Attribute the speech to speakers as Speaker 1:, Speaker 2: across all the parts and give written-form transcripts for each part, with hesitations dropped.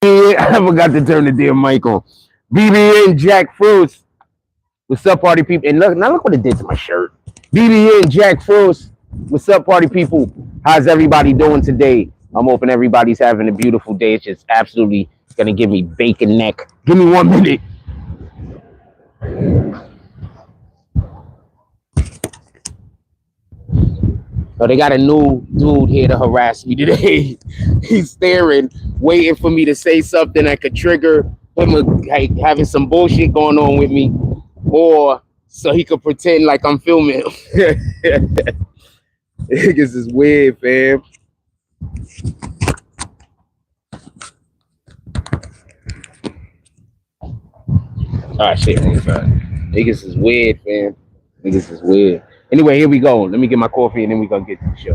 Speaker 1: I forgot to turn the damn mic on. BBN Jack Fruits. What's up, party people? And look, now look what it did to my shirt. BBN Jack Fruits. What's up, party people? How's everybody doing today? I'm hoping everybody's having a beautiful day. It's just absolutely gonna give me bacon neck. Give me 1 minute. Oh, they got a new dude here to harass me today. He's staring, waiting for me to say something that could trigger him, like having some bullshit going on with me, or so he could pretend like I'm filming him. Niggas is weird, fam. Ah, shit, niggas is weird, fam. Niggas is weird. Anyway, here we go. Let me get my coffee and then we gonna get to the show.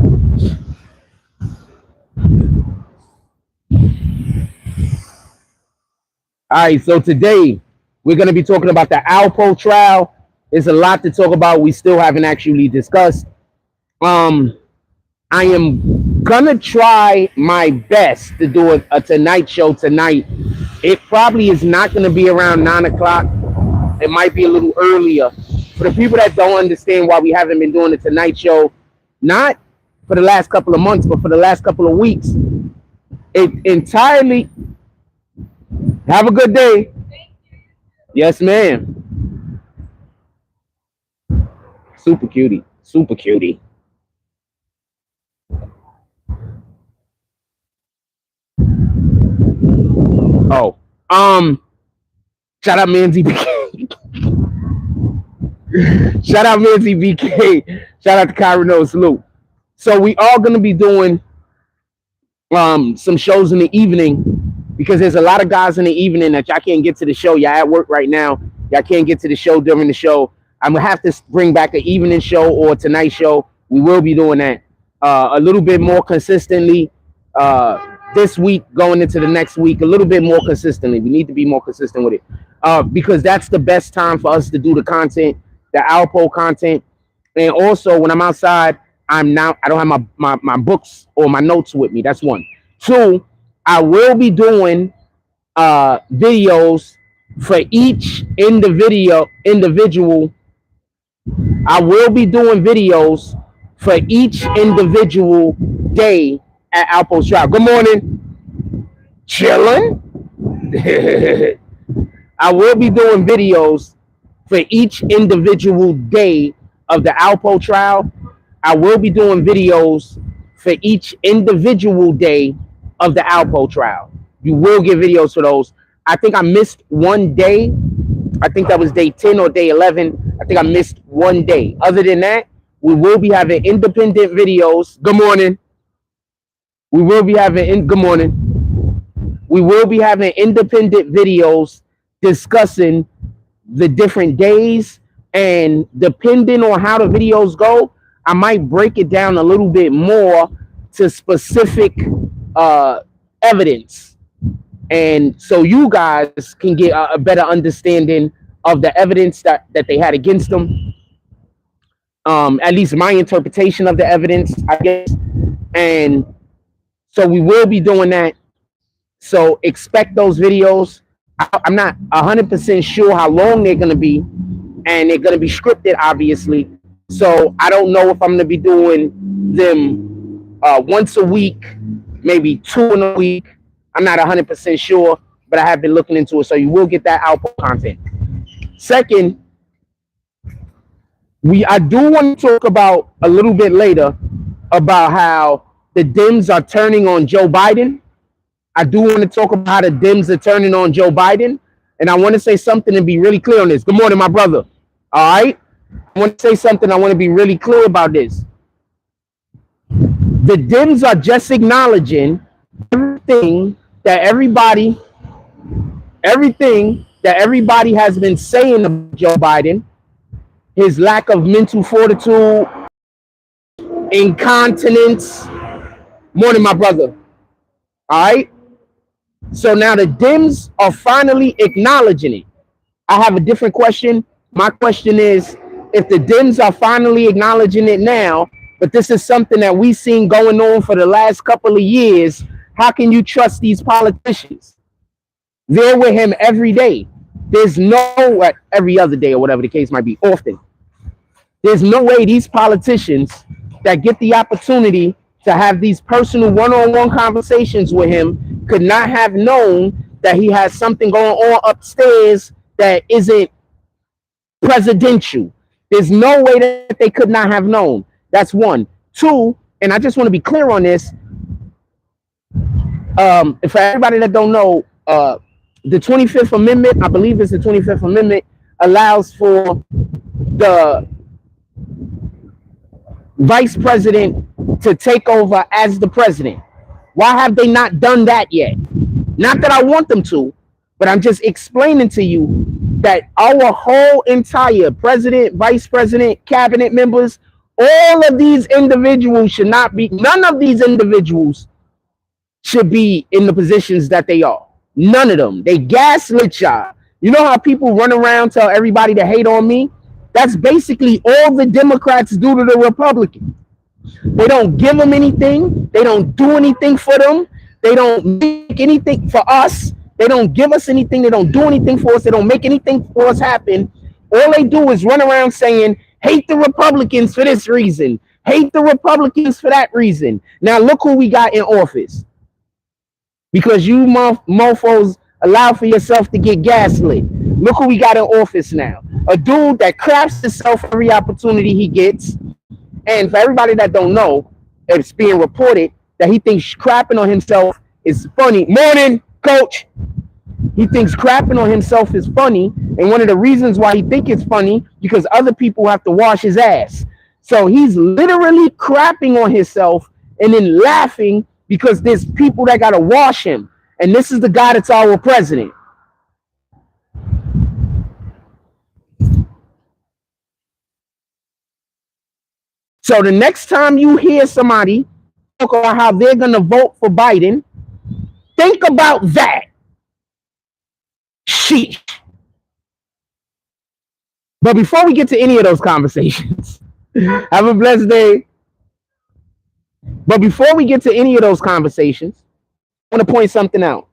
Speaker 1: All right, so today we're gonna be talking about the Alpo trial. There's a lot to talk about. We still haven't actually discussed. I am gonna try my best to do a Tonight Show tonight. It probably is not gonna be around 9 o'clock. It might be a little earlier. For the people that don't understand why we haven't been doing the Tonight Show, not for the last couple of months, but for the last couple of weeks, it entirely. Have a good day. Yes, ma'am. Super cutie. Super cutie. Oh, shout out Manzi BK. Shout out Manzi BK. Shout out to Kyra salute. So we are gonna be doing some shows in the evening because there's a lot of guys in the evening that y'all can't get to the show. Y'all at work right now. Y'all can't get to the show during the show. I'm gonna have to bring back an evening show or Tonight Show. We will be doing that a little bit more consistently. This week going into the next week a little bit more consistently. We need to be more consistent with it because that's the best time for us to do the content, the Alpo content. And also when I'm outside, I don't have my books or my notes with me. That's one. Two, I will be doing videos for each individual. I will be doing videos for each individual day at Alpo's trial. Good morning. Chilling. I will be doing videos for each individual day of the Alpo trial. I will be doing videos for each individual day of the Alpo trial. You will get videos for those. I think I missed one day. I think that was day 10 or day 11. I think I missed one day. Other than that, we will be having independent videos. Good morning. We will be having good morning. We will be having independent videos discussing the different days, and depending on how the videos go, I might break it down a little bit more to specific evidence, and so you guys can get a better understanding of the evidence that they had against them. At least my interpretation of the evidence, I guess, and so we will be doing that. So expect those videos. I'm not 100% sure how long they're going to be, and they're going to be scripted, obviously. So I don't know if I'm going to be doing them once a week, maybe 2 in a week. I'm not 100% sure, but I have been looking into it. So you will get that Alpo content. Second, I do want to talk about a little bit later about how the Dems are turning on Joe Biden. I do want to talk about how the Dems are turning on Joe Biden. And I want to say something and be really clear on this. Good morning, my brother. All right? I want to say something. I want to be really clear about this. The Dems are just acknowledging everything that everybody has been saying about Joe Biden, his lack of mental fortitude, incontinence. Morning, my brother. All right. So now the Dems are finally acknowledging it. I have a different question. My question is, if the Dems are finally acknowledging it now, but this is something that we've seen going on for the last couple of years, how can you trust these politicians? They're with him every day. There's no, every other day or whatever the case might be, often. There's no way these politicians that get the opportunity to have these personal one-on-one conversations with him could not have known that he has something going on upstairs that isn't presidential. There's no way that they could not have known. That's one. Two, and I just want to be clear on this. For everybody that don't know, the 25th Amendment, I believe it's the 25th Amendment, allows for the vice president to take over as the president. Why have they not done that yet? Not that I want them to, but I'm just explaining to you that our whole entire president, vice president, cabinet members, all of these individuals should not be, none of these individuals should be in the positions that they are. None of them. They gaslit y'all. You know how people run around, tell everybody to hate on me? That's basically all the Democrats do to the Republicans. They don't give them anything. They don't do anything for them. They don't make anything for us. They don't give us anything. They don't do anything for us. They don't make anything for us happen. All they do is run around saying, hate the Republicans for this reason. Hate the Republicans for that reason. Now look who we got in office. Because you mofos allow for yourself to get gaslit. Look who we got in office now. A dude that craps himself every opportunity he gets. And for everybody that don't know, it's being reported that he thinks crapping on himself is funny. Morning, coach. He thinks crapping on himself is funny. And one of the reasons why he thinks it's funny, because other people have to wash his ass. So he's literally crapping on himself and then laughing because there's people that got to wash him. And this is the guy that's our president. So the next time you hear somebody talk about how they're going to vote for Biden, think about that. Sheesh. But before we get to any of those conversations, have a blessed day. But before we get to any of those conversations, I want to point something out.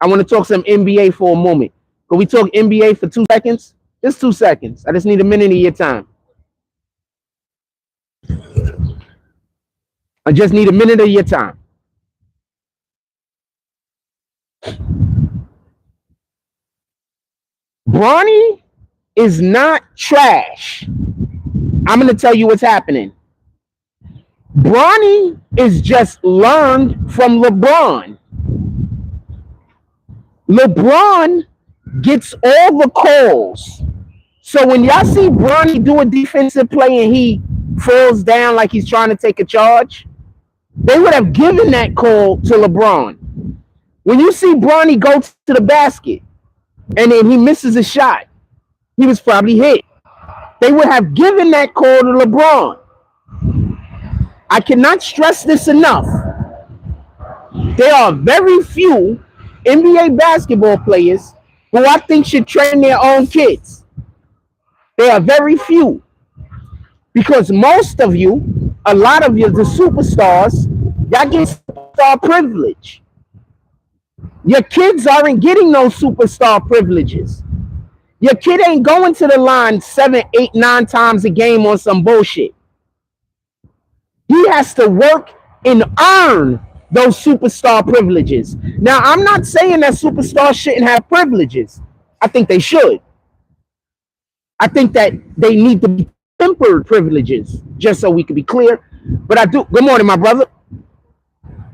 Speaker 1: I want to talk some NBA for a moment. Can we talk NBA for 2 seconds? Just 2 seconds. I just need a minute of your time. I just need a minute of your time. Bronny is not trash. I'm going to tell you what's happening. Bronny is just learned from LeBron. LeBron gets all the calls. So when y'all see Bronny do a defensive play and he falls down like he's trying to take a charge, they would have given that call to LeBron. When you see Bronny go to the basket and then he misses a shot, he was probably hit. They would have given that call to LeBron. I cannot stress this enough. There are very few NBA basketball players who I think should train their own kids. There are very few. Because most of you, a lot of you, the superstars, y'all get superstar privilege. Your kids aren't getting those superstar privileges. Your kid ain't going to the line 7, 8, 9 times a game on some bullshit. He has to work and earn those superstar privileges. Now, I'm not saying that superstars shouldn't have privileges. I think they should. I think that they need to be tempered privileges, just so we can be clear. But I do, good morning, my brother.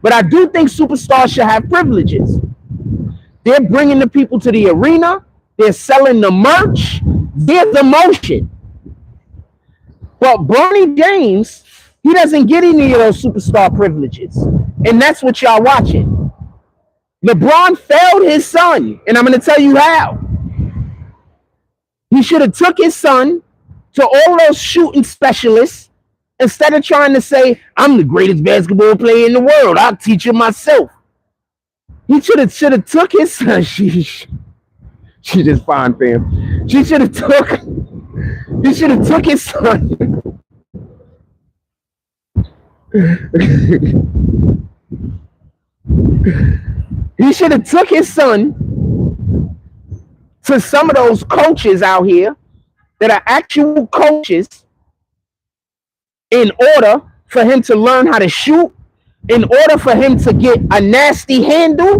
Speaker 1: But I do think superstars should have privileges. They're bringing the people to the arena. They're selling the merch. They're the motion. But Bronny James, he doesn't get any of those superstar privileges. And that's what y'all watching. LeBron failed his son. And I'm going to tell you how. He should have took his son to all those shooting specialists instead of trying to say, I'm the greatest basketball player in the world. I'll teach him myself. He should have took his son. She just fine, fam. He should have took his son. He should have took his son to some of those coaches out here that are actual coaches in order for him to learn how to shoot, in order for him to get a nasty handle,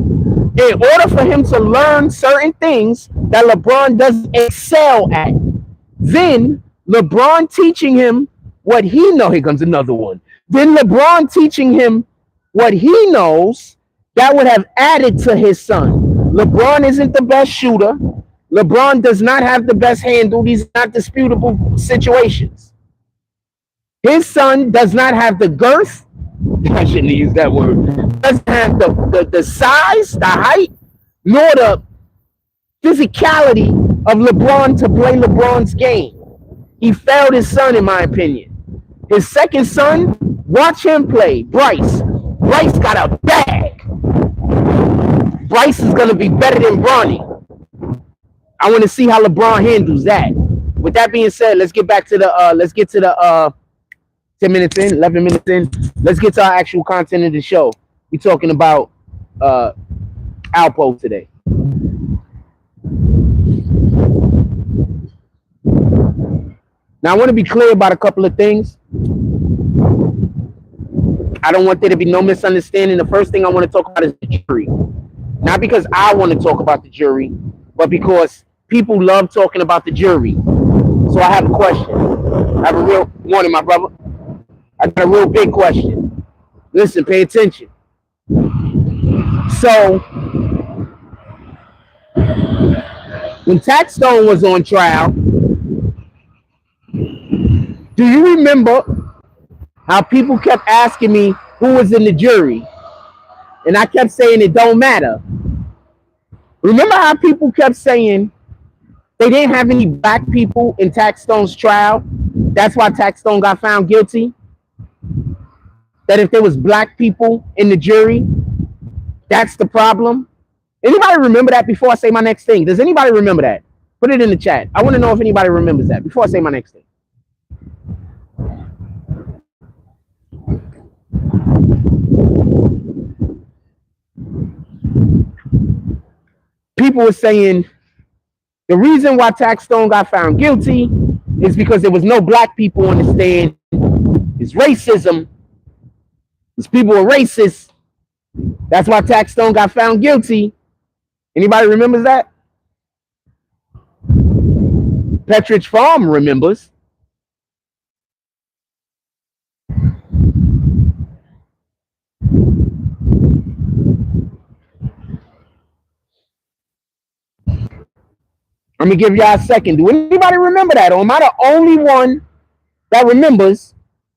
Speaker 1: in order for him to learn certain things that LeBron doesn't excel at. Then LeBron teaching him what he knows. Here comes another one. Then LeBron teaching him what he knows that would have added to his son. LeBron isn't the best shooter. LeBron does not have the best handle. These are not disputable situations. His son does not have the girth. I shouldn't use that word. Doesn't have the size, the height, nor the physicality of LeBron to play LeBron's game. He failed his son, in my opinion. His second son, watch him play. Bryce. Bryce got a bag. Bryce is going to be better than Bronny. I want to see how LeBron handles that. With that being said, let's get back to the 10 minutes in, 11 minutes in. Let's get to our actual content of the show. We're talking about Alpo today. Now, I want to be clear about a couple of things. I don't want there to be no misunderstanding. The first thing I want to talk about is the jury. Not because I want to talk about the jury, but because people love talking about the jury. So I have a question. I have a real morning, my brother. I got a real big question. Listen, pay attention. So, when Taxstone was on trial, do you remember how people kept asking me who was in the jury? And I kept saying it don't matter. Remember how people kept saying they didn't have any black people in Taxstone's trial? That's why Taxstone got found guilty? That if there was black people in the jury, that's the problem? Anybody remember that before I say my next thing? Does anybody remember that? Put it in the chat. I want to know if anybody remembers that before I say my next thing. People were saying the reason why Taxstone got found guilty is because there was no black people on the stand. It's racism. These people are racist. That's why Taxstone got found guilty. Anybody remembers that? Petridge Farm remembers. Let me give y'all a second. Do anybody remember that? Or am I the only one that remembers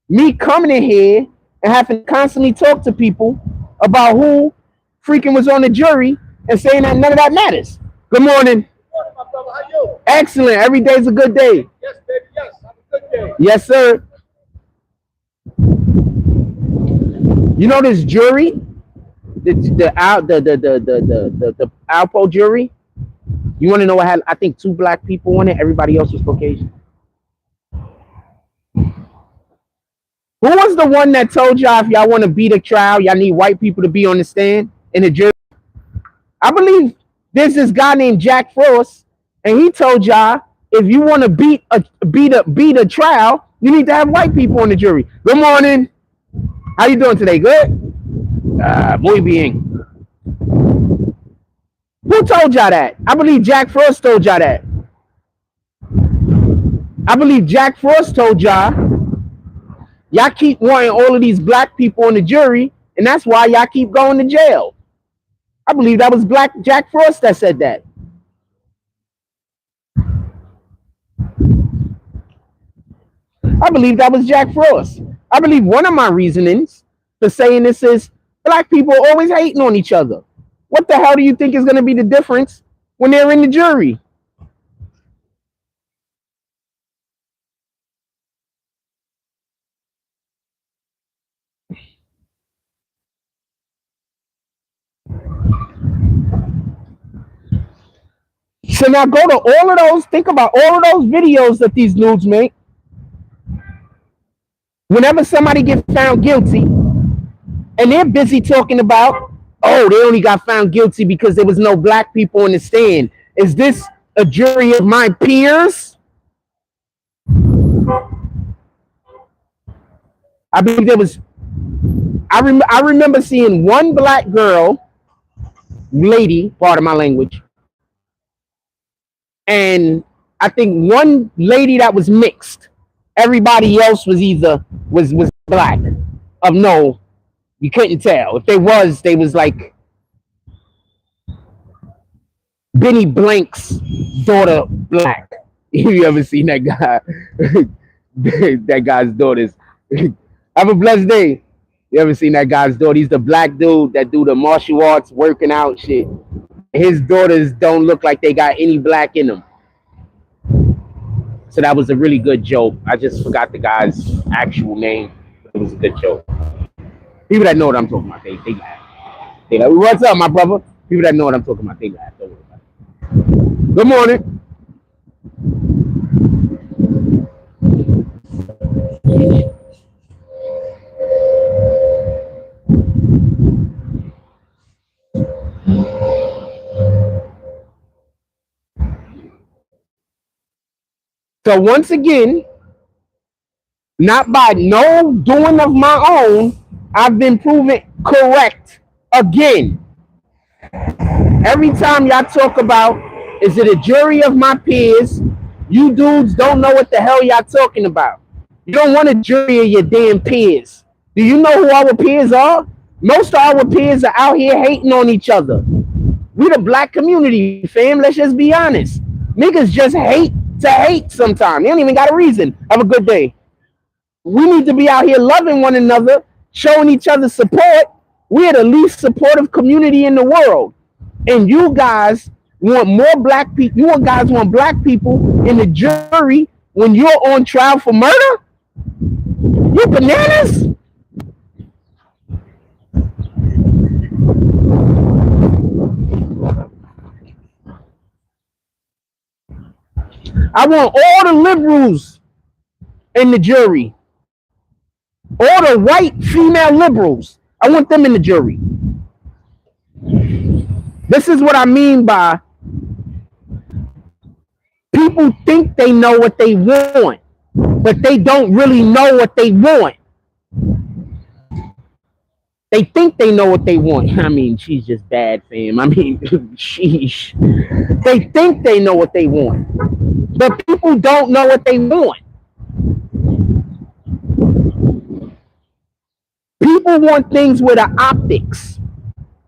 Speaker 1: me coming in here and having to constantly talk to people about who freaking was on the jury and saying that none of that matters? Good morning.
Speaker 2: Good morning, my brother. How you?
Speaker 1: Excellent. Every day's a good day.
Speaker 2: Yes, baby. Yes. Have a good day.
Speaker 1: Yes, sir. You know this jury, the Alpo jury. You want to know what had, I think, 2 black people on it. Everybody else was Caucasian. Who was the one that told y'all if y'all want to beat a trial, y'all need white people to be on the stand in the jury? I believe there's this guy named Jack Frost, and he told y'all if you want to beat a trial, you need to have white people on the jury. Good morning. How you doing today? Good? Muy bien. Who told y'all that? I believe Jack Frost told y'all that. I believe Jack Frost told y'all keep wanting all of these black people on the jury, and that's why y'all keep going to jail. I believe that was Jack Frost that said that. I believe that was Jack Frost. I believe one of my reasonings for saying this is black people are always hating on each other. What the hell do you think is going to be the difference when they're in the jury? So now go to all of those, think about all of those videos that these nudes make. Whenever somebody gets found guilty, and they're busy talking about, oh, they only got found guilty because there was no black people on the stand. Is this a jury of my peers. I believe there was. I remember seeing one black girl, lady, part of my language, and I think one lady that was mixed. Everybody else was either was black. Of no, you couldn't tell. If they was like Benny Blank's daughter black. You ever seen that guy? That guy's daughters. Have a blessed day. You ever seen that guy's daughter? He's the black dude that do the martial arts, working out shit. His daughters don't look like they got any black in them. So that was a really good joke. I just forgot the guy's actual name. It was a good joke. People that know what I'm talking about, they laugh. They like, what's up, my brother? People that know what I'm talking about, they laugh. Don't worry about it. Good morning. So once again, not by no doing of my own, I've been proven correct again. Every time y'all talk about, is it a jury of my peers? You dudes don't know what the hell y'all talking about. You don't want a jury of your damn peers. Do you know who our peers are? Most of our peers are out here hating on each other. We the black community, fam. Let's just be honest. Niggas just hate to hate sometimes. They don't even got a reason. Have a good day. We need to be out here loving one another, showing each other support. We're the least supportive community in the world. And you guys want more black people. You guys want black people in the jury when you're on trial for murder? You bananas? I want all the liberals in the jury. All the white female liberals. I want them in the jury. This is what I mean by people think they know what they want, but they don't really know what they want. They think they know what they want. I mean, she's just bad, fam. I mean, sheesh. They think they know what they want, but people don't know what they want. People want things with the optics.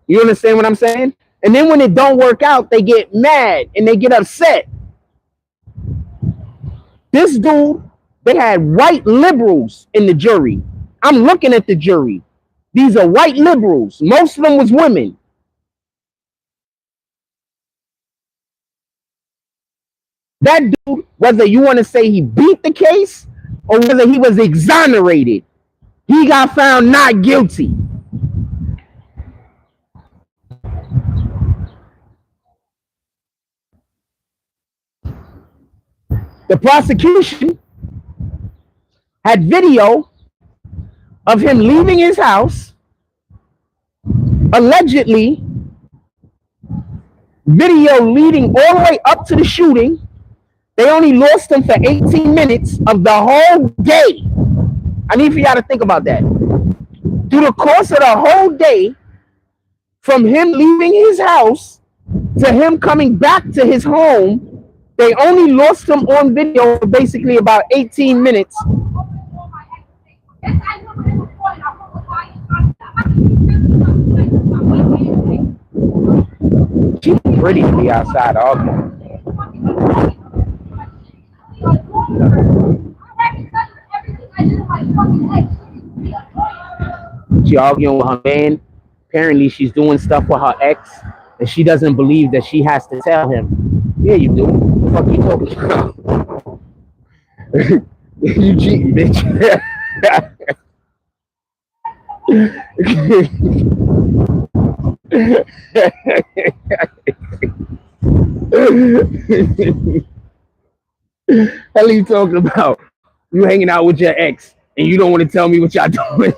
Speaker 1: You understand what I'm saying? And then when it don't work out, they get mad and they get upset. This dude, they had white liberals in the jury. I'm looking at the jury. These are white liberals. Most of them was women. That dude, whether you want to say he beat the case or whether he was exonerated, he got found not guilty. The prosecution had video of him leaving his house, allegedly video leading all the way up to the shooting. They only lost him for 18 minutes of the whole day. I need for y'all to think about that. Through the course of the whole day, from him leaving his house to him coming back to his home, they only lost him on video for basically about 18 minutes. She's pretty to be outside arguing. She arguing with her man. Apparently she's doing stuff with her ex, and she doesn't believe that she has to tell him. Yeah, you do. What the fuck you talking about? You cheating, bitch. Hell are you talking about? You hanging out with your ex and you don't want to tell me what y'all doing.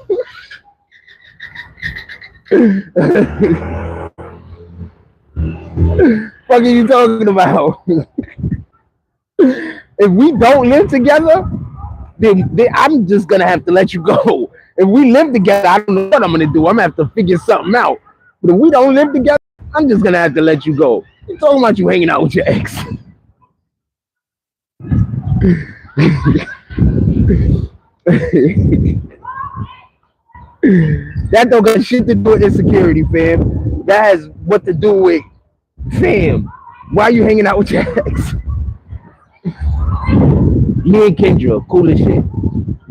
Speaker 1: Fuck are you talking about? If we don't live together, then I'm just gonna have to let you go. If we live together, I don't know what I'm gonna do. I'm gonna have to figure something out. But if we don't live together, I'm just gonna have to let you go. You talking about you hanging out with your ex? That don't got shit to do with insecurity, fam. That has what to do with, fam. Why are you hanging out with your ex? Me and Kendra, cool as shit.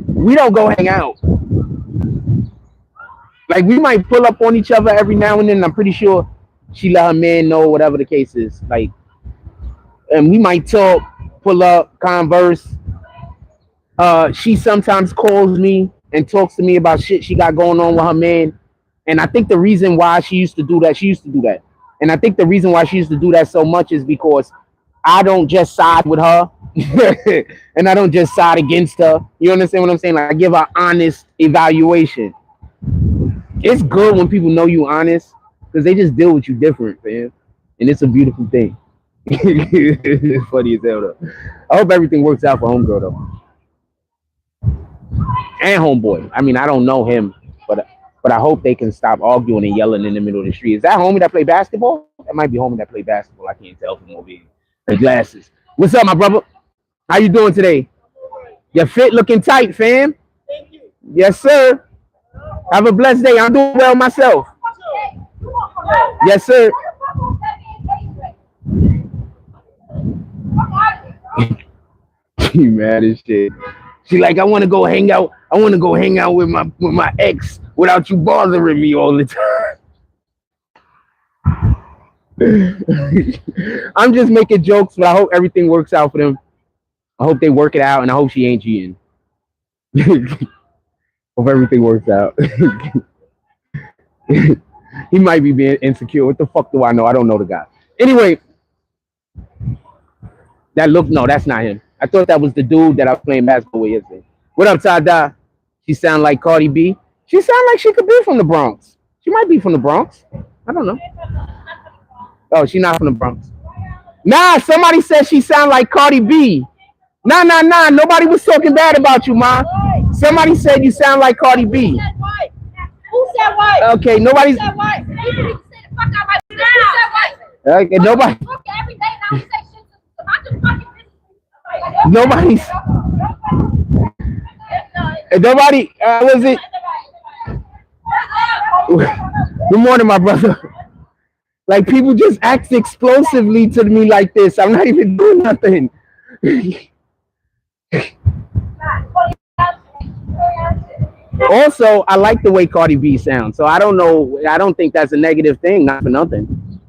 Speaker 1: We don't go hang out. Like we might pull up on each other every now and then. I'm pretty sure she let her man know, whatever the case is. Like, and we might talk, pull up, converse. She sometimes calls me and talks to me about shit she got going on with her man. And I think the reason why she used to do that. And I think the reason why she used to do that so much is because I don't just side with her and I don't just side against her. You understand what I'm saying? Like I give her honest evaluation. It's good when people know you honest because they just deal with you different, man. And it's a beautiful thing. It's funny as hell though. I hope everything works out for homegirl though. And homeboy. I mean, I don't know him, but I hope they can stop arguing and yelling in the middle of the street. Is that homie that play basketball? That might be homie that play basketball. I can't tell from over here. The glasses. What's up, my brother? How you doing today? Your fit looking tight, fam.
Speaker 2: Thank you.
Speaker 1: Yes, sir. Have a blessed day. I'm doing well myself. Yes, sir. She mad as shit. She like, I want to go hang out. I want to go hang out with my ex without you bothering me all the time. I'm just making jokes, but I hope everything works out for them. I hope they work it out, and I hope she ain't cheating. Hope everything works out. He might be being insecure. What the fuck do I know? I don't know the guy. Anyway, no, that's not him. I thought that was the dude that I was playing basketball with yesterday. What up, Tada? She sound like Cardi B. She sound like she could be from the Bronx. She might be from the Bronx. I don't know. Oh, she's not from the Bronx. Nah, somebody said she sound like Cardi B. Nah. Nobody was talking bad about you, ma. Somebody said you sound like Cardi B.
Speaker 3: Who said what?
Speaker 1: Okay, nobody's.
Speaker 3: Who said what? You need to say the fuck out my mouth. Who said what?
Speaker 1: Okay, nobody.
Speaker 3: Every day now say shit to I just fucking
Speaker 1: Nobody's. Nobody. Was it? Good morning, my brother. Like people just act explosively to me like this. I'm not even doing nothing. Also, I like the way Cardi B sounds, so I don't know. I don't think that's a negative thing, not for nothing.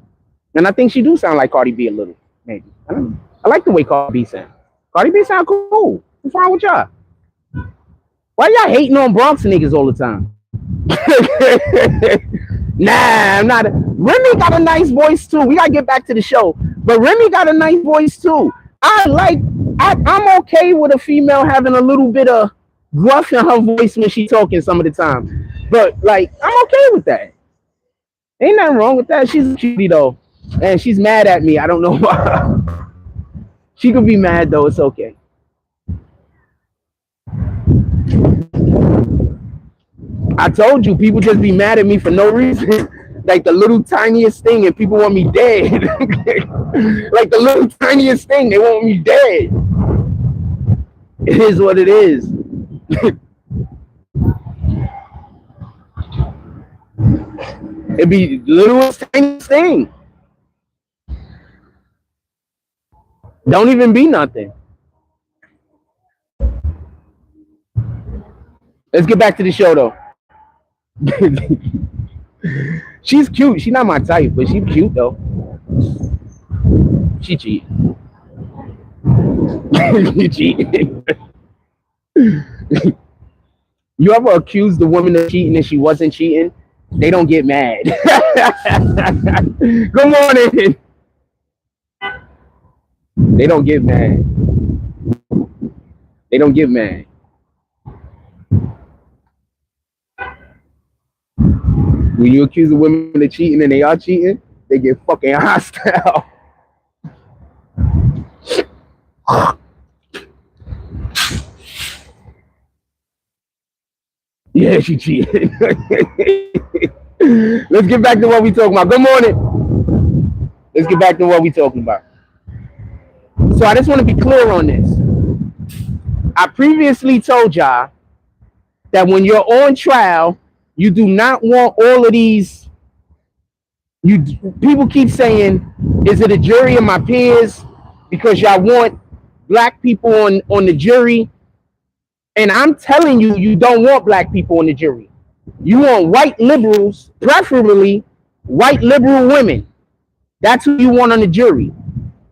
Speaker 1: And I think she do sound like Cardi B a little, maybe. I don't know. I like the way Cardi B sounds. Cardi B sound cool. What's wrong with y'all? Why y'all hating on Bronx niggas all the time? Nah, I'm not. Remy got a nice voice too. We gotta get back to the show, but Remy got a nice voice too. I'm okay with a female having a little bit of gruff in her voice when she talking some of the time, but like I'm okay with that. Ain't nothing wrong with that. She's a cutie though, and she's mad at me. I don't know why. She could be mad though. It's okay. I told you, people just be mad at me for no reason. Like the little tiniest thing, and people want me dead. Like the little tiniest thing, they want me dead. It is what it is. It be the littlest tiniest thing. Don't even be nothing. Let's get back to the show though. She's cute. She's not my type, but she's cute though. She cheating. She cheating. You ever accuse the woman of cheating and she wasn't cheating? They don't get mad. Good morning. They don't get mad. They don't get mad. When you accuse the women of cheating and they are cheating, they get fucking hostile. Yeah, she cheated. Let's get back to what we talking about. Good morning. Let's get back to what we talking about. So I just want to be clear on this. I previously told y'all that when you're on trial, you do not want all of these. You people keep saying, "Is it a jury of my peers?" Because y'all want black people on the jury, and I'm telling you, you don't want black people on the jury. You want white liberals, preferably white liberal women. That's who you want on the jury.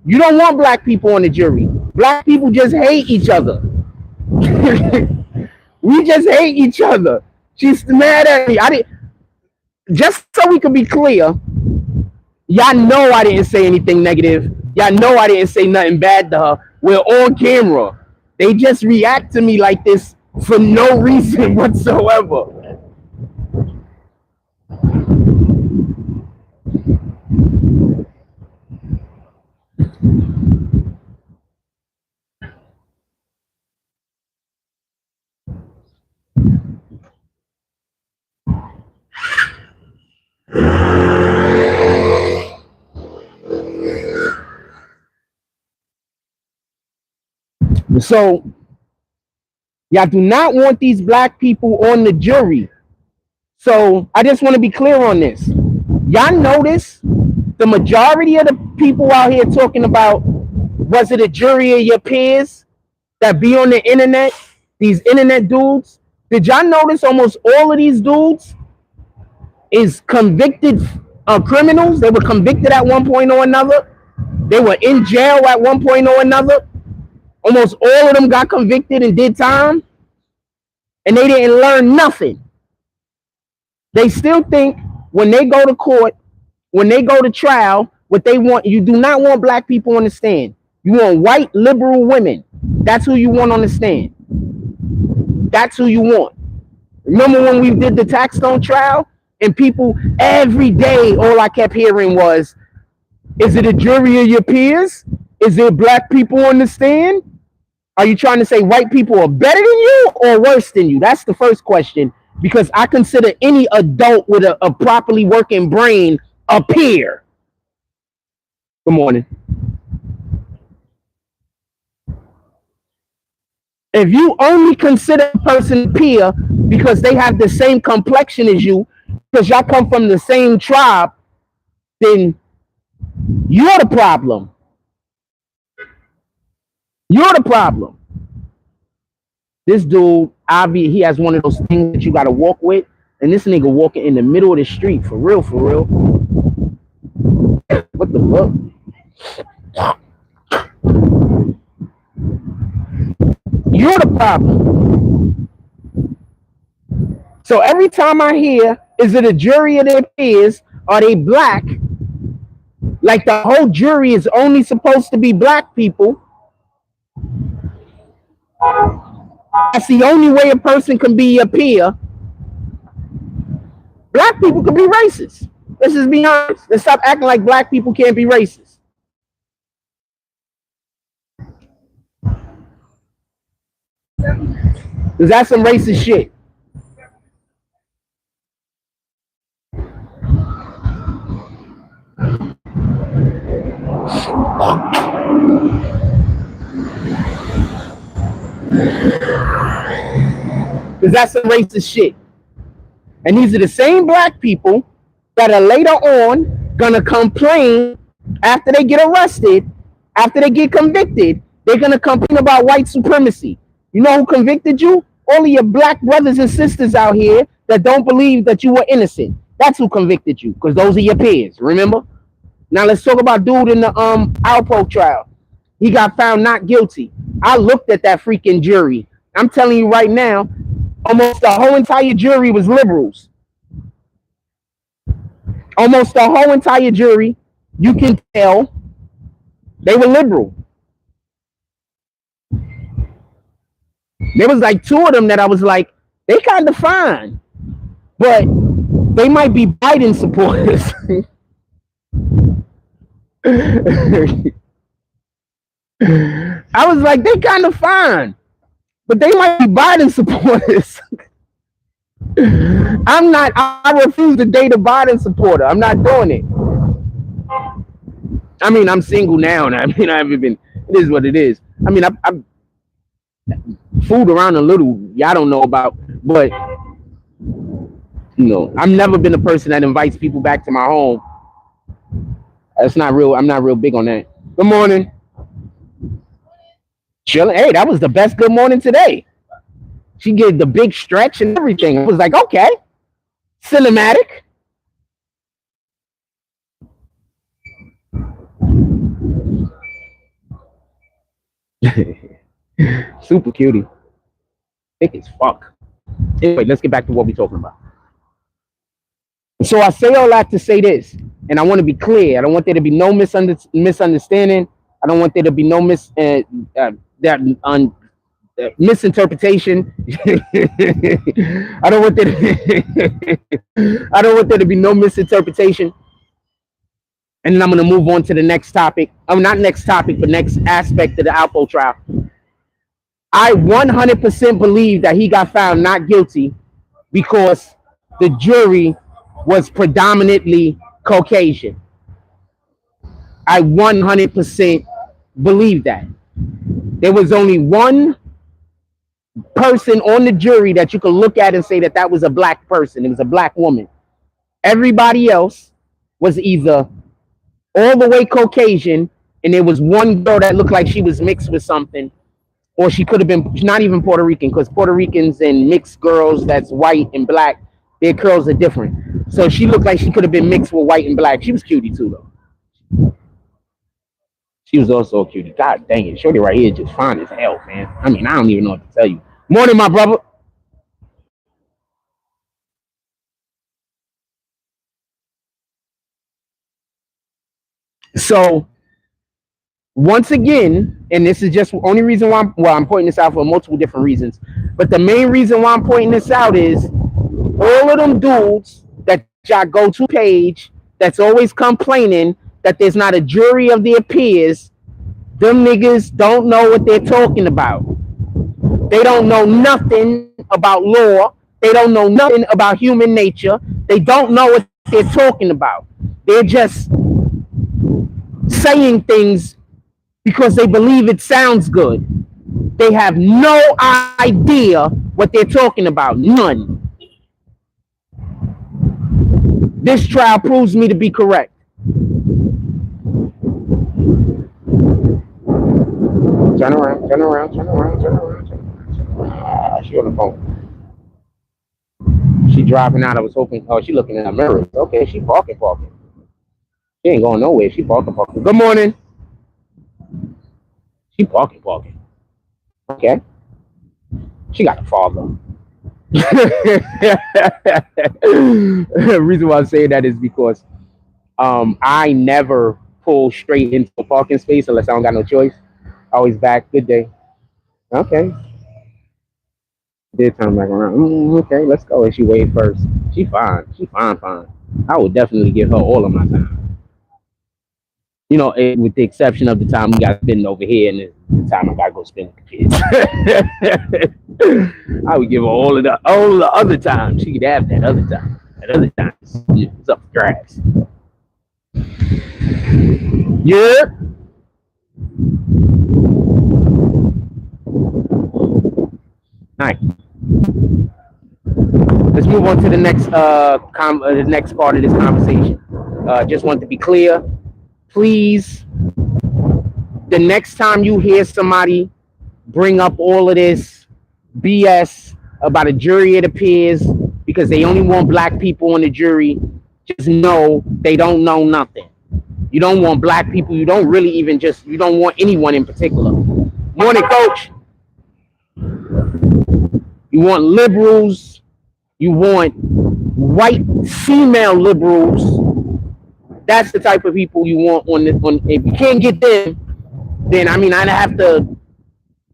Speaker 1: You don't want black people on the jury. Black people just hate each other. We just hate each other. She's mad at me. I didn't. Just so we can be clear, y'all know I didn't say anything negative. Y'all know I didn't say nothing bad to her. We're on camera. They just react to me like this for no reason whatsoever. So y'all do not want these black people on the jury. So I just want to be clear on this. Y'all notice the majority of the people out here talking about, was it a jury of your peers that be on the internet? These internet dudes. Did y'all notice almost all of these dudes is convicted criminals? They were convicted at one point or another. They were in jail at one point or another. Almost all of them got convicted and did time, and they didn't learn nothing. They still think when they go to court, when they go to trial, what they want, you do not want black people on the stand. You want white liberal women. That's who you want on the stand. That's who you want. Remember when we did the tax stone trial, and people every day, all I kept hearing was, is it a jury of your peers? Is there black people on the stand? Are you trying to say white people are better than you or worse than you? That's the first question, because I consider any adult with a properly working brain a peer. Good morning. If you only consider a person a peer because they have the same complexion as you, because y'all come from the same tribe, then you're the problem. You're the problem. This dude, he has one of those things that you got to walk with, and this nigga walking in the middle of the street, for real, for real. What the fuck? You're the problem. So every time I hear, is it a jury of their peers? Are they black? Like the whole jury is only supposed to be black people. That's the only way a person can be a peer. Black people can be racist. Let's just be honest. Let's stop acting like black people can't be racist. Because that's some racist shit. Because that's some racist shit. And these are the same black people that are later on gonna complain after they get arrested, after they get convicted. They're gonna complain about white supremacy. You know who convicted you? All of your black brothers and sisters out here that don't believe that you were innocent. That's who convicted you, because those are your peers, remember? Now let's talk about dude in the Alpo trial. He got found not guilty. I looked at that freaking jury. I'm telling you right now, almost the whole entire jury was liberals. Almost the whole entire jury, you can tell they were liberal. There was like two of them that I was like, they kind of fine, but they might be Biden supporters. I was like, they kind of fine, but they might be Biden supporters. I'm not. I refuse to date a Biden supporter. I'm not doing it. I mean, I'm single now, and I mean, I haven't been. It is what it is. I mean, I've fooled around a little. Y'all don't know about, but I've never been a person that invites people back to my home. That's not real. I'm not real big on that. Good morning. Chilling. Hey, that was the best good morning today. She gave the big stretch and everything. I was like, okay, cinematic. Super cutie. Thick as fuck. Anyway, let's get back to what we're talking about. So I say all that to say this, and I want to be clear. I don't want there to be no misunderstanding. I don't want there to be no misinterpretation. I don't want there to be no misinterpretation. And then I'm going to move on to the next topic. Not next topic, but next aspect of the Alpo trial. I 100% believe that he got found not guilty because the jury was predominantly Caucasian. I 100% believe that. There was only one person on the jury that you could look at and say that that was a black person. It was a black woman. Everybody else was either all the way Caucasian, and there was one girl that looked like she was mixed with something, or she could have been not even Puerto Rican, because Puerto Ricans and mixed girls that's white and black, their curls are different. So she looked like she could have been mixed with white and black. She was cutie too, though. She was also a cutie. God dang it, shorty right here is just fine as hell, man. I mean, I don't even know what to tell you. Morning, my brother. So once again, and this is just the only reason why I'm pointing this out for multiple different reasons, but the main reason why I'm pointing this out is all of them dudes that y'all go to page that's always complaining that there's not a jury of their peers, them niggas don't know what they're talking about. They don't know nothing about law. They don't know nothing about human nature. They don't know what they're talking about. They're just saying things because they believe it sounds good. They have no idea what they're talking about. None. This trial proves me to be correct. Turn around, turn around, turn around, turn around, turn around. She on the phone. She driving out. I was hoping. Oh, she looking in the mirror. Okay, she parking. She ain't going nowhere. She parking. Good morning. She parking. Okay. She got a father. The reason why I say that is because I never pull straight into a parking space unless I don't got no choice. Always back. Good day. Okay. Did turn back around. Okay, let's go. And she waved first. She fine. Fine. I would definitely give her all of my time. With the exception of the time we got spending over here and the time I gotta go spend with the kids. I would give her all the other time. She could have that other time. That other time it's up for grabs. Yeah. Nice. Let's move on to the next the next part of this conversation. Just want to be clear. Please, the next time you hear somebody bring up all of this BS about a jury of the peers because they only want black people on the jury, just know they don't know nothing. You don't want black people. You don't really even you don't want anyone in particular. Morning, coach. You want liberals. You want white female liberals. That's the type of people you want on this one. If you can't get them, then I'd have to,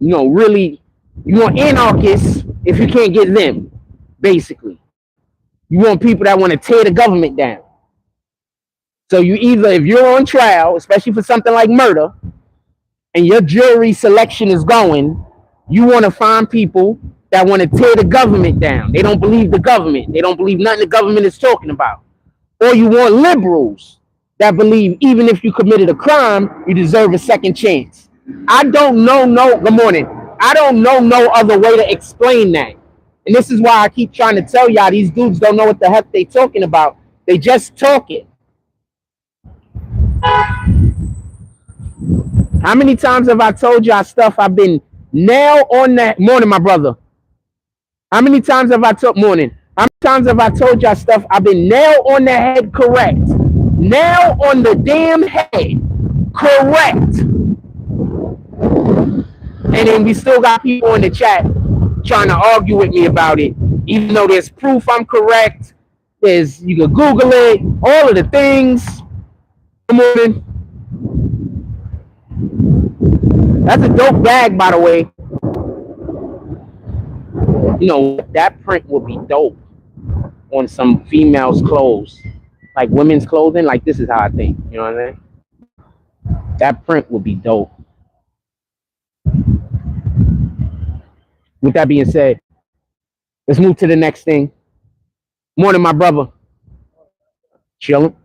Speaker 1: really, you want anarchists if you can't get them, basically. You want people that want to tear the government down. So you either, if you're on trial, especially for something like murder, and your jury selection is going, you want to find people that want to tear the government down. They don't believe the government. They don't believe nothing the government is talking about. Or you want liberals that believe even if you committed a crime, you deserve a second chance. I don't know good morning. I don't know no other way to explain that. And this is why I keep trying to tell y'all these dudes don't know what the heck they talking about. They just talking. How many times have I told y'all stuff I've been nail on that morning, my brother? How many times have I told morning? How many times have I told y'all stuff I've been nail on the head correct? Nail on the damn head correct. And then we still got people in the chat trying to argue with me about it. Even though there's proof I'm correct. You can Google it, all of the things. Good morning. That's a dope bag, by the way. You know, that print would be dope on some females' clothes. Like women's clothing. Like, this is how I think. You know what I mean? That print would be dope. With that being said, let's move to the next thing. Morning, my brother. Chilling.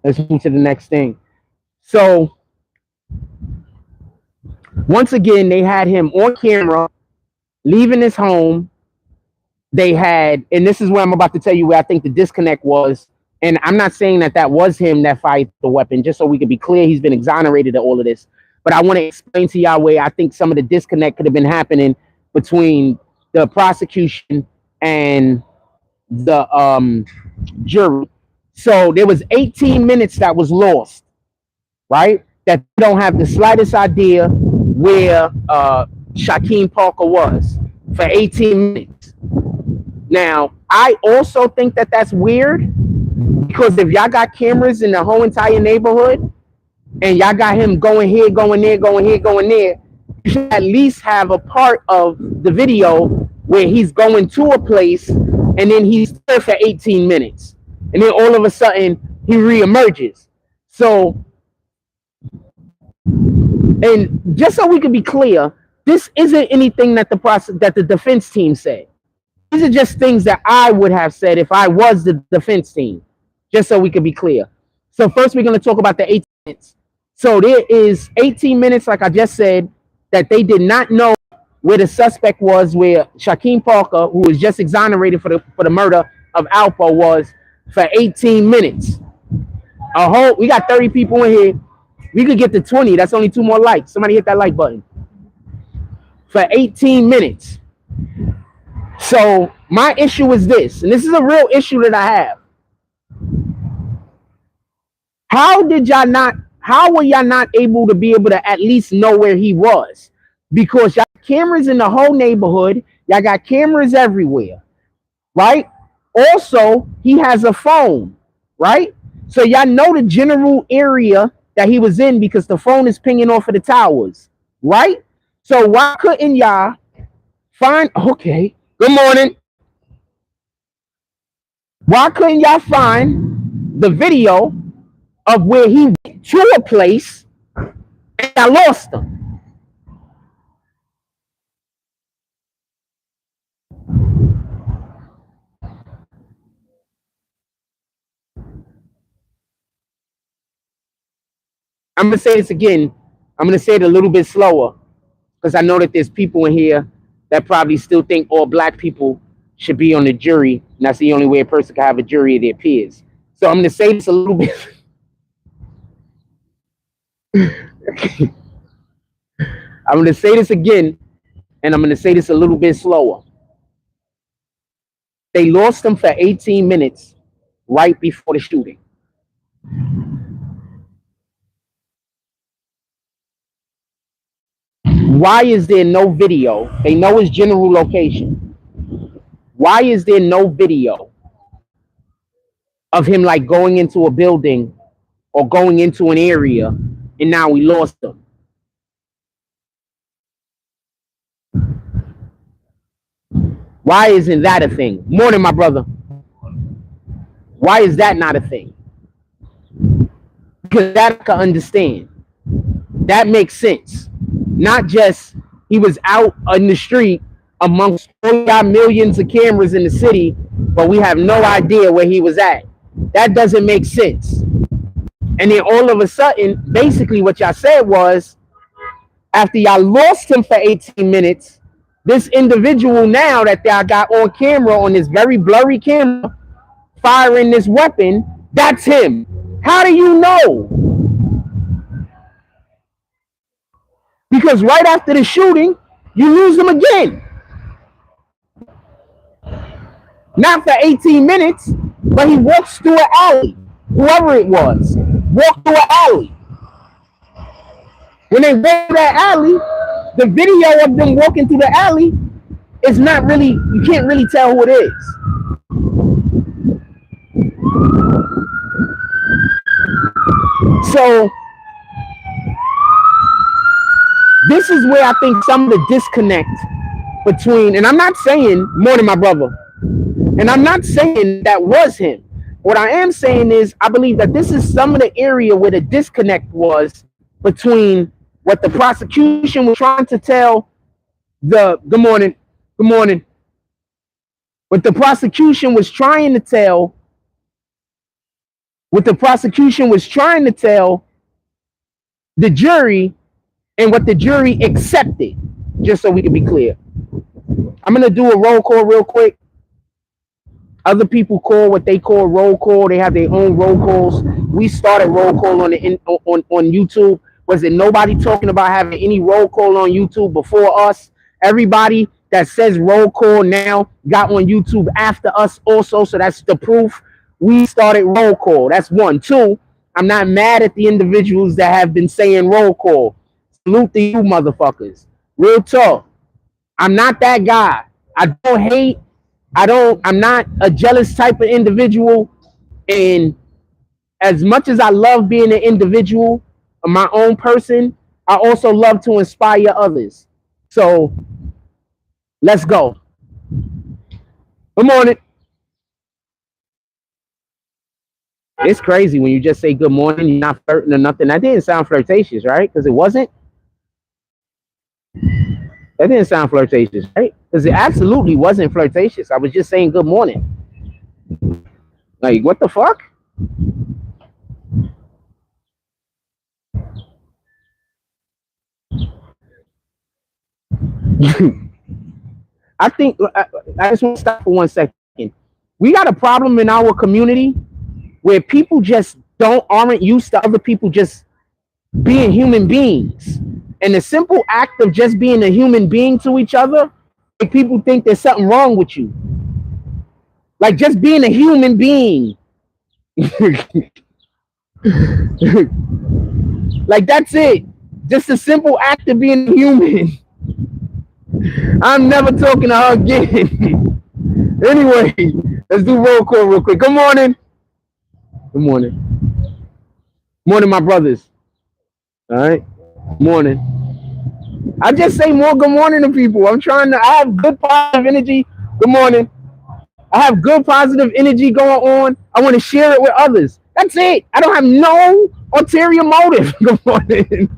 Speaker 1: Let's move to the next thing. So, once again, they had him on camera, leaving his home. They had, and this is where I'm about to tell you where I think the disconnect was. And I'm not saying that that was him that fired the weapon, just so we could be clear. He's been exonerated of all of this. But I want to explain to y'all where I think some of the disconnect could have been happening between the prosecution and the jury. So there was 18 minutes that was lost, right? That don't have the slightest idea where Shaquem Parker was for 18 minutes. Now, I also think that that's weird because if y'all got cameras in the whole entire neighborhood and y'all got him going here, going there, going here, going there, you should at least have a part of the video where he's going to a place and then he's there for 18 minutes. And then all of a sudden, he reemerges. So, and just so we can be clear, this isn't anything that the defense team said. These are just things that I would have said if I was the defense team, just so we can be clear. So first, we're going to talk about the 18 minutes. So there is 18 minutes, like I just said, that they did not know where the suspect was, where Shaquem Parker, who was just exonerated for the murder of Alpo, was for 18 minutes. We got 30 people in here. We could get to 20. That's only 2 more likes. Somebody hit that like button. For 18 minutes. So my issue is this, and this is a real issue that I have. How were y'all not able to be able to at least know where he was? Because y'all got cameras in the whole neighborhood. Y'all got cameras everywhere, right? Also, he has a phone, right? So y'all know the general area that he was in because the phone is pinging off of the towers, right? So why couldn't y'all find, okay, good morning. Why couldn't y'all find the video of where he went to a place and I lost him? I'm going to say this again. I'm going to say it a little bit slower because I know that there's people in here that probably still think all black people should be on the jury. And that's the only way a person can have a jury of their peers. So I'm going to say this a little bit. I'm going to say this again, and I'm going to say this a little bit slower. They lost him for 18 minutes right before the shooting. Why is there no video? They know his general location. Why is there no video of him like going into a building or going into an area and now we lost him? Why isn't that a thing? Morning, my brother. Why is that not a thing? Because that I can understand. That makes sense. Not just he was out in the street amongst all our millions of cameras in the city, but we have no idea where he was at. That doesn't make sense. And then all of a sudden, basically what y'all said was, after y'all lost him for 18 minutes, this individual now that y'all got on camera, on this very blurry camera, firing this weapon, that's him. How do you know? Because right after the shooting, you lose him again. Not for 18 minutes, but he walks through an alley. Whoever it was, walked through an alley. When they walk through that alley, the video of them walking through the alley is not really, you can't really tell who it is. So this is where I think some of the disconnect between, and I'm not saying more than my brother, and I'm not saying that was him. What I am saying is I believe that this is some of the area where the disconnect was between what the prosecution was trying to tell the good morning. What the prosecution was trying to tell, the jury, and what the jury accepted, just so we can be clear. I'm gonna do a roll call real quick. Other people call what they call roll call. They have their own roll calls. We started roll call on YouTube. Was it nobody talking about having any roll call on YouTube before us? Everybody that says roll call now got on YouTube after us also. So that's the proof. We started roll call. That's one. Two, I'm not mad at the individuals that have been saying roll call. Salute to you motherfuckers. Real talk. I'm not that guy. I don't hate. I'm not a jealous type of individual. And as much as I love being an individual, my own person, I also love to inspire others. So let's go. Good morning. It's crazy when you just say good morning, you're not flirting or nothing. That didn't sound flirtatious, right? Because it wasn't. That didn't sound flirtatious, right? Because it absolutely wasn't flirtatious. I was just saying good morning. Like, what the fuck? I think I just want to stop for 1 second. We got a problem in our community where people just aren't used to other people just being human beings. And the simple act of just being a human being to each other, make people think there's something wrong with you. Like just being a human being. Like that's it. Just a simple act of being human. I'm never talking to her again. Anyway, let's do roll call real quick. Good morning. Good morning. Morning, my brothers. All right. Morning. I just say more good morning to people. I have good positive energy. Good morning. I have good positive energy going on. I want to share it with others. That's it. I don't have no ulterior motive. Good morning.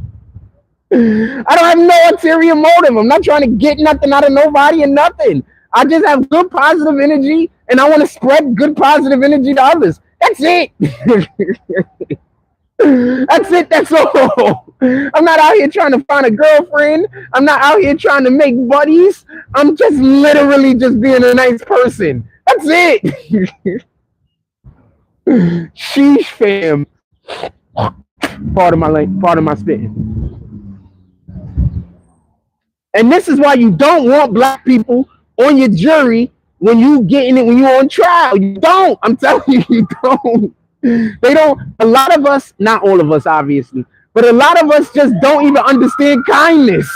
Speaker 1: I don't have no ulterior motive. I'm not trying to get nothing out of nobody and nothing. I just have good positive energy and I want to spread good positive energy to others. That's it. That's it. That's all. I'm not out here trying to find a girlfriend. I'm not out here trying to make buddies. I'm just literally just being a nice person. That's it. Sheesh, fam. Part of my spitting. And this is why you don't want black people on your jury when you when you're on trial. You don't. I'm telling you, you don't. They don't. A lot of us, not all of us, obviously, but a lot of us just don't even understand kindness.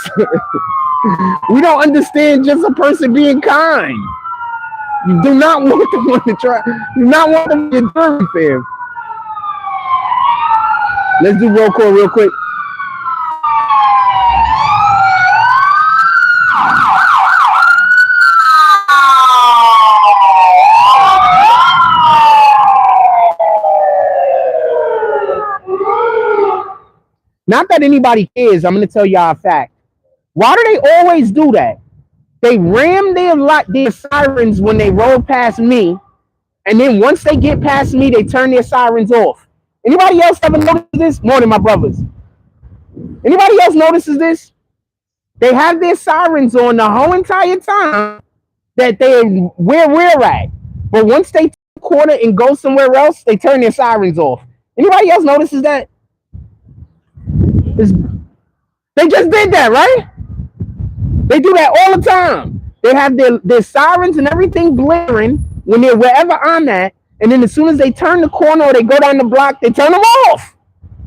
Speaker 1: We don't understand just a person being kind. You do not want them on the trial. You do not want them on your jury, fam. Let's do roll call real quick. Not that anybody cares. I'm going to tell y'all a fact. Why do they always do that? They ram their sirens when they roll past me, and then once they get past me, they turn their sirens off. Anybody else ever notice this? More than my brothers. Anybody else notices this? They have their sirens on the whole entire time that they're where we're at. But once they turn the corner and go somewhere else, they turn their sirens off. Anybody else notices that? They just did that, right? They do that all the time. They have their sirens and everything blaring when they're wherever I'm at, and then as soon as they turn the corner or they go down the block, they turn them off.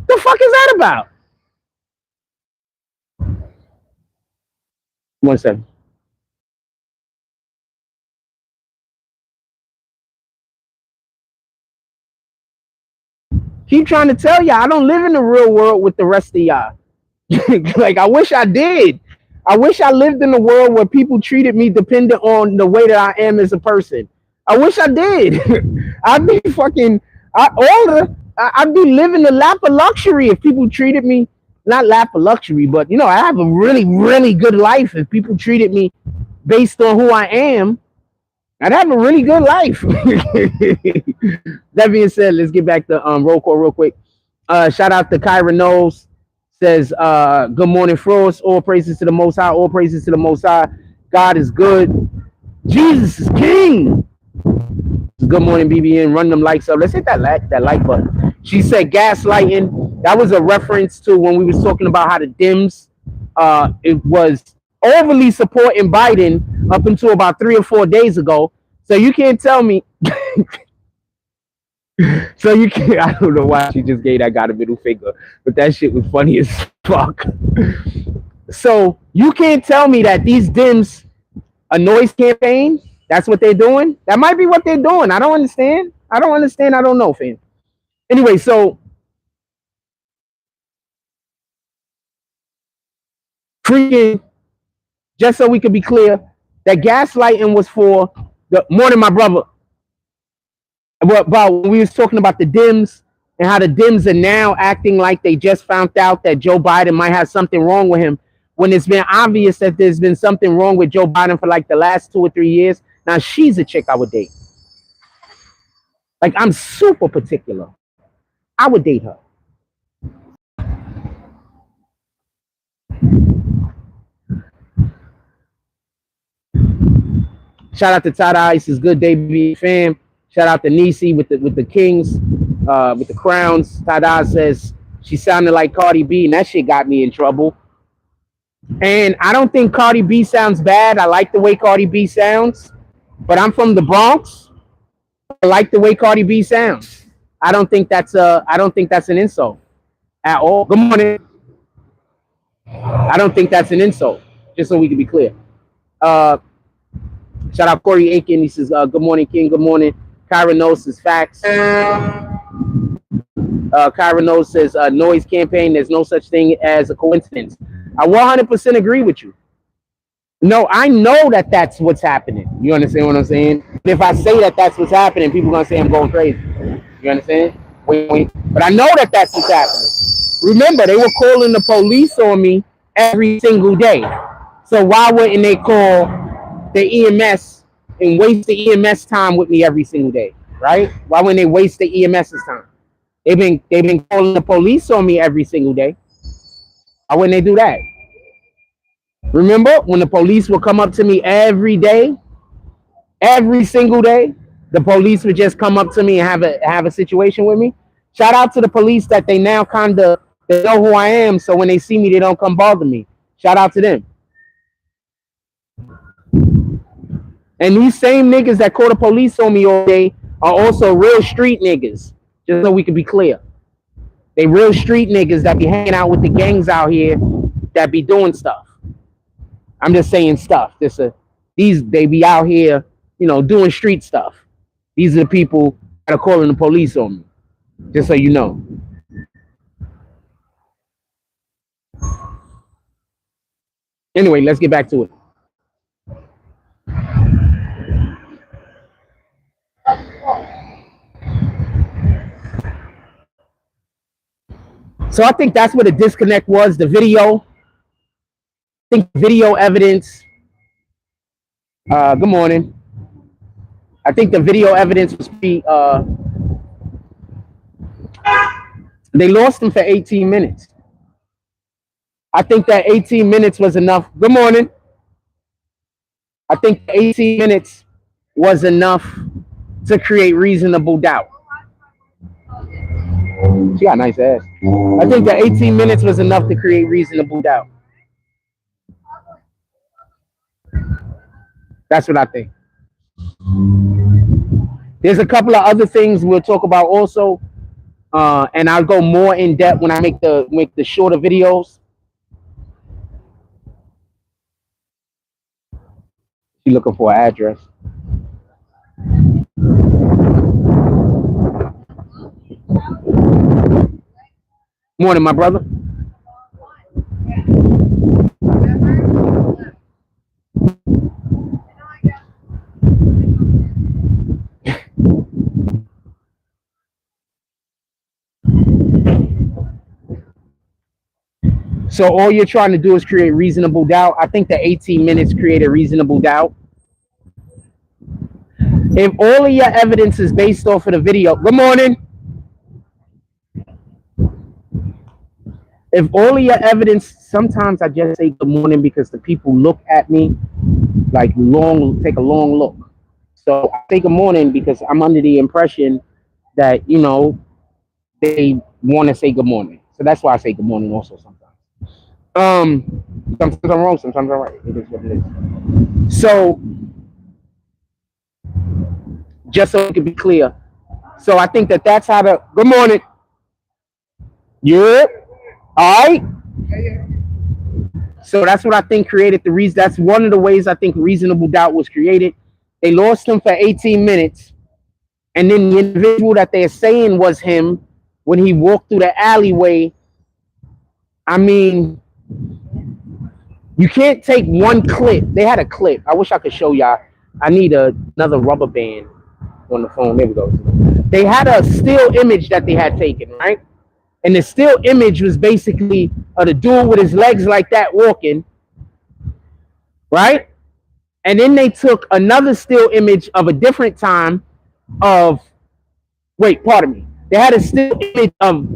Speaker 1: The fuck is that about? 1 second. Keep trying to tell y'all I don't live in the real world with the rest of y'all. Like, I wish I did. I wish I lived in a world where people treated me dependent on the way that I am as a person. I wish I did. I'd be fucking I'd be living the lap of luxury if people treated me, not lap of luxury, but you know, I have a really, really good life if people treated me based on who I am. I'd have a really good life. That being said, let's get back to roll call real quick. Shout out to Kyra Knowles. Says, good morning, Frost. All praises to the Most High. All praises to the Most High. God is good. Jesus is King. Good morning, BBN. Run them likes up. Let's hit that like button. She said gaslighting. That was a reference to when we was talking about how the Dems, it was overly supporting Biden up until about 3 or 4 days ago. So you can't tell me. So you can't. I don't know why she just gave that guy the middle finger, but that shit was funny as fuck. So you can't tell me that these Dems a noise campaign. That's what they're doing. That might be what they're doing. I don't understand. I don't know, fam. Anyway, so freaking, just so we could be clear, that gaslighting was for the more than my brother. About when we was talking about the Dems and how the Dems are now acting like they just found out that Joe Biden might have something wrong with him, when it's been obvious that there's been something wrong with Joe Biden for like the last 2 or 3 years. Now she's a chick I would date. Like, I'm super particular. I would date her. Shout out to Tada Ice, is good day, baby fam. Shout out to Nisi with the Kings, with the Crowns. Tada says she sounded like Cardi B, and that shit got me in trouble. And I don't think Cardi B sounds bad. I like the way Cardi B sounds, but I'm from the Bronx. I like the way Cardi B sounds. I don't think that's an insult at all. Good morning. I don't think that's an insult. Just so we can be clear. Shout out Corey Aiken. He says, good morning, King. Good morning. Kyra knows his facts. Kyra knows says, noise campaign. There's no such thing as a coincidence. I 100% agree with you. No, I know that that's what's happening. You understand what I'm saying? If I say that that's what's happening, people are going to say I'm going crazy. You understand? Wait. But I know that that's what's happening. Remember, they were calling the police on me every single day. So why wouldn't they call the EMS and waste the EMS time with me every single day, right? Why wouldn't they waste the EMS's time? They've been calling the police on me every single day. Why wouldn't they do that? Remember when the police would come up to me every day, every single day, the police would just come up to me and have a situation with me. Shout out to the police that they now they know who I am, so when they see me, they don't come bother me. Shout out to them. And these same niggas that call the police on me all day are also real street niggas, just so we can be clear. They real street niggas that be hanging out with the gangs out here that be doing stuff. I'm just saying stuff. They be out here, you know, doing street stuff. These are the people that are calling the police on me, just so you know. Anyway, let's get back to it. So I think that's what the disconnect was. The video think video evidence. Good morning. I think the video evidence was pretty. They lost him for 18 minutes. I think that 18 minutes was enough. Good morning. I think 18 minutes was enough to create reasonable doubt. She got a nice ass. I think that 18 minutes was enough to create reasonable doubt. That's what I think. There's a couple of other things we'll talk about also, and I'll go more in depth when I make the shorter videos. She's looking for an address. Morning, my brother. So all you're trying to do is create reasonable doubt. I think the 18 minutes created reasonable doubt. If all of your evidence is based off of the video, good morning. If all of your evidence, sometimes I just say good morning because the people look at me like take a long look. So I say good morning because I'm under the impression that, you know, they want to say good morning. So that's why I say good morning also sometimes. Sometimes I'm wrong, sometimes I'm right. It is what it is. So just so it can be clear. So I think that that's how the good morning. Yeah. All right. So that's what I think created the reason. That's one of the ways I think reasonable doubt was created. They lost him for 18 minutes. And then the individual that they're saying was him, when he walked through the alleyway, I mean, you can't take one clip. They had a clip. I wish I could show y'all. I need another rubber band on the phone. There we go. They had a still image that they had taken, right? And the still image was basically the dude with his legs like that walking, right? And then they took another still image of a different time of, wait, pardon me. They had a still image of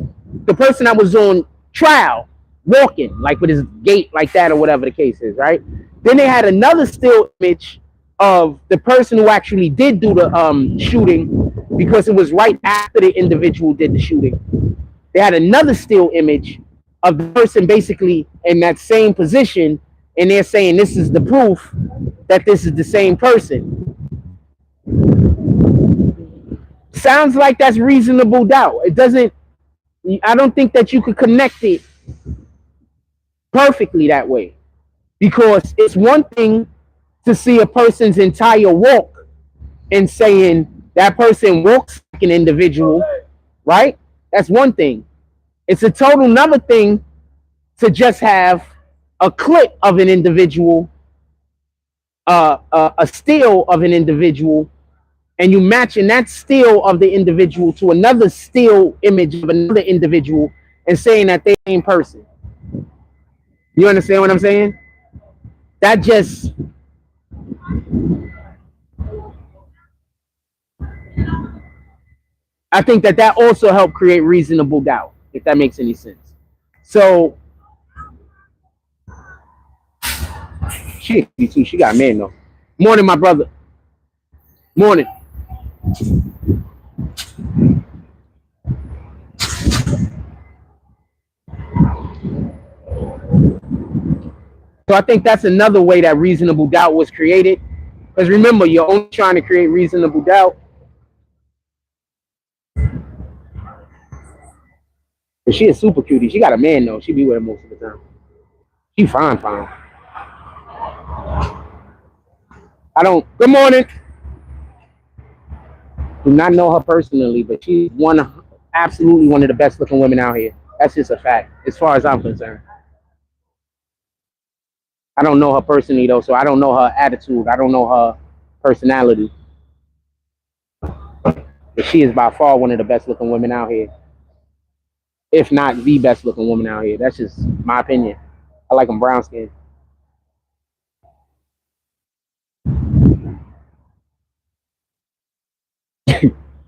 Speaker 1: the person that was on trial walking, like with his gait like that or whatever the case is, right? Then they had another still image of the person who actually did do the shooting, because it was right after the individual did the shooting. They had another still image of the person basically in that same position, and they're saying this is the proof that this is the same person. Sounds like that's reasonable doubt. It doesn't, I don't think that you could connect it perfectly that way, because it's one thing to see a person's entire walk and saying that person walks like an individual, right? That's one thing. It's a total another thing to just have a clip of an individual, a still of an individual, and you matching that still of the individual to another still image of another individual and saying that they same person. You understand what I'm saying? That just, I think that that also helped create reasonable doubt, if that makes any sense. So she too. She got a man though. Morning, my brother. Morning. So I think that's another way that reasonable doubt was created. Because remember, you're only trying to create reasonable doubt. But she is super cutie. She got a man though. She be with him most of the time. She fine. I don't. Good morning. Do not know her personally, but she's absolutely one of the best looking women out here. That's just a fact, as far as I'm concerned. I don't know her personally though, so I don't know her attitude. I don't know her personality. But she is by far one of the best looking women out here, if not the best looking woman out here. That's just my opinion. I like them brown skin.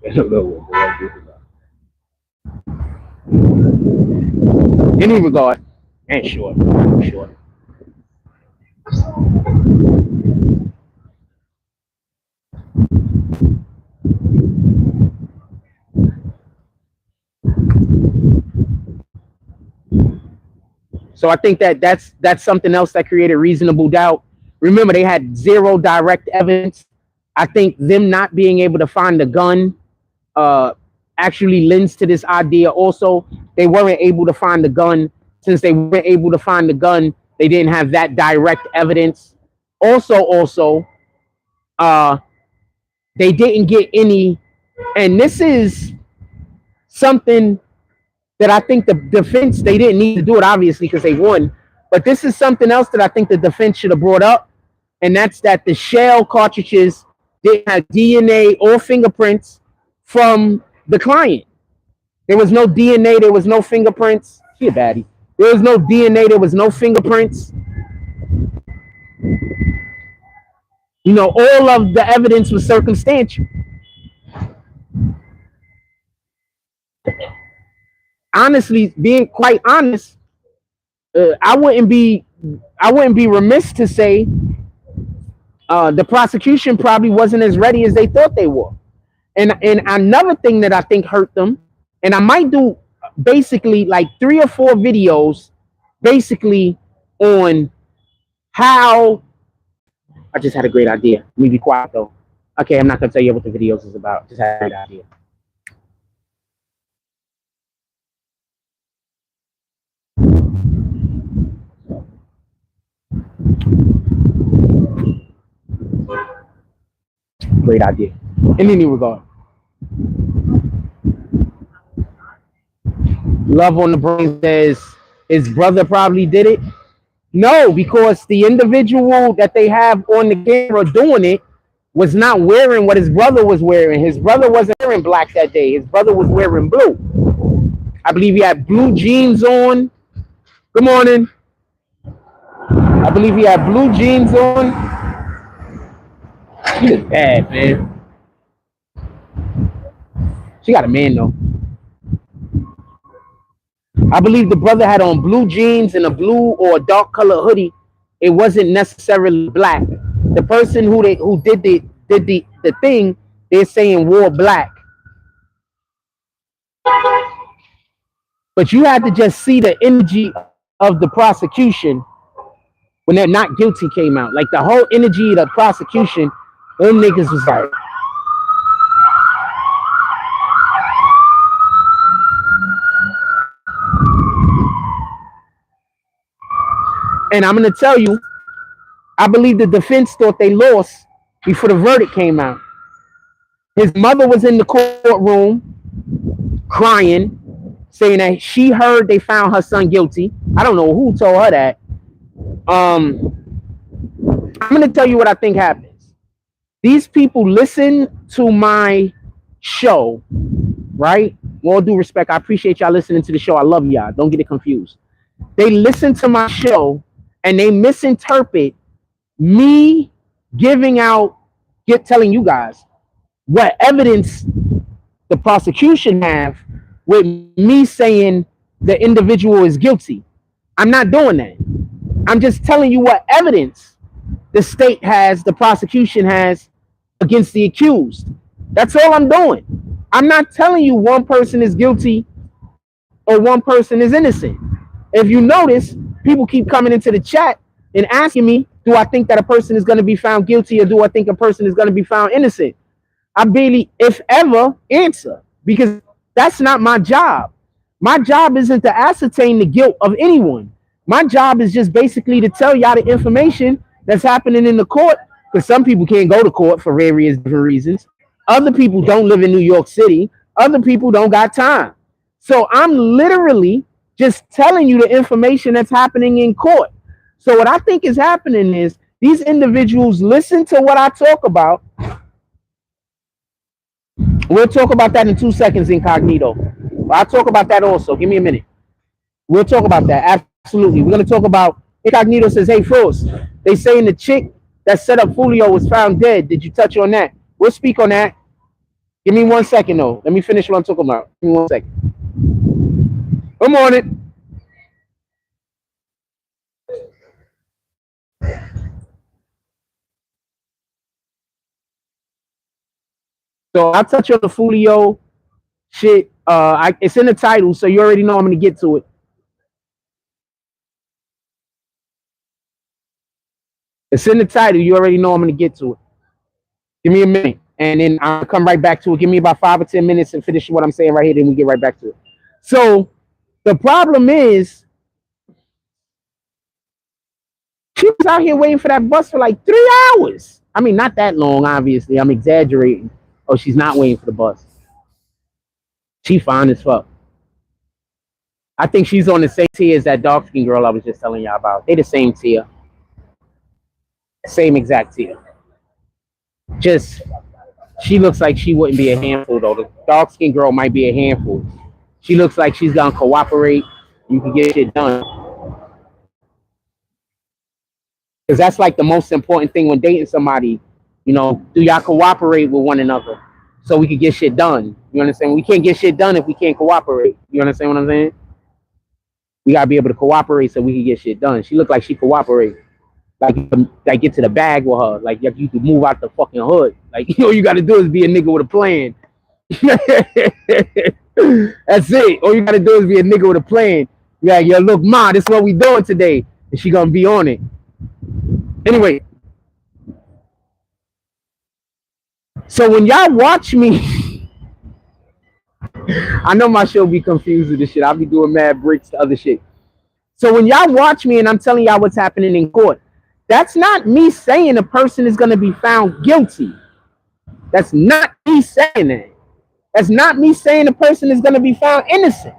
Speaker 1: I don't know what the about. Any regard, and short. So I think that's something else that created reasonable doubt. Remember, they had zero direct evidence. I think them not being able to find the gun actually lends to this idea. Also, they weren't able to find the gun. Since they weren't able to find the gun, they didn't have that direct evidence. Also, they didn't get any, and this is something that I think the defense, they didn't need to do it obviously because they won, but this is something else that I think the defense should have brought up, and that's that the shell cartridges didn't have DNA or fingerprints from the client. There was no DNA, there was no fingerprints. She a baddie. There was no DNA, there was no fingerprints. You know, all of the evidence was circumstantial. Honestly, being quite honest, I wouldn't be remiss to say the prosecution probably wasn't as ready as they thought they were. And another thing that I think hurt them, and I might do basically like 3 or 4 videos basically on how I just had a great idea. Let me be quiet though. Okay, I'm not gonna tell you what the videos is about. Just had a great idea. Great idea. In any regard. Love on the brain says his brother probably did it. No, because the individual that they have on the camera doing it was not wearing what his brother was wearing. His brother wasn't wearing black that day. His brother was wearing blue. I believe he had blue jeans on. Good morning. I believe he had blue jeans on. She is bad, man. She got a man though. I believe the brother had on blue jeans and a blue or a dark color hoodie. It wasn't necessarily black. The person who did the thing, they're saying wore black. But you had to just see the energy of the prosecution when that not guilty came out. Like the whole energy of the prosecution, them niggas was like, and I'm going to tell you, I believe the defense thought they lost before the verdict came out. His mother was in the courtroom crying, saying that she heard they found her son guilty. I don't know who told her that. I'm going to tell you what I think happens. These people listen to my show, right? With all due respect, I appreciate y'all listening to the show. I love y'all. Don't get it confused. They listen to my show and they misinterpret me telling you guys what evidence the prosecution have with me saying the individual is guilty. I'm not doing that. I'm just telling you what evidence the state has, the prosecution has against the accused. That's all I'm doing. I'm not telling you one person is guilty or one person is innocent. If you notice, people keep coming into the chat and asking me, do I think that a person is going to be found guilty or do I think a person is going to be found innocent? I barely, if ever, answer because that's not my job. My job isn't to ascertain the guilt of anyone. My job is just basically to tell y'all the information that's happening in the court because some people can't go to court for various different reasons. Other people don't live in New York City. Other people don't got time. So I'm literally just telling you the information that's happening in court. So what I think is happening is these individuals listen to what I talk about. We'll talk about that in 2 seconds, incognito. I'll talk about that also. Give me a minute. We'll talk about that. Absolutely. We're going to talk about incognito says, hey, Frost, they saying the chick that set up Fulio was found dead. Did you touch on that? We'll speak on that. Give me 1 second though. Let me finish what I'm talking about. Give me 1 second. Good morning. So I'll touch on the Fulio shit. It's in the title, so you already know I'm gonna get to it. It's in the title. You already know I'm gonna get to it. Give me a minute, and then I'll come right back to it. Give me about 5 or 10 minutes and finish what I'm saying right here. Then we get right back to it. So the problem is, she was out here waiting for that bus for like 3 hours. I mean, not that long, obviously. I'm exaggerating. Oh, she's not waiting for the bus. She fine as fuck. I think she's on the same tier as that dark skin girl I was just telling y'all about. They the same tier. Same exact tier. Just, she looks like she wouldn't be a handful though. The dark skin girl might be a handful. She looks like she's gonna cooperate. You can get it done. Because that's like the most important thing when dating somebody. You know, do y'all cooperate with one another so we can get shit done? You understand? We can't get shit done if we can't cooperate. You understand what I'm saying? We gotta be able to cooperate so we can get shit done. She looked like she cooperate. Like get to the bag with her. Like you could move out the fucking hood. Like all you gotta do is be a nigga with a plan. That's it. All you gotta do is be a nigga with a plan. You're like, yo, look, ma, this is what we doing today. And she gonna be on it. Anyway. So when y'all watch me, I know my show be confused with this shit. I'll be doing mad bricks to other shit. So when y'all watch me and I'm telling y'all what's happening in court, that's not me saying a person is going to be found guilty. That's not me saying that. That's not me saying a person is going to be found innocent.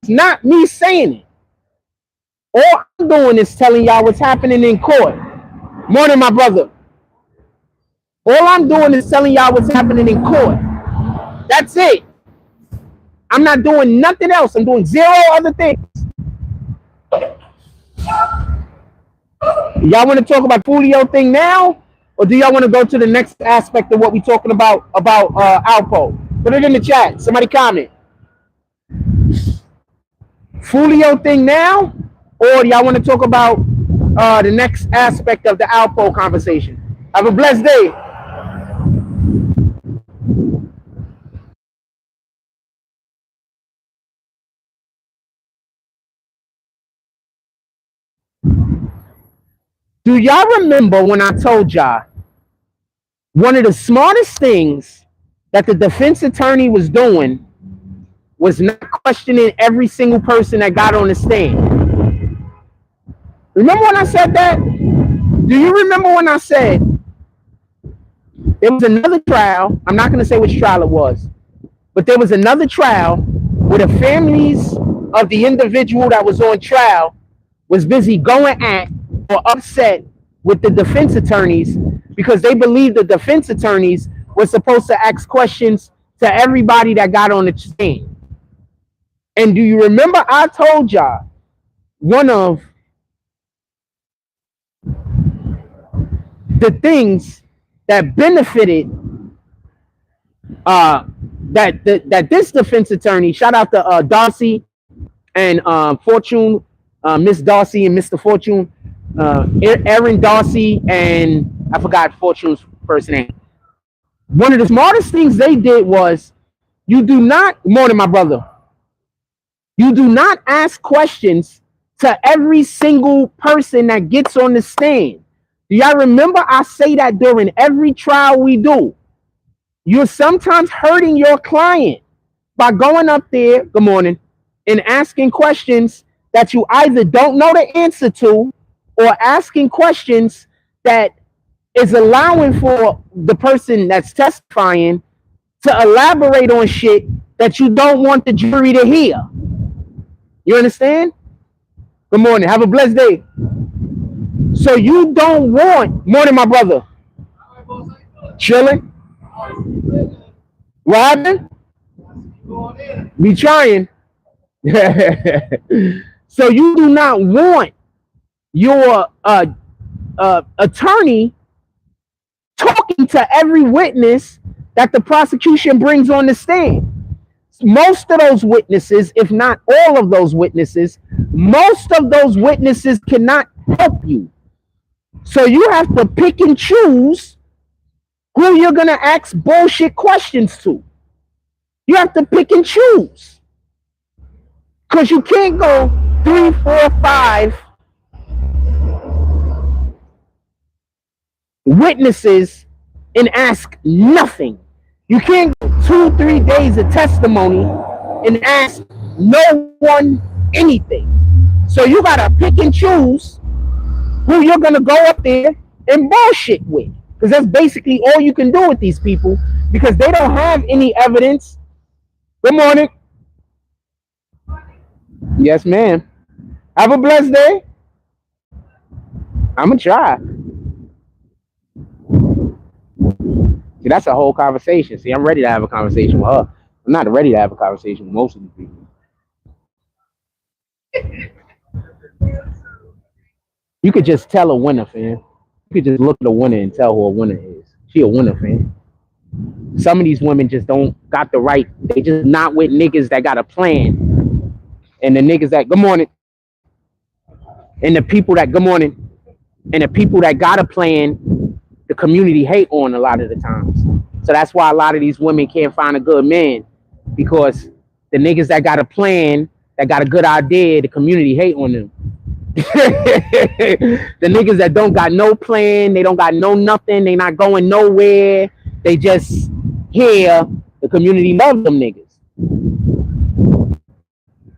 Speaker 1: It's not me saying it. All I'm doing is telling y'all what's happening in court. Morning, my brother. All I'm doing is telling y'all what's happening in court. That's it. I'm not doing nothing else. I'm doing zero other things. Y'all want to talk about Fulio thing now? Or do y'all want to go to the next aspect of what we're talking about Alpo? Put it in the chat. Somebody comment. Fulio thing now? Or do y'all want to talk about the next aspect of the Alpo conversation? Have a blessed day. Do y'all remember when I told y'all one of the smartest things that the defense attorney was doing was not questioning every single person that got on the stand? Remember when I said that? Do you remember when I said there was another trial? I'm not going to say which trial it was, but there was another trial where the families of the individual that was on trial was busy going at or upset with the defense attorneys because they believed the defense attorneys were supposed to ask questions to everybody that got on the stand. And do you remember I told y'all one of the things that benefited that this defense attorney, shout out to Darcy and Fortune, Miss Darcy and Mr. Fortune, Aaron Darcy, and I forgot Fortune's first name. One of the smartest things they did was you do not, morning, my brother, you do not ask questions to every single person that gets on the stand. Do y'all remember I say that during every trial we do? You're sometimes hurting your client by going up there, good morning, and asking questions that you either don't know the answer to or asking questions that is allowing for the person that's testifying to elaborate on shit that you don't want the jury to hear. You understand? Good morning. Have a blessed day. So you don't want, morning, my brother. Chilling. What happened? Be trying. So you do not want your attorney talking to every witness that the prosecution brings on the stand. Most of those witnesses, if not all of those witnesses, most of those witnesses cannot help you. So you have to pick and choose who you're going to ask bullshit questions to. You have to pick and choose. Because you can't go 3, 4, 5 witnesses and ask nothing. You can't go 2, 3 days of testimony and ask no one anything. So you gotta pick and choose who you're gonna go up there and bullshit with. Because that's basically all you can do with these people, because they don't have any evidence. Good morning. Yes, ma'am. Have a blessed day. I'ma try. See, that's a whole conversation. See, I'm ready to have a conversation with her. I'm not ready to have a conversation with most of these people. You could just tell a winner, fam. You could just look at a winner and tell who a winner is. She a winner, fam. Some of these women just don't got the right. They just not with niggas that got a plan. And the niggas that, good morning. And the people that, good morning. And the people that got a plan, the community hate on a lot of the times. So that's why a lot of these women can't find a good man, because the niggas that got a plan, that got a good idea, the community hate on them. The niggas that don't got no plan, they don't got no nothing, they not going nowhere, they just here, the community love them niggas.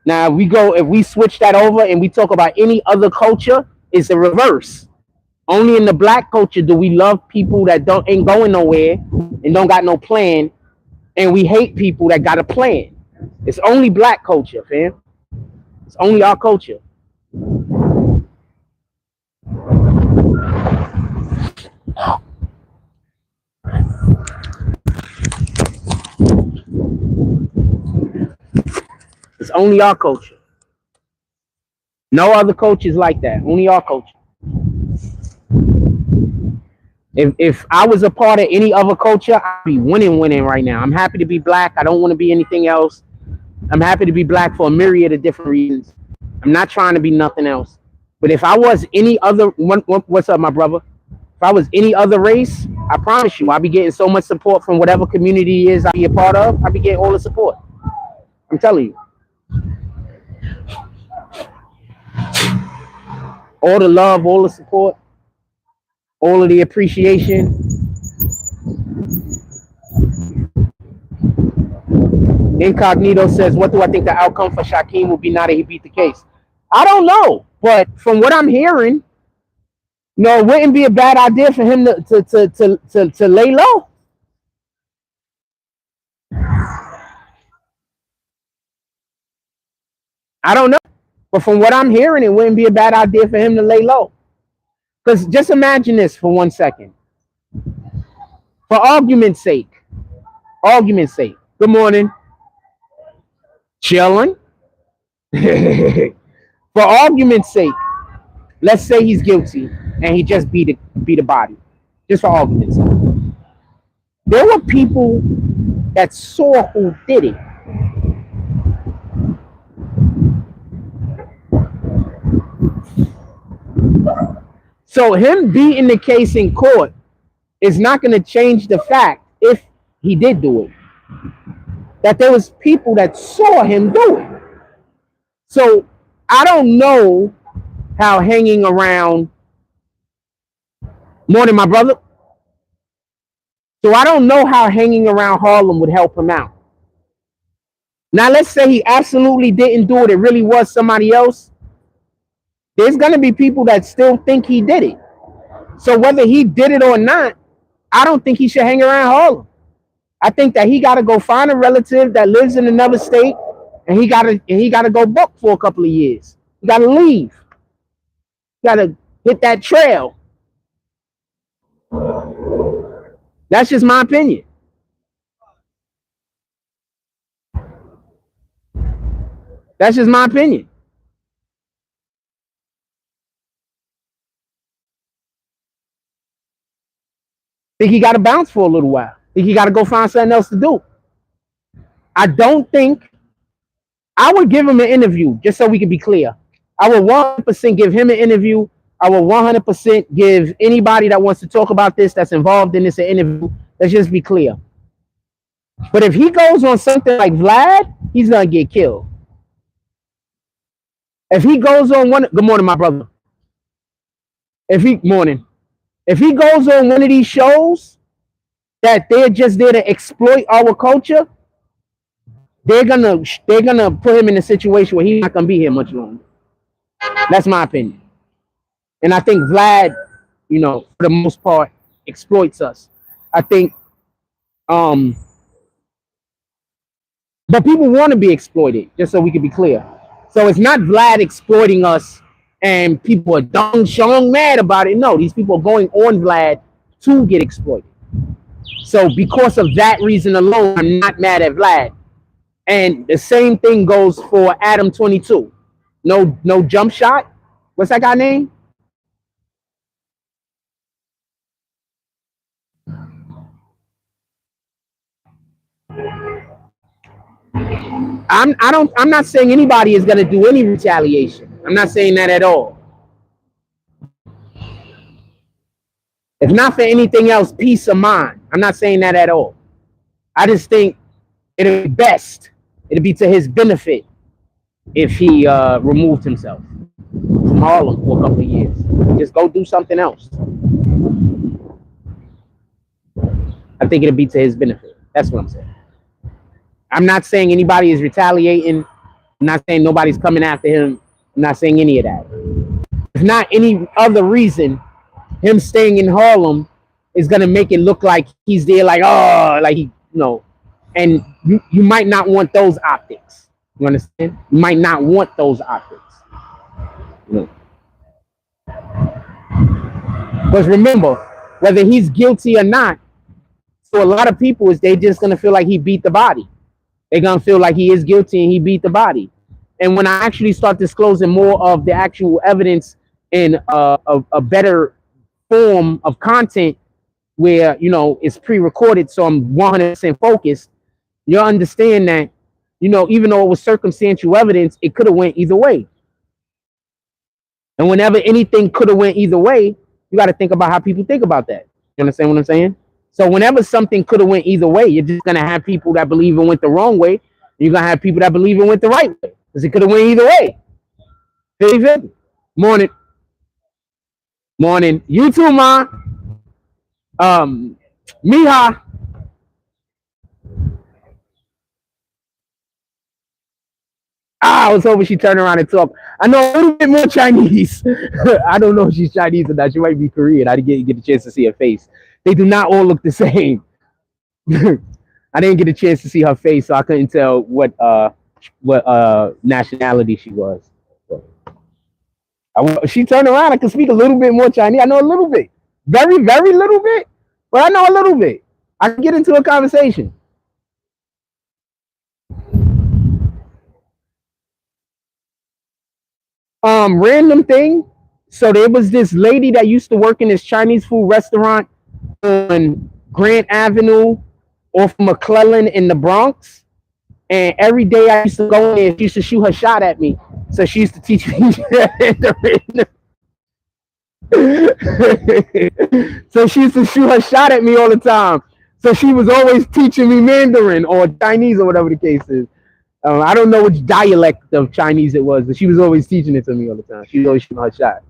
Speaker 1: Now if we switch that over and we talk about any other culture, it's the reverse. Only in the black culture do we love people that ain't going nowhere and don't got no plan, and we hate people that got a plan. It's only black culture, fam. It's only our culture. It's only our culture. No other culture is like that. Only our culture. If I was a part of any other culture, I'd be winning right now. I'm happy to be black. I don't want to be anything else. I'm happy to be black for a myriad of different reasons. I'm not trying to be nothing else. But if I was any other, what's up, my brother? If I was any other race, I promise you, I'd be getting so much support from whatever community it is I'd be a part of. I'd be getting all the support. I'm telling you. All the love, all the support, all of the appreciation. Incognito says, what do I think the outcome for Shaquem will be now that he beat the case? I don't know, but from what I'm hearing, it wouldn't be a bad idea for him to lay low. I don't know, but from what I'm hearing, it wouldn't be a bad idea for him to lay low. Because just imagine this for 1 second. For argument's sake. Good morning. Chilling. For argument's sake, let's say he's guilty and he just beat a body. Just for argument's sake. There were people that saw who did it. So him beating the case in court is not going to change the fact, if he did do it, that there was people that saw him do it. So I don't know how hanging around, morning, my brother. So I don't know how hanging around Harlem would help him out. Now let's say he absolutely didn't do it. It really was somebody else. There's going to be people that still think he did it. So whether he did it or not, I don't think he should hang around Harlem. I think that he got to go find a relative that lives in another state, and he got to go book for a couple of years. He got to leave. Got to hit that trail. That's just my opinion. That's just my opinion. I think he got to bounce for a little while. Think he got to go find something else to do. I don't think I would give him an interview, just so we can be clear. I would 100% give him an interview. I would 100% give anybody that wants to talk about this, that's involved in this, an interview. Let's just be clear. But if he goes on something like Vlad, he's going to get killed. If he goes on one, good morning, my brother. If he goes on one of these shows that they're just there to exploit our culture, they're gonna put him in a situation where he's not gonna be here much longer. That's my opinion. And I think Vlad, for the most part, exploits us. I think, but people want to be exploited, just so we can be clear. So it's not Vlad exploiting us and people are dong shong mad about it. No, these people are going on Vlad to get exploited. So because of that reason alone, I'm not mad at Vlad. And the same thing goes for Adam 22. No jump shot. What's that guy name? I'm not saying anybody is gonna do any retaliation. I'm not saying that at all. If not for anything else, peace of mind. I'm not saying that at all. I just think it'd be best. It'd be to his benefit if he removed himself from Harlem for a couple of years. Just go do something else. I think it'd be to his benefit. That's what I'm saying. I'm not saying anybody is retaliating. I'm not saying nobody's coming after him. I'm not saying any of that. If not any other reason, him staying in Harlem is gonna make it look like he's there, like and you might not want those optics. You understand? You might not want those optics. Because remember, whether he's guilty or not, for a lot of people, is they just gonna feel like he beat the body. They're gonna feel like he is guilty and he beat the body. And when I actually start disclosing more of the actual evidence in a better form of content, where it's pre-recorded, so I'm 100% focused, you'll understand that even though it was circumstantial evidence, it could have went either way. And whenever anything could have went either way, you got to think about how people think about that. You understand what I'm saying? So whenever something could have went either way, you're just gonna have people that believe it went the wrong way. You're gonna have people that believe it went the right way, because it could have went either way. David, morning. You too, ma. Miha. I was hoping she'd turn around and talk. I know a little bit more Chinese. I don't know if she's Chinese or not. She might be Korean. I didn't get a chance to see her face. They do not all look the same. I didn't get a chance to see her face, so I couldn't tell what nationality she was. She turned around. I could speak a little bit more Chinese. I know a little bit. Very, very little bit. But I know a little bit. I can get into a conversation. Random thing. So there was this lady that used to work in this Chinese food restaurant on Grant Avenue off McClellan in the Bronx. And every day I used to go in there, she used to shoot her shot at me. So she used to teach me. So she used to shoot her shot at me all the time. So she was always teaching me Mandarin or Chinese or whatever the case is. I don't know which dialect of Chinese it was, but she was always teaching it to me all the time. She was always shooting her shot.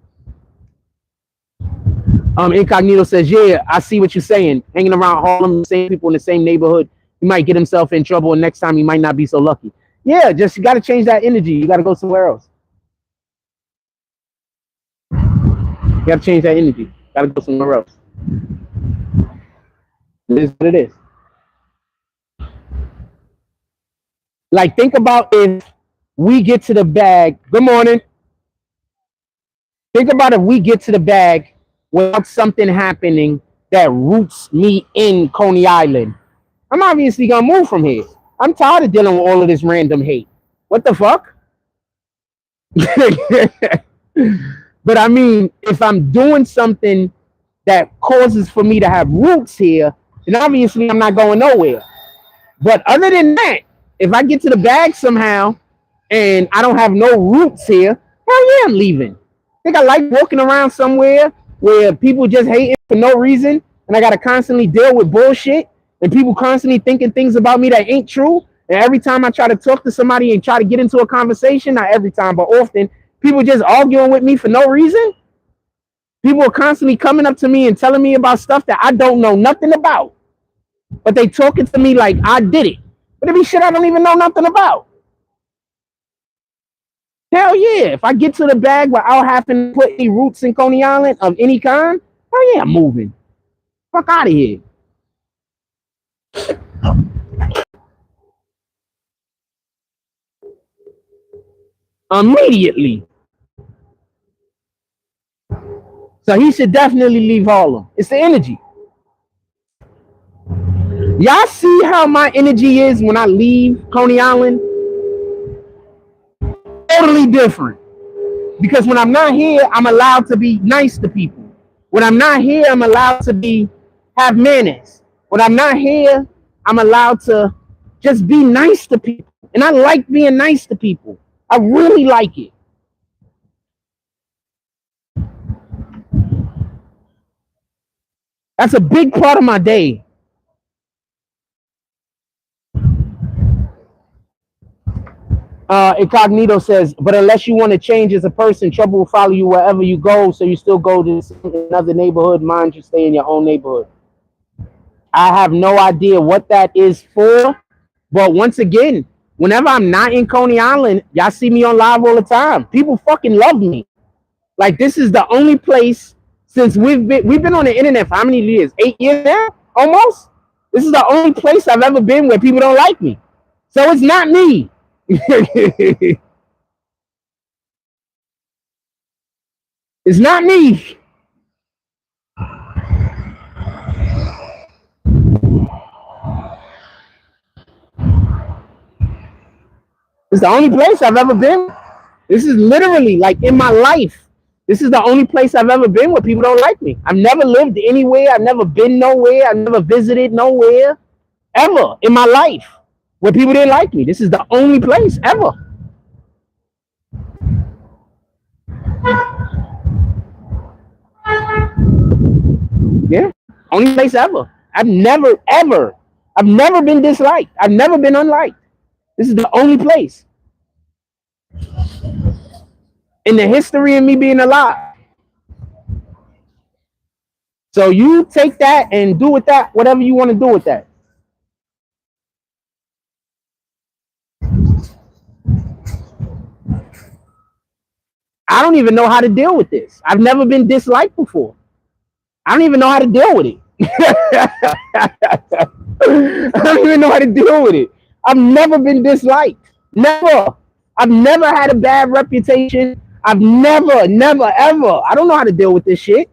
Speaker 1: Incognito says, yeah, I see what you're saying. Hanging around Harlem, the same people in the same neighborhood, he might get himself in trouble, and next time he might not be so lucky. Yeah, just you got to change that energy. You got to go somewhere else. You got to change that energy. You got to go somewhere else. It is what it is. Like, think about if we get to the bag. Good morning. Think about if we get to the bag without something happening that roots me in Coney Island. I'm obviously going to move from here. I'm tired of dealing with all of this random hate. What the fuck? But I mean, if I'm doing something that causes for me to have roots here, then obviously I'm not going nowhere. But other than that, if I get to the bag somehow and I don't have no roots here, hell yeah, I'm leaving. I think I like walking around somewhere where people just hating for no reason and I gotta constantly deal with bullshit and people constantly thinking things about me that ain't true. And every time I try to talk to somebody and try to get into a conversation, not every time, but often, people just arguing with me for no reason. People are constantly coming up to me and telling me about stuff that I don't know nothing about. But they talking to me like I did it. But it be shit I don't even know nothing about. Hell yeah. If I get to the bag without having to put any roots in Coney Island of any kind, hell yeah, I'm moving. Fuck out of here. Immediately. So he should definitely leave Harlem. It's the energy. Y'all see how my energy is when I leave Coney Island? Totally different. Because when I'm not here, I'm allowed to be nice to people. When I'm not here, I'm allowed to have manners. When I'm not here, I'm allowed to just be nice to people. And I like being nice to people. I really like it. That's a big part of my day. Incognito says, but unless you want to change as a person, trouble will follow you wherever you go. So you still go to another neighborhood. Mind you stay in your own neighborhood. I have no idea what that is for. But once again, whenever I'm not in Coney Island, y'all see me on live all the time. People fucking love me. Like, this is the only place since we've been on the internet for how many years? 8 years now? Almost? This is the only place I've ever been where people don't like me. So it's not me. It's not me. It's the only place I've ever been. This is literally like in my life. This is the only place I've ever been where people don't like me. I've never lived anywhere. I've never been nowhere. I've never visited nowhere ever in my life where people didn't like me. This is the only place ever. Yeah, only place ever. I've never been disliked. I've never been unliked. This is the only place in the history of me being alive. So you take that and do with that whatever you want to do with that. I don't even know how to deal with this. I've never been disliked before. I don't even know how to deal with it. I don't even know how to deal with it. I've never been disliked. Never. I've never had a bad reputation. I've never, ever. I don't know how to deal with this shit.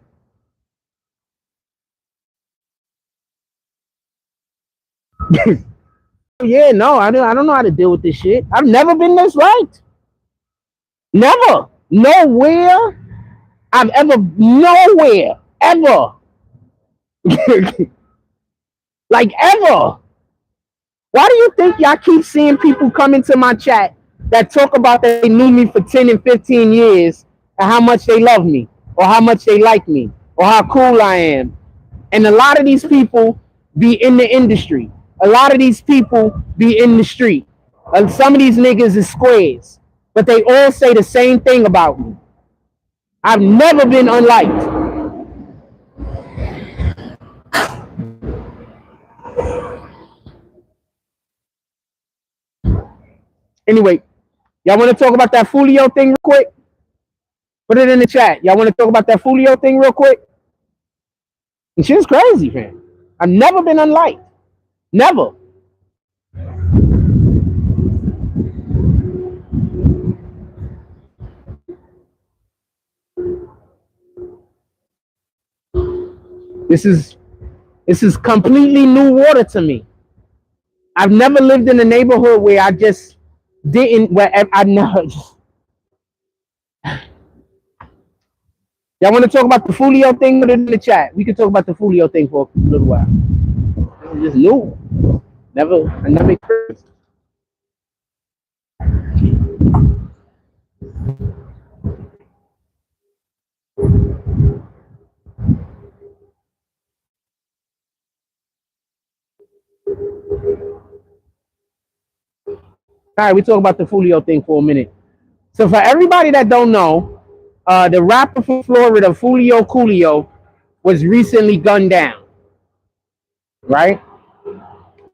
Speaker 1: Yeah, no, I don't know how to deal with this shit. I've never been disliked. Never. Nowhere. I've ever, nowhere, ever. Like ever. Why do you think y'all keep seeing people come into my chat that talk about that they knew me for 10 and 15 years and how much they love me or how much they like me or how cool I am? And a lot of these people be in the industry. A lot of these people be in the street. And some of these niggas is squares. But they all say the same thing about me. I've never been unliked. Anyway, y'all want to talk about that Fulio thing real quick? Put it in the chat. Y'all want to talk about that Fulio thing real quick? And shit's crazy, man. I've never been unliked. Never. This is completely new water to me. I've never lived in a neighborhood where I just didn't, where I never. Y'all want to talk about the Fulio thing? Put it in the chat. We can talk about the Fulio thing for a little while. just new. I never experienced. All right, we talk about the Fulio thing for a minute. So for everybody that don't know, the rapper from Florida, Julio, was recently gunned down. Right?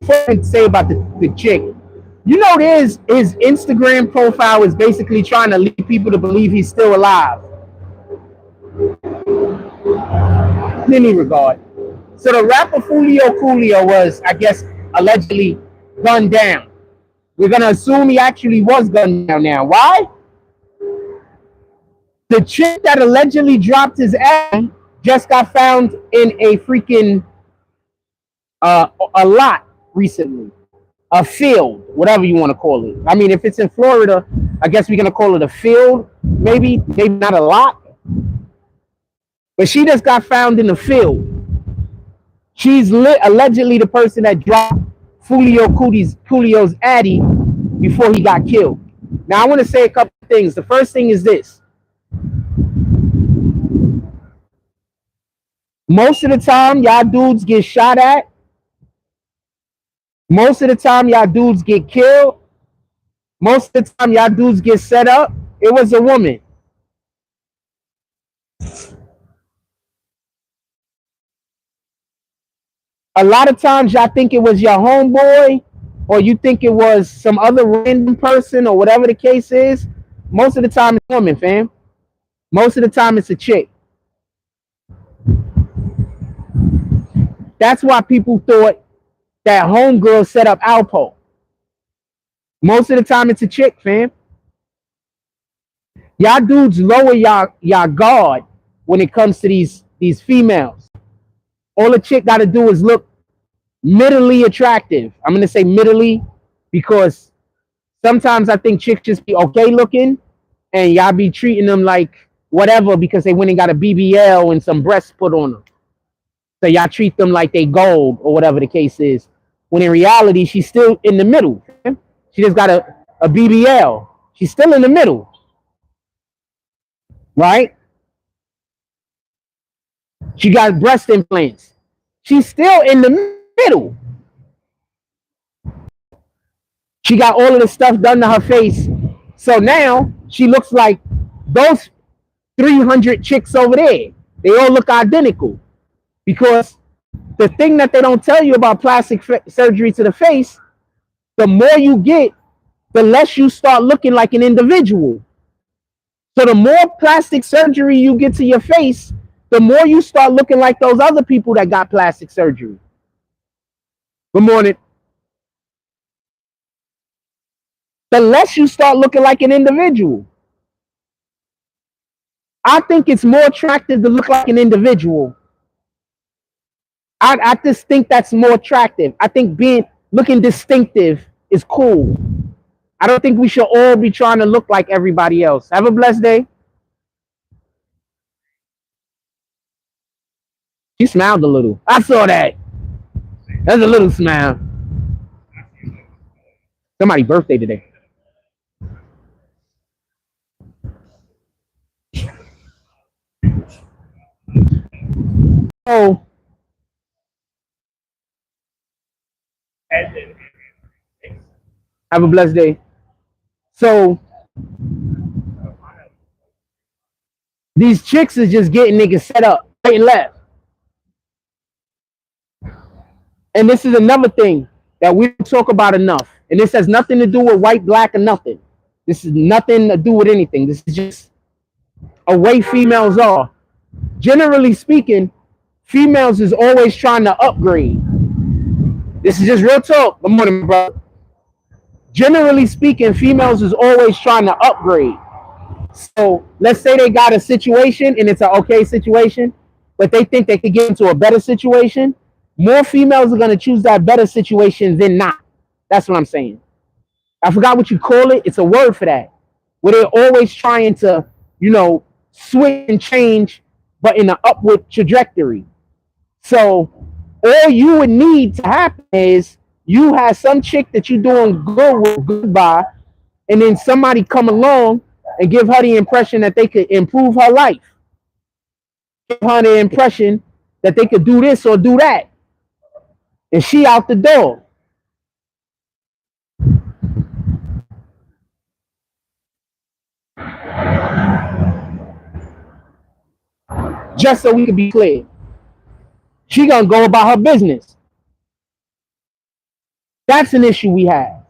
Speaker 1: What I say about the chick, you know, his Instagram profile is basically trying to lead people to believe he's still alive. In any regard. So the rapper Julio was, I guess, allegedly gunned down. We're gonna assume he actually was gunned down now. Why? The chick that allegedly dropped his album just got found in a freaking a lot recently, a field, whatever you want to call it. I mean, if it's in Florida, I guess we're gonna call it a field, maybe not a lot. But she just got found in the field. She's allegedly the person that dropped Fulio's Addy before he got killed. Now I want to say a couple of things. The first thing is this. Most of the time, y'all dudes get shot at. Most of the time, y'all dudes get killed. Most of the time, y'all dudes get set up. It was a woman. A lot of times, y'all think it was your homeboy, or you think it was some other random person, or whatever the case is. Most of the time, it's a woman, fam. Most of the time, it's a chick. That's why people thought that homegirl set up Alpo. Most of the time, it's a chick, fam. Y'all dudes lower y'all guard when it comes to these females. All a chick got to do is look middly attractive. I'm going to say middly because sometimes I think chicks just be okay looking and y'all be treating them like whatever because they went and got a BBL and some breasts put on them. So y'all treat them like they gold or whatever the case is. When in reality, she's still in the middle. She just got a BBL. She's still in the middle. Right? She got breast implants. She's still in the middle. She got all of the stuff done to her face. So now she looks like those 300 chicks over there. They all look identical. Because the thing that they don't tell you about plastic surgery to the face, the more you get, the less you start looking like an individual. So the more plastic surgery you get to your face, the more you start looking like those other people that got plastic surgery. Good morning. The less you start looking like an individual. I think it's more attractive to look like an individual. I just think that's more attractive. I think looking distinctive is cool. I don't think we should all be trying to look like everybody else. Have a blessed day. She smiled a little. I saw that. That's a little smile. Somebody's birthday today. Oh. Have a blessed day. So these chicks is just getting niggas set up right and left. And this is another thing that we don't talk about enough. And this has nothing to do with white, black, or nothing. This is nothing to do with anything. This is just a way females are. Generally speaking, females is always trying to upgrade. This is just real talk. Good morning, brother. Generally speaking, females is always trying to upgrade. So let's say they got a situation and it's an okay situation, but they think they could get into a better situation. More females are going to choose that better situation than not. That's what I'm saying. I forgot what you call it. It's a word for that. Where they're always trying to, switch and change, but in an upward trajectory. So All you would need to happen is you have some chick that you doing good with, goodbye, and then somebody come along and give her the impression that they could improve her life. Give her the impression that they could do this or do that. And she out the door. Just so we can be clear. She gonna go about her business. That's an issue we have.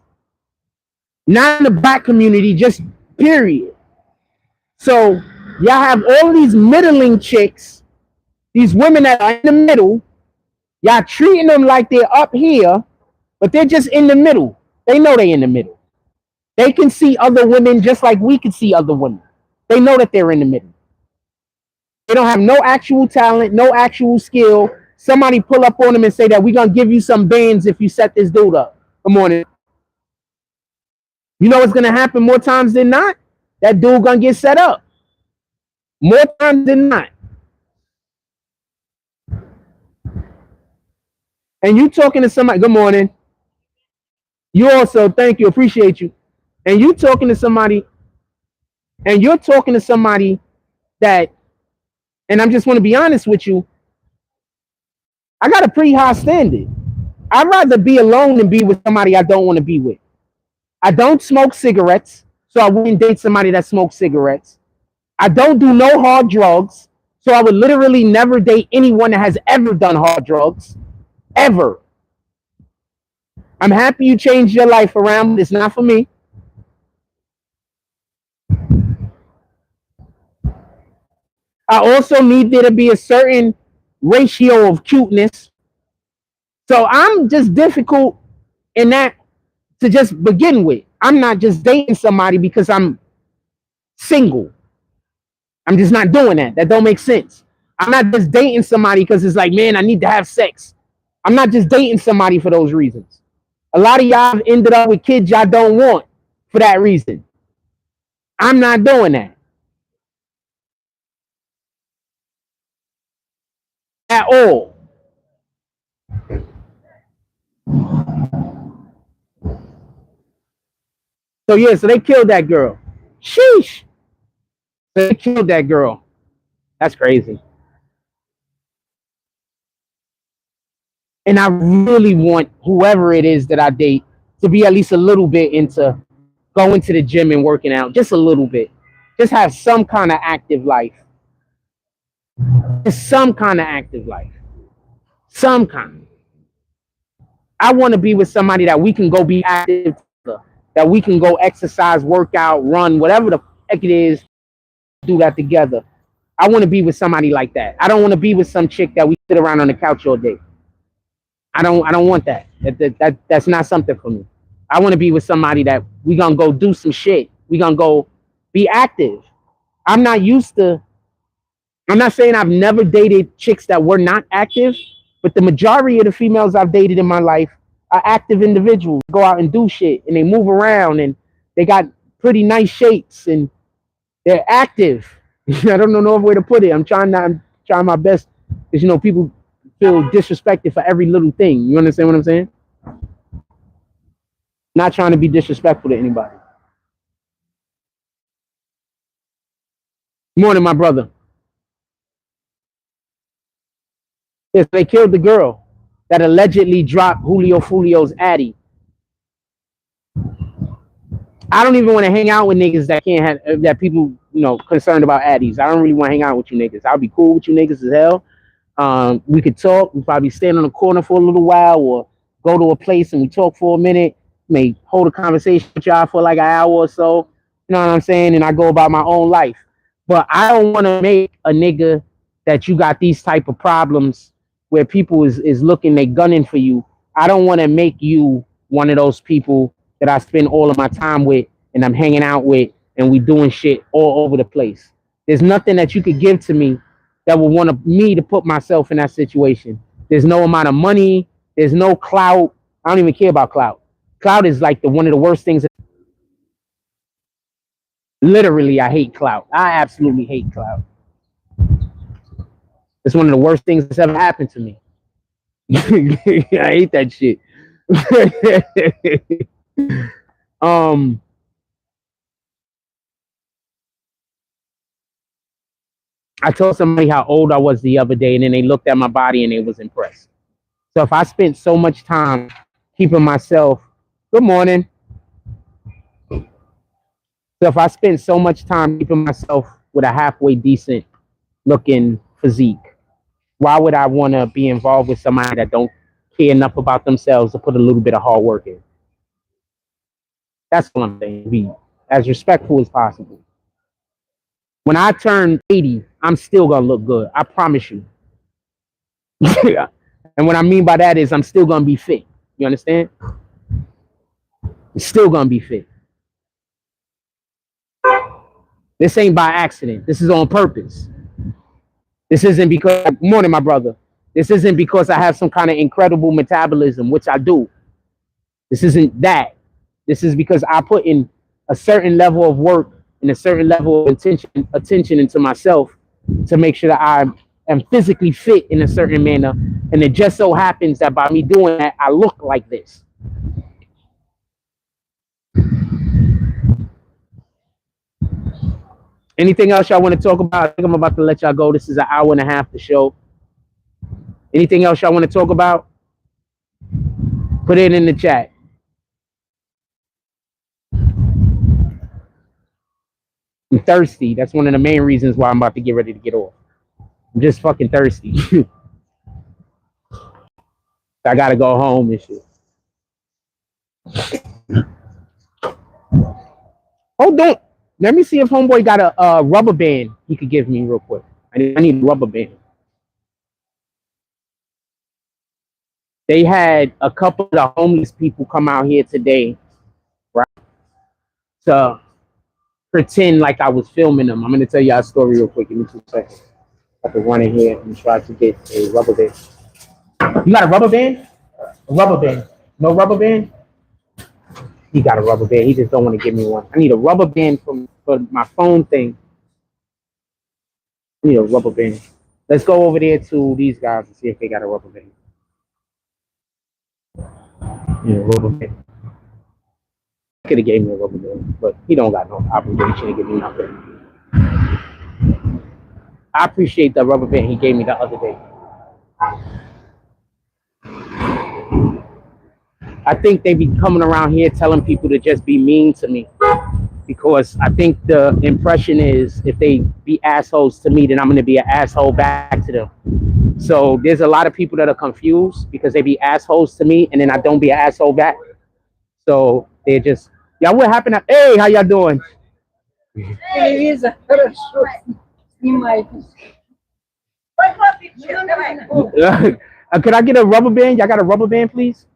Speaker 1: Not in the black community, just period. So y'all have all these middling chicks, these women that are in the middle. Y'all treating them like they're up here, but they're just in the middle. They know they in the middle. They can see other women just like we can see other women. They know that they're in the middle. They don't have no actual talent, no actual skill. Somebody pull up on them and say that we're gonna give you some bands if you set this dude up. Good morning. You know what's gonna happen more times than not? That dude gonna get set up. More times than not. And you talking to somebody, good morning. You also, thank you, appreciate you. And you talking to somebody, and you're talking to somebody that, and I just want to be honest with you, I got a pretty high standard. I'd rather be alone than be with somebody I don't want to be with. I don't smoke cigarettes, so I wouldn't date somebody that smokes cigarettes. I don't do no hard drugs, so I would literally never date anyone that has ever done hard drugs. Ever. I'm happy you changed your life around, but it's not for me. I also need there to be a certain ratio of cuteness. So I'm just difficult in that to just begin with. I'm not just dating somebody because I'm single. I'm just not doing that. That don't make sense. I'm not just dating somebody because it's like, man, I need to have sex. I'm not just dating somebody for those reasons. A lot of y'all have ended up with kids y'all don't want for that reason. I'm not doing that at all. So yeah, so they killed that girl. Sheesh. So they killed that girl. That's crazy. And I really want whoever it is that I date to be at least a little bit into going to the gym and working out, just a little bit. Just have some kind of active life. Just some kind of active life. Some kind. I want to be with somebody that we can go be active together, that we can go exercise, work out, run, whatever the heck it is, do that together. I want to be with somebody like that. I don't want to be with some chick that we sit around on the couch all day. I don't want that. That's not something for me. I want to be with somebody that we gonna go do some shit. We gonna go be active. I'm not used to. I'm not saying I've never dated chicks that were not active, but the majority of the females I've dated in my life are active individuals. Go out and do shit, and they move around, and they got pretty nice shapes, and they're active. I don't know no other way to put it. I'm trying my best, because people feel disrespected for every little thing. You understand what I'm saying? Not trying to be disrespectful to anybody. Morning, my brother. Yes, they killed the girl that allegedly dropped Julio Foolio's addy. I don't even want to hang out with niggas that can't have that people concerned about addies. I don't really want to hang out with you niggas. I'll be cool with you niggas as hell. We could talk. We probably stand on the corner for a little while, or go to a place and we talk for a minute. May hold a conversation with y'all for like an hour or so. You know what I'm saying? And I go about my own life. But I don't want to make a nigga that you got these type of problems where people is looking, they gunning for you. I don't want to make you one of those people that I spend all of my time with and I'm hanging out with and we doing shit all over the place. There's nothing that you could give to me that would want me to put myself in that situation. There's no amount of money. There's no clout. I don't even care about clout. Clout is like one of the worst things. Literally, I hate clout. I absolutely hate clout. It's one of the worst things that's ever happened to me. I hate that shit. um, I told somebody how old I was the other day, and then they looked at my body and they was impressed. So if I spent so much time keeping myself, good morning. So if I spent so much time keeping myself with a halfway decent looking physique, why would I want to be involved with somebody that don't care enough about themselves to put a little bit of hard work in? That's what I'm saying. Be as respectful as possible. When I turn 80, I'm still gonna look good. I promise you. And what I mean by that is I'm still gonna be fit. You understand? I'm still gonna be fit. This ain't by accident. This is on purpose. This isn't because morning, my brother. This isn't because I have some kind of incredible metabolism, which I do. This isn't that. This is because I put in a certain level of work and a certain level of attention into myself to make sure that I am physically fit in a certain manner. And it just so happens that by me doing that, I look like this. Anything else y'all want to talk about? I think I'm about to let y'all go. This is an hour and a half the show. Anything else y'all want to talk about? Put it in the chat. I'm thirsty. That's one of the main reasons why I'm about to get ready to get off. I'm just fucking thirsty. I gotta go home and shit. Hold on. Let me see if homeboy got a rubber band he could give me real quick. I need a rubber band. They had a couple of the homeless people come out here today, right? To pretend like I was filming them. I'm gonna tell y'all a story real quick. Give me 2 seconds. I can run in here and try to get a rubber band. You got a rubber band? A rubber band. No rubber band? He got a rubber band. He just don't want to give me one. I need a rubber band for my phone thing. I need a rubber band. Let's go over there to these guys and see if they got a rubber band. Yeah, rubber band. Could have gave me a rubber band, but he don't got no obligation to give me nothing. I appreciate the rubber band he gave me the other day. I think they be coming around here telling people to just be mean to me because I think the impression is if they be assholes to me, then I'm gonna be an asshole back to them. So there's a lot of people that are confused because they be assholes to me and then I don't be an asshole back. So they're just, yeah, what happened? Hey, how y'all doing? Could I get a rubber band? Y'all got a rubber band, please?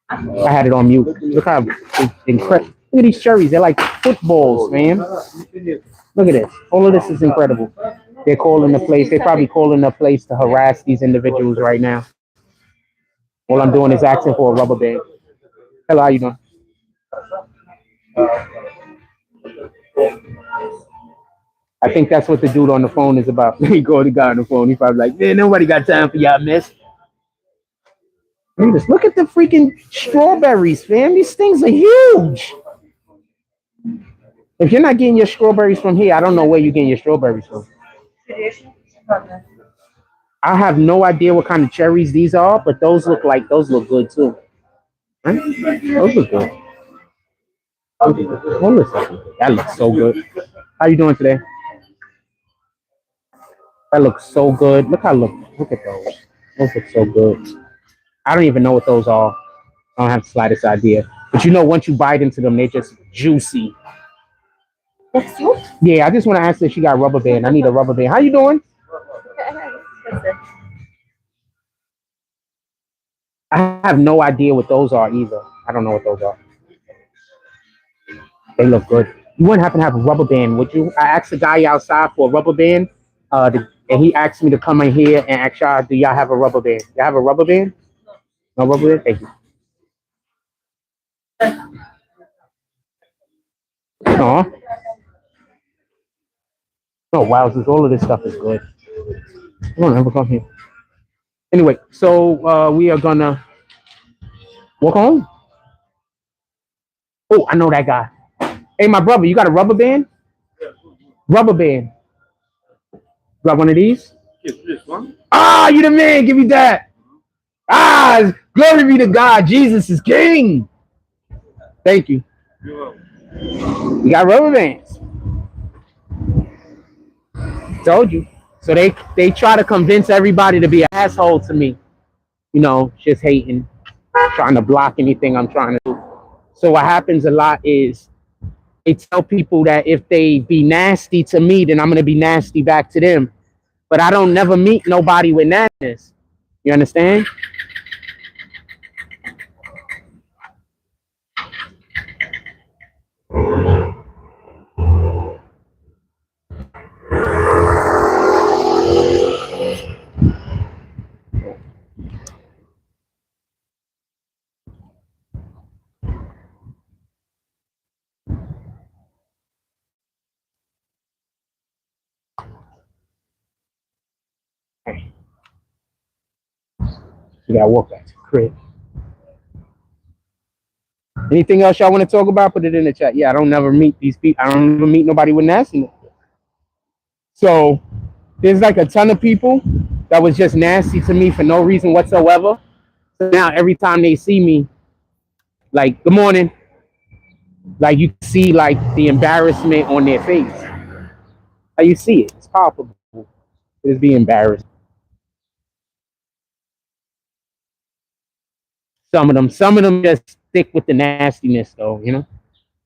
Speaker 1: I had it on mute. Look how incredible. Look at these cherries. They're like footballs, man. Look at this. All of this is incredible. They're calling the place. They're probably calling the place to harass these individuals right now. All I'm doing is asking for a rubber band. Hello, how you doing? I think that's what the dude on the phone is about. He go the guy on the phone. He probably like, man, nobody got time for y'all, miss. Look at the freaking strawberries, fam. These things are huge. If you're not getting your strawberries from here, I don't know where you're getting your strawberries from. I have no idea what kind of cherries these are, but those look good too. Right? Those look good. Hold on a second. That looks so good. How you doing today? That looks so good. Look at those. Those look so good. I don't even know what those are. I don't have the slightest idea. But you know, once you bite into them, they're just juicy.
Speaker 3: That's you?
Speaker 1: Yeah, I just want to ask if she got a rubber band. I need a rubber band. How you doing? I have no idea what those are either. I don't know what those are. They look good. You wouldn't happen to have a rubber band, would you? I asked the guy outside for a rubber band, and he asked me to come in here and ask y'all, do y'all have a rubber band? Y'all have a rubber band? No rubber band? Thank you. Aw. Oh, wow. All of this stuff is good. Come on, come here. Anyway, so we are going to walk home. Oh, I know that guy. Hey, my brother, you got a rubber band? Rubber band. Got one of these? Ah, you the man. Give me that. Ah, glory be to God. Jesus is king. Thank you. You got rubber bands. Told you. So they try to convince everybody to be an asshole to me. You know, just hating, trying to block anything I'm trying to do. So what happens a lot is they tell people that if they be nasty to me, then I'm gonna be nasty back to them. But I don't never meet nobody with nastiness. You understand? You gotta walk back to the crib. Anything else y'all want to talk about? Put it in the chat. Yeah, I don't never meet these people. I don't ever meet nobody with nastiness. So there's like a ton of people that was just nasty to me for no reason whatsoever. So now every time they see me, like, good morning, like you see like the embarrassment on their face. How you see it? It's palpable. It's being embarrassed. Some of them just stick with the nastiness though, you know?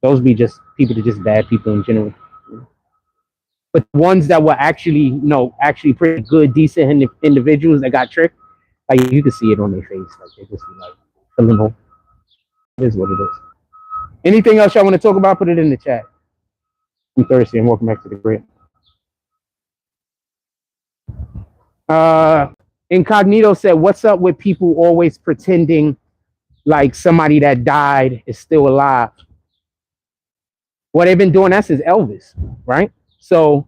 Speaker 1: Those be just people that just bad people in general. But the ones that were actually, you know, actually pretty good, decent individuals that got tricked, like you can see it on their face. Like they just be like, feeling home. It is what it is. Anything else y'all want to talk about? Put it in the chat. I'm thirsty and welcome back to the grid. Incognito said, what's up with people always pretending like somebody that died is still alive? Well, they've been doing that since Elvis, right? So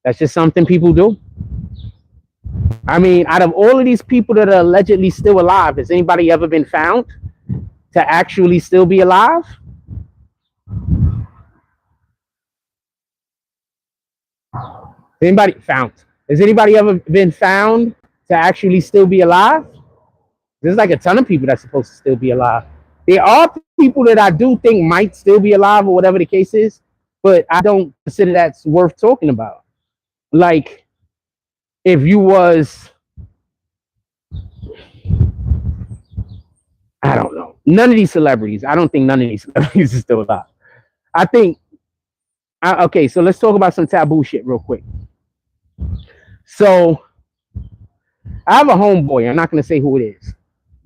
Speaker 1: that's just something people do. I mean, out of all of these people that are allegedly still alive, has anybody ever been found to actually still be alive? Has anybody ever been found to actually still be alive? There's like a ton of people that's supposed to still be alive. There are people that I do think might still be alive or whatever the case is, but I don't consider that's worth talking about. Like, if you was, I don't know, none of these celebrities, I don't think none of these celebrities are still alive. I think, okay, so let's talk about some taboo shit real quick. So, I have a homeboy, I'm not going to say who it is,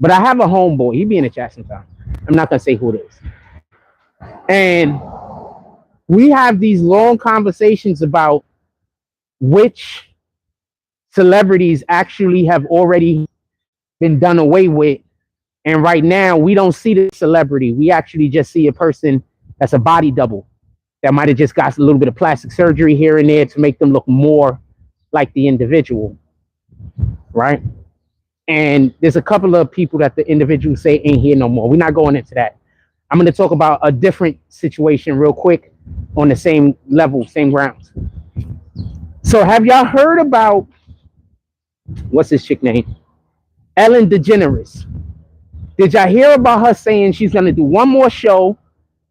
Speaker 1: But I have a homeboy. He be in the chat sometime. I'm not gonna say who it is. And we have these long conversations about which celebrities actually have already been done away with. And right now, we don't see the celebrity. We actually just see a person that's a body double that might have just got a little bit of plastic surgery here and there to make them look more like the individual, right? And there's a couple of people that the individuals say ain't here no more. We're not going into that. I'm going to talk about a different situation real quick on the same level, same grounds. So have y'all heard about, what's this chick name? Ellen DeGeneres. Did y'all hear about her saying she's going to do one more show,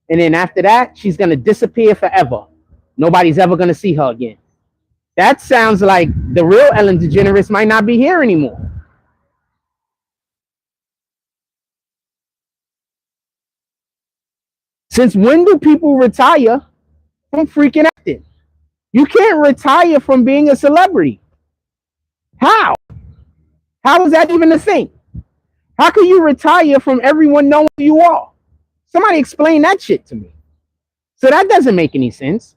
Speaker 1: and then after that, she's going to disappear forever? Nobody's ever going to see her again. That sounds like the real Ellen DeGeneres might not be here anymore. Since when do people retire from freaking acting? You can't retire from being a celebrity. How? How is that even a thing? How can you retire from everyone knowing who you are? Somebody explain that shit to me. So that doesn't make any sense.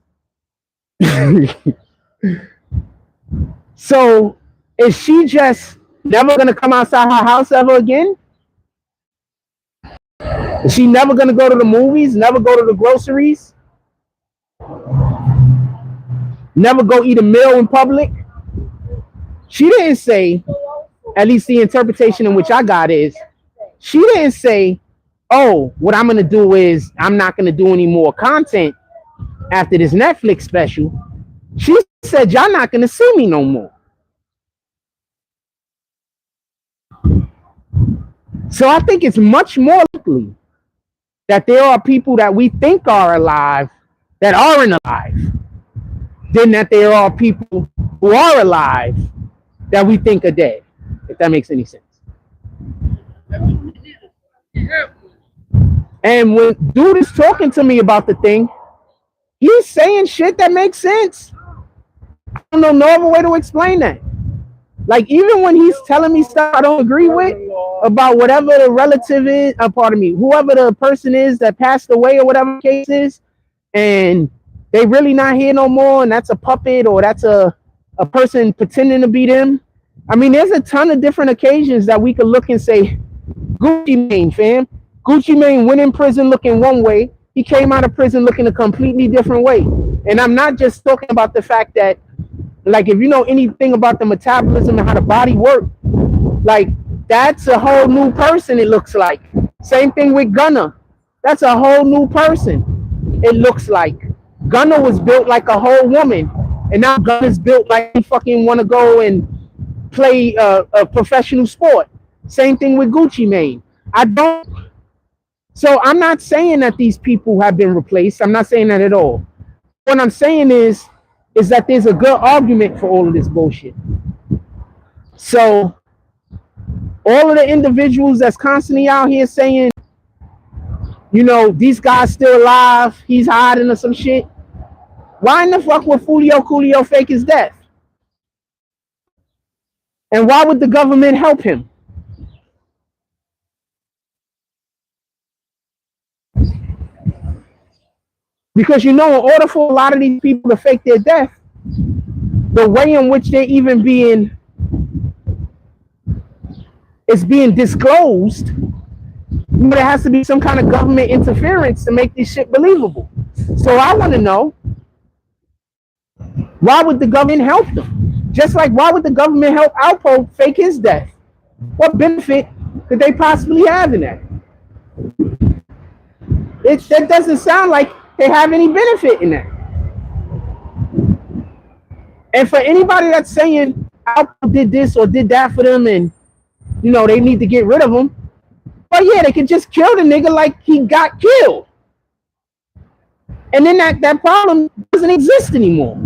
Speaker 1: So is she just never going to come outside her house ever again? Is she never going to go to the movies? Never go to the groceries? Never go eat a meal in public? She didn't say, at least the interpretation in which I got is, she didn't say, oh, what I'm going to do is I'm not going to do any more content after this Netflix special. She said, y'all not going to see me no more. So I think it's much more likely that there are people that we think are alive that aren't alive than that there are people who are alive that we think are dead, if that makes any sense. And when dude is talking to me about the thing, he's saying shit that makes sense. I don't know no other way to explain that. Like, even when he's telling me stuff I don't agree with about whatever the relative is, pardon me, whoever the person is that passed away or whatever the case is, and they really not here no more, and that's a puppet or that's a person pretending to be them. I mean, there's a ton of different occasions that we could look and say, Gucci Mane, fam. Gucci Mane went in prison looking one way. He came out of prison looking a completely different way. And I'm not just talking about the fact that, like, if you know anything about the metabolism and how the body works, like, that's a whole new person, it looks like. Same thing with Gunna. That's a whole new person, it looks like. Gunna was built like a whole woman, and now Gunna's built like he fucking want to go and play a professional sport. Same thing with Gucci Mane. So I'm not saying that these people have been replaced. I'm not saying that at all. What I'm saying is that there's a good argument for all of this bullshit. So all of the individuals that's constantly out here saying, you know, these guys still alive, he's hiding or some shit. Why in the fuck would Fulio fake his death? And why would the government help him? Because, you know, in order for a lot of these people to fake their death, the way in which they're even being disclosed, there has to be some kind of government interference to make this shit believable. So I want to know, why would the government help them? Just like, why would the government help Alpo fake his death? What benefit could they possibly have in that? That doesn't sound like they have any benefit in that. And for anybody that's saying Alpo did this or did that for them and, you know, they need to get rid of him, well, yeah, they could just kill the nigga like he got killed. And then that problem doesn't exist anymore.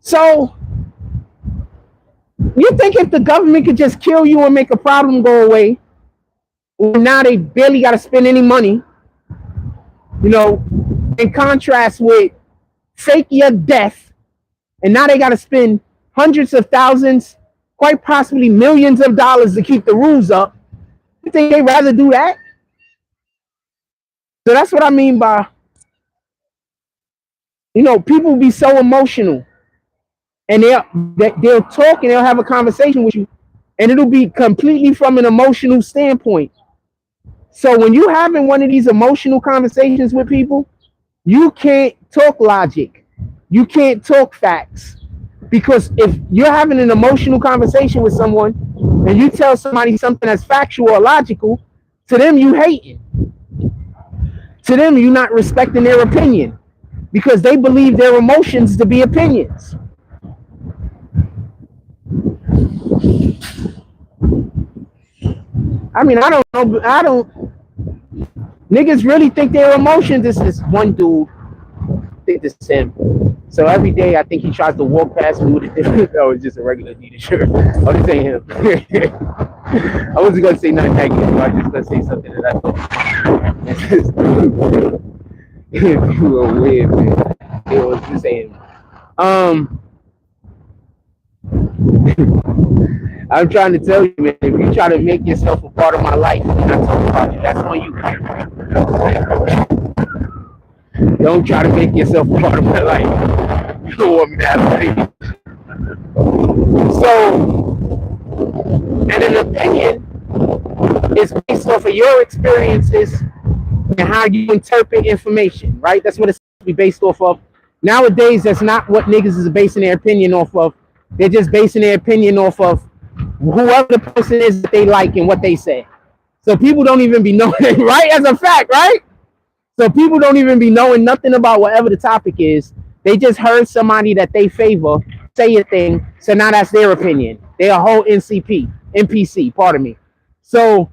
Speaker 1: So you think if the government could just kill you and make a problem go away, well, now they barely got to spend any money, you know, in contrast with fake your death, and now they got to spend hundreds of thousands quite possibly millions of dollars to keep the rules up. You think they'd rather do that? So that's what I mean by, people be so emotional, and they'll talk and they'll have a conversation with you, and it'll be completely from an emotional standpoint. So when you're having one of these emotional conversations with people, you can't talk logic. You can't talk facts. Because if you're having an emotional conversation with someone and you tell somebody something that's factual or logical, to them you hating. To them you're not respecting their opinion because they believe their emotions to be opinions. I mean, I don't know. Niggas really think their emotions. This is one dude. I think this is him. So every day, I think he tries to walk past me with a different. No, it's just a regular Adidas shirt. I'm just saying him. I wasn't gonna say nothing negative. I was just gonna say something that I thought. You were weird, man. It was just saying. I'm trying to tell you, man, if you try to make yourself a part of my life, and I talk about you, that's on you. Don't try to make yourself a part of my life. You don't want me to have babies. So, and an opinion is based off of your experiences and how you interpret information, right? That's what it's based off of. Nowadays, that's not what niggas is basing their opinion off of. They're just basing their opinion off of whoever the person is that they like and what they say. So people don't even be knowing, right? As a fact, right? So people don't even be knowing nothing about whatever the topic is. They just heard somebody that they favor say a thing, so now that's their opinion. They're a whole NPC, pardon me. So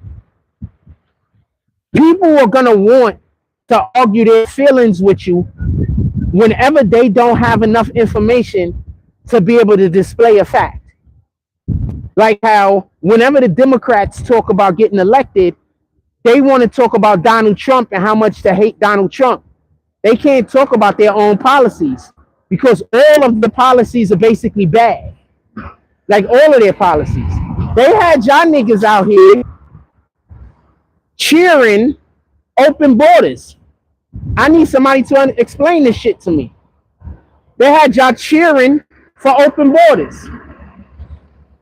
Speaker 1: people are gonna want to argue their feelings with you whenever they don't have enough information to be able to display a fact. Like how whenever the Democrats talk about getting elected, they want to talk about Donald Trump and how much they hate Donald Trump. They can't talk about their own policies because all of the policies are basically bad. Like all of their policies. They had y'all niggas out here cheering open borders. I need somebody to explain this shit to me. They had y'all cheering for open borders.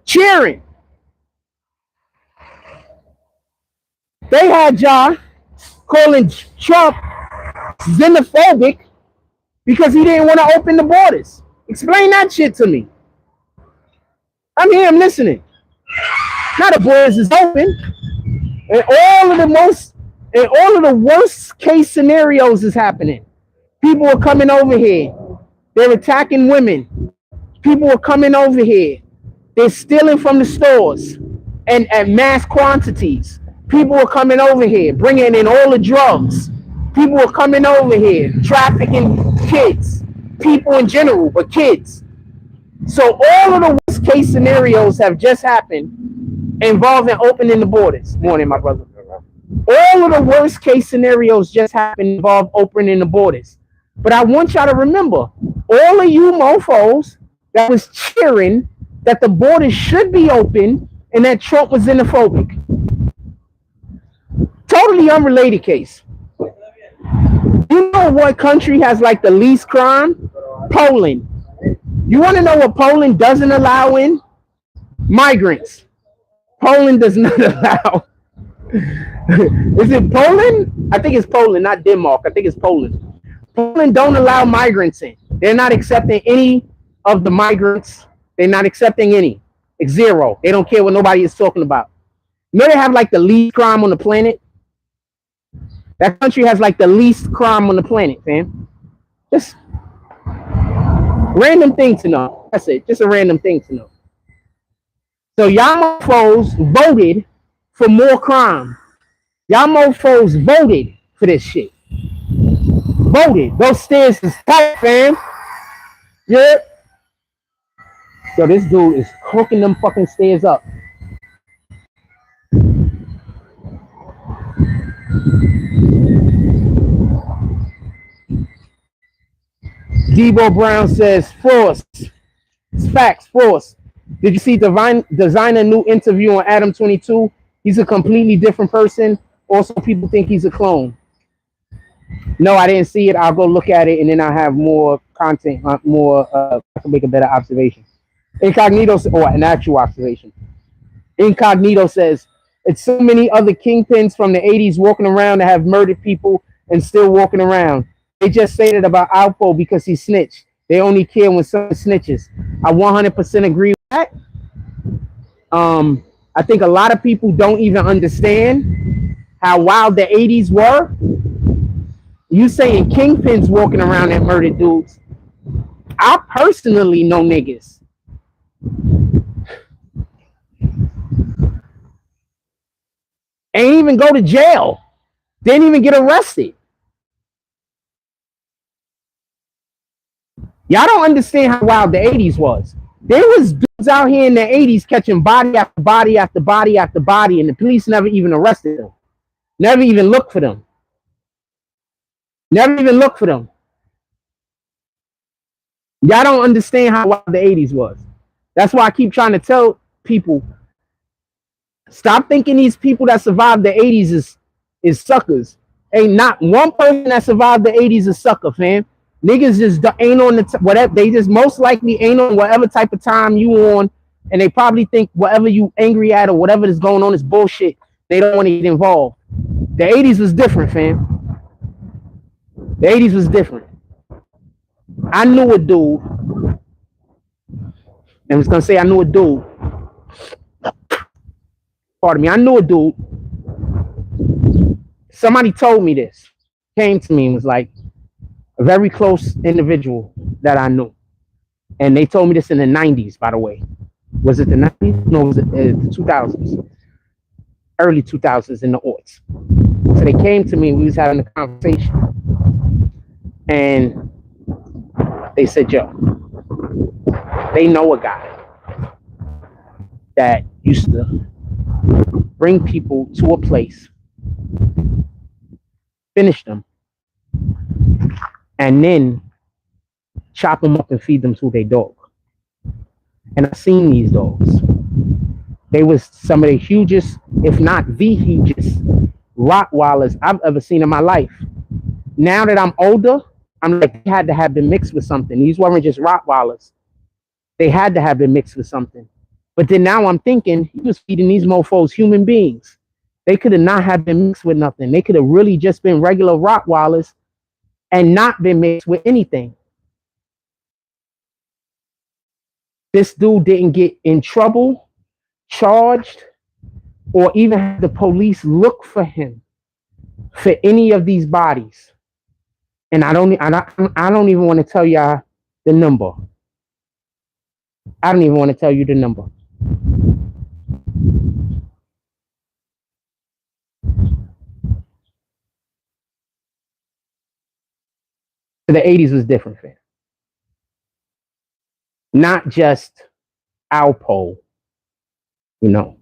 Speaker 1: Cheering. They had y'all calling Trump xenophobic because he didn't want to open the borders. Explain that shit to me. I'm here, I'm listening. Now the borders is open, and all of the worst case scenarios is happening. People are coming over here. They're attacking women. People are coming over here. They're stealing from the stores and at mass quantities. People are coming over here, bringing in all the drugs. People are coming over here, trafficking kids. People in general, but kids. So all of the worst case scenarios have just happened involving opening the borders. Morning, my brother. All of the worst case scenarios just happened involve opening the borders. But I want y'all to remember, all of you mofos that was cheering that the borders should be open and that Trump was xenophobic. Totally unrelated case. You know what country has like the least crime? Poland. You want to know what Poland doesn't allow in? Migrants. Poland does not allow. Is it Poland? I think it's Poland, not Denmark. I think it's Poland. Poland don't allow migrants in. They're not accepting any of the migrants. They're not accepting any. It's zero. They don't care what nobody is talking about. You know they have like the least crime on the planet? That country has like the least crime on the planet, fam. Just random thing to know. That's it. Just a random thing to know. So y'all mofos voted for more crime. Y'all mofos voted for this shit. Voted. Those stairs is tight, fam. Yeah. Yo, this dude is hooking them fucking stairs up. Debo Brown says, force. It's facts, force. Did you see Designer new interview on Adam 22? He's a completely different person. Also, people think he's a clone. No, I didn't see it. I'll go look at it, and then I'll have more content, I can make a better observation. Incognito, or an actual observation. Incognito says, it's so many other kingpins from the 80s walking around that have murdered people and still walking around. They just say that about Alpo because he snitched. They only care when someone snitches. I 100% agree with that. I think a lot of people don't even understand how wild the 80s were. You saying kingpins walking around that murdered dudes. I personally know niggas. Ain't even go to jail. Didn't even get arrested. Y'all don't understand how wild the 80s was. There was dudes out here in the 80s catching body after body after body after body, and the police never even arrested them. Never even looked for them. Never even looked for them. Y'all don't understand how wild the 80s was. That's why I keep trying to tell people, stop thinking these people that survived the 80s is suckers. Ain't not one person that survived the 80s is sucker, fam. Niggas just ain't on the whatever. They just most likely ain't on whatever type of time you on, and they probably think whatever you angry at or whatever is going on is bullshit. They don't want to get involved. The 80s was different, fam. The 80s was different. I knew a dude, and I was gonna say I knew a dude. Pardon me. I knew a dude. Somebody told me this. Came to me and was like, a very close individual that I knew. And they told me this in the 90s, by the way. Was it the 90s? No, was it the 2000s? Early 2000s in the aughts. So they came to me, we was having a conversation. And they said, yo, they know a guy that used to bring people to a place, finish them, and then chop them up and feed them to their dog. And I've seen these dogs. They was some of the hugest, if not the hugest, Rottweilers I've ever seen in my life. Now that I'm older, I'm like, they had to have been mixed with something. These weren't just Rottweilers. They had to have been mixed with something. But then now I'm thinking, he was feeding these mofos human beings. They could have not have been mixed with nothing. They could have really just been regular Rottweilers and not been mixed with anything. This dude didn't get in trouble, charged, or even have the police look for him for any of these bodies. And I don't even want to tell y'all the number. I don't even want to tell you the number. The 80s was different, fam. Not just Alpo, you know.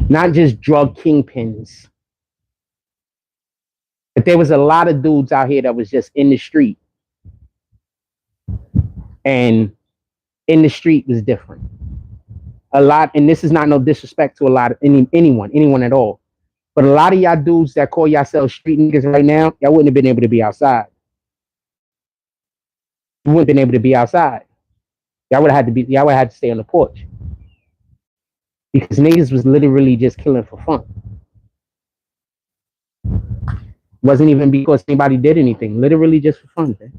Speaker 1: Not just drug kingpins. But there was a lot of dudes out here that was just in the street. And in the street was different. A lot, and this is not no disrespect to a lot of anyone at all. But a lot of y'all dudes that call yourselves street niggas right now, y'all wouldn't have been able to be outside. You wouldn't have been able to be outside. Y'all would have had to stay on the porch. Because niggas was literally just killing for fun. Wasn't even because anybody did anything. Literally just for fun, man.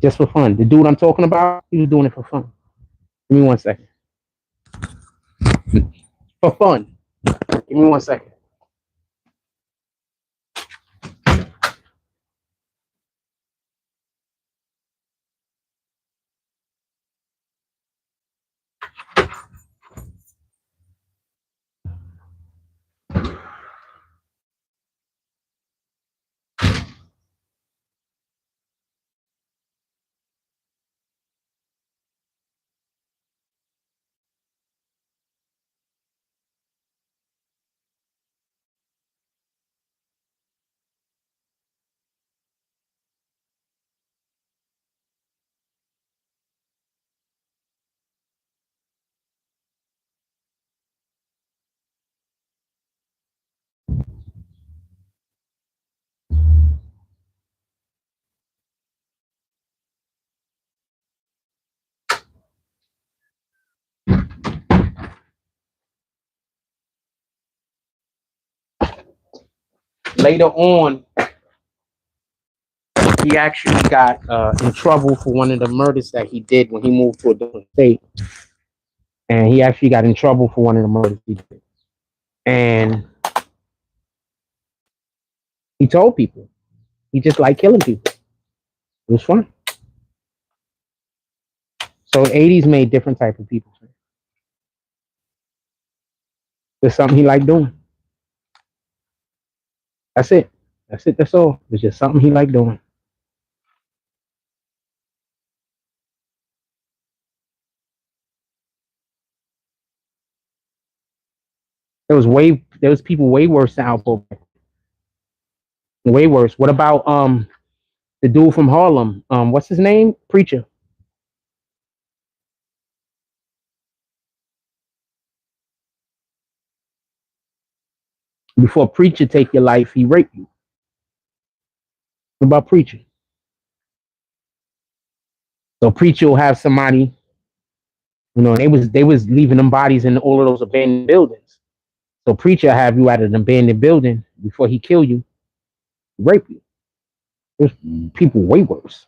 Speaker 1: Just for fun. The dude I'm talking about, he was doing it for fun. Give me 1 second. For fun. Give me 1 second. later on, he actually got in trouble for one of the murders that he did when he moved to a different state. And he actually got in trouble for one of the murders he did. And he told people he just liked killing people. It was fun. So 80s made different type of people. It's something he liked doing. That's it. That's it. That's all. It's just something he liked doing. There was people way worse than Alpo. Way worse. What about the dude from Harlem? What's his name? Preacher. Before Preacher take your life, he raped you. What about Preacher? So Preacher will have somebody, they was leaving them bodies in all of those abandoned buildings. So Preacher have you at an abandoned building before he kill you, rape you. There's people way worse.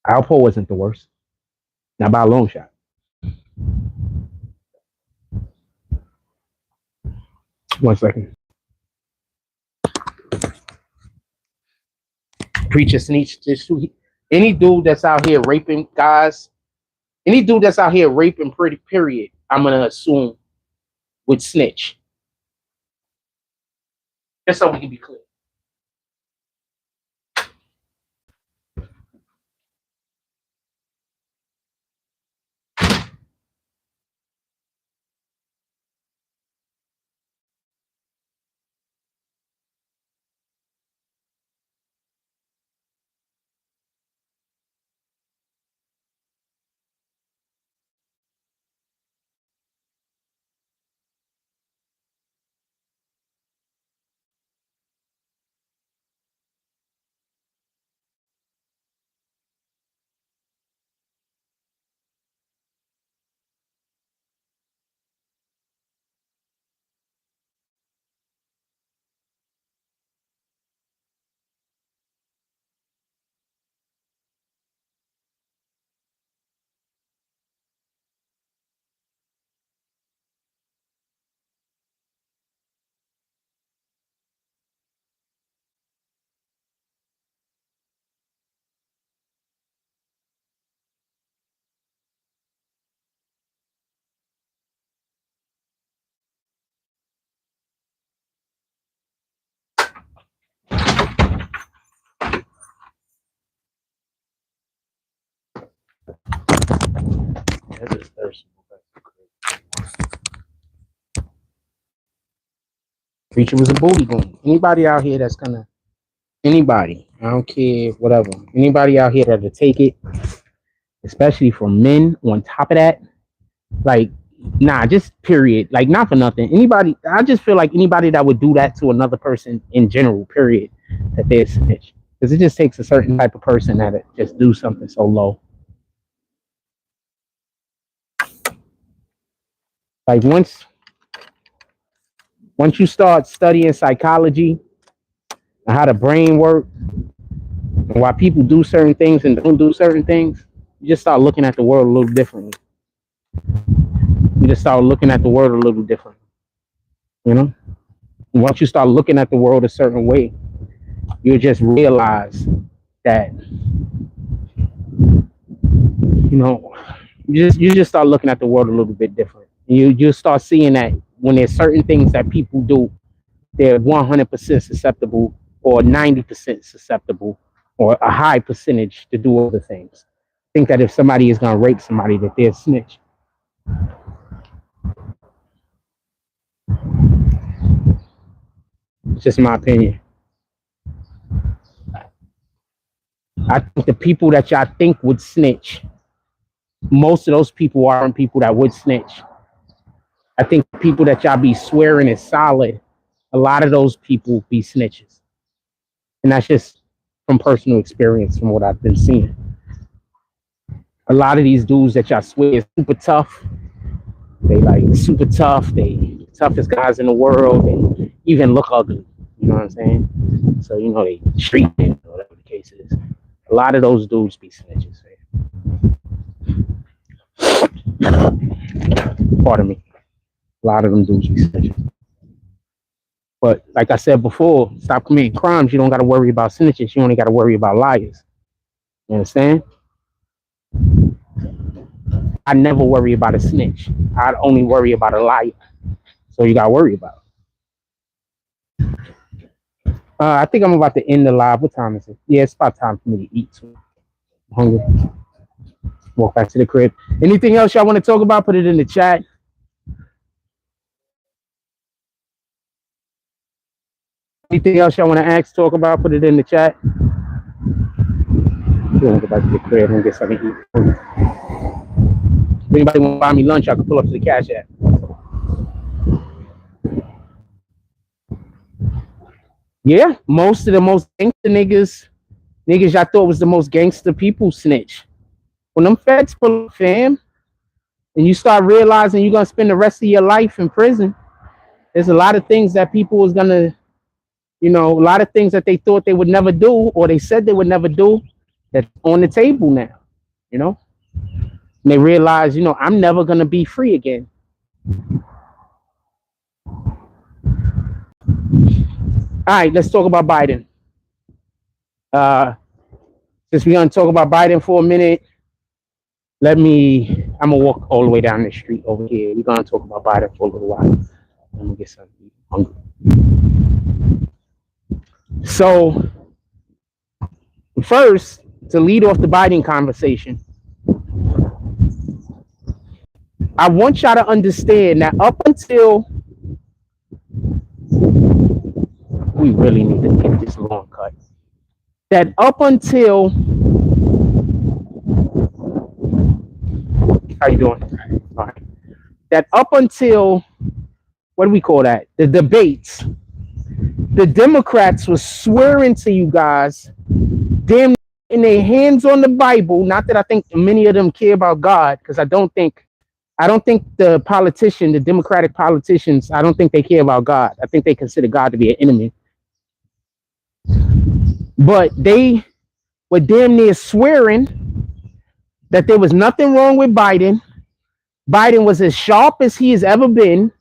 Speaker 1: Alpo wasn't the worst. Not by a long shot. One second. Preacher snitch. Any dude that's out here raping guys, any dude that's out here raping period, I'm gonna assume would snitch. Just so we can be clear. Preacher was a booty gun. Anybody out here that's gonna, anybody, I don't care, whatever. Anybody out here that'll take it, especially for men. On top of that, like, nah, just period. Like, not for nothing. Anybody, I just feel like anybody that would do that to another person in general, period, that they're snitch. Because it just takes a certain type of person that just do something so low. Like once you start studying psychology and how the brain works and why people do certain things and don't do certain things, you just start looking at the world a little differently. You just start looking at the world a little differently. And once you start looking at the world a certain way, you'll just realize that, you just start looking at the world a little bit different. You start seeing that when there's certain things that people do, they're 100% susceptible or 90% susceptible or a high percentage to do other things. Think that if somebody is going to rape somebody, that they're a snitch. It's just my opinion. I think the people that y'all think would snitch, most of those people aren't people that would snitch. I think people that y'all be swearing is solid, a lot of those people be snitches. And that's just from personal experience, from what I've been seeing. A lot of these dudes that y'all swear is super tough, They like super tough. They the toughest guys in the world, and even look ugly. You know what I'm saying? So they street men, or whatever the case is. A lot of those dudes be snitches. Man. Pardon me. A lot of them dudes be snitches. But like I said before, stop committing crimes. You don't got to worry about snitches. You only got to worry about liars. You understand? I never worry about a snitch. I'd only worry about a liar. So you got to worry about it. I think I'm about to end the live. What time is it? Yeah, it's about time for me to eat. So I'm hungry. Walk back to the crib. Anything else y'all want to talk about? Put it in the chat. Anything else y'all want to ask, talk about? Put it in the chat. I'm going to go back to the crib and get something to eat. If anybody want to buy me lunch, I can pull up to the cash app. Yeah, most of the most gangster niggas I thought was the most gangster people snitch. When them feds pull up, fam, and you start realizing you're going to spend the rest of your life in prison, there's a lot of things that people was going to, a lot of things that they thought they would never do, or they said they would never do, that's on the table now, And they realize, I'm never going to be free again. All right, let's talk about Biden. Since we're going to talk about Biden for a minute, I'm going to walk all the way down the street over here. We're going to talk about Biden for a little while. I'm going to get something hungry. So, first, to lead off the Biden conversation, I want y'all to understand that up until we really need to get this long cut. That up until how you doing? All right. That up until what do we call that? The debates. The Democrats were swearing to you guys, damn, in their hands on the Bible. Not that I think many of them care about God, because I don't think the Democratic politicians, I don't think they care about God. I think they consider God to be an enemy. But they were damn near swearing that there was nothing wrong with Biden. Biden was as sharp as he has ever been.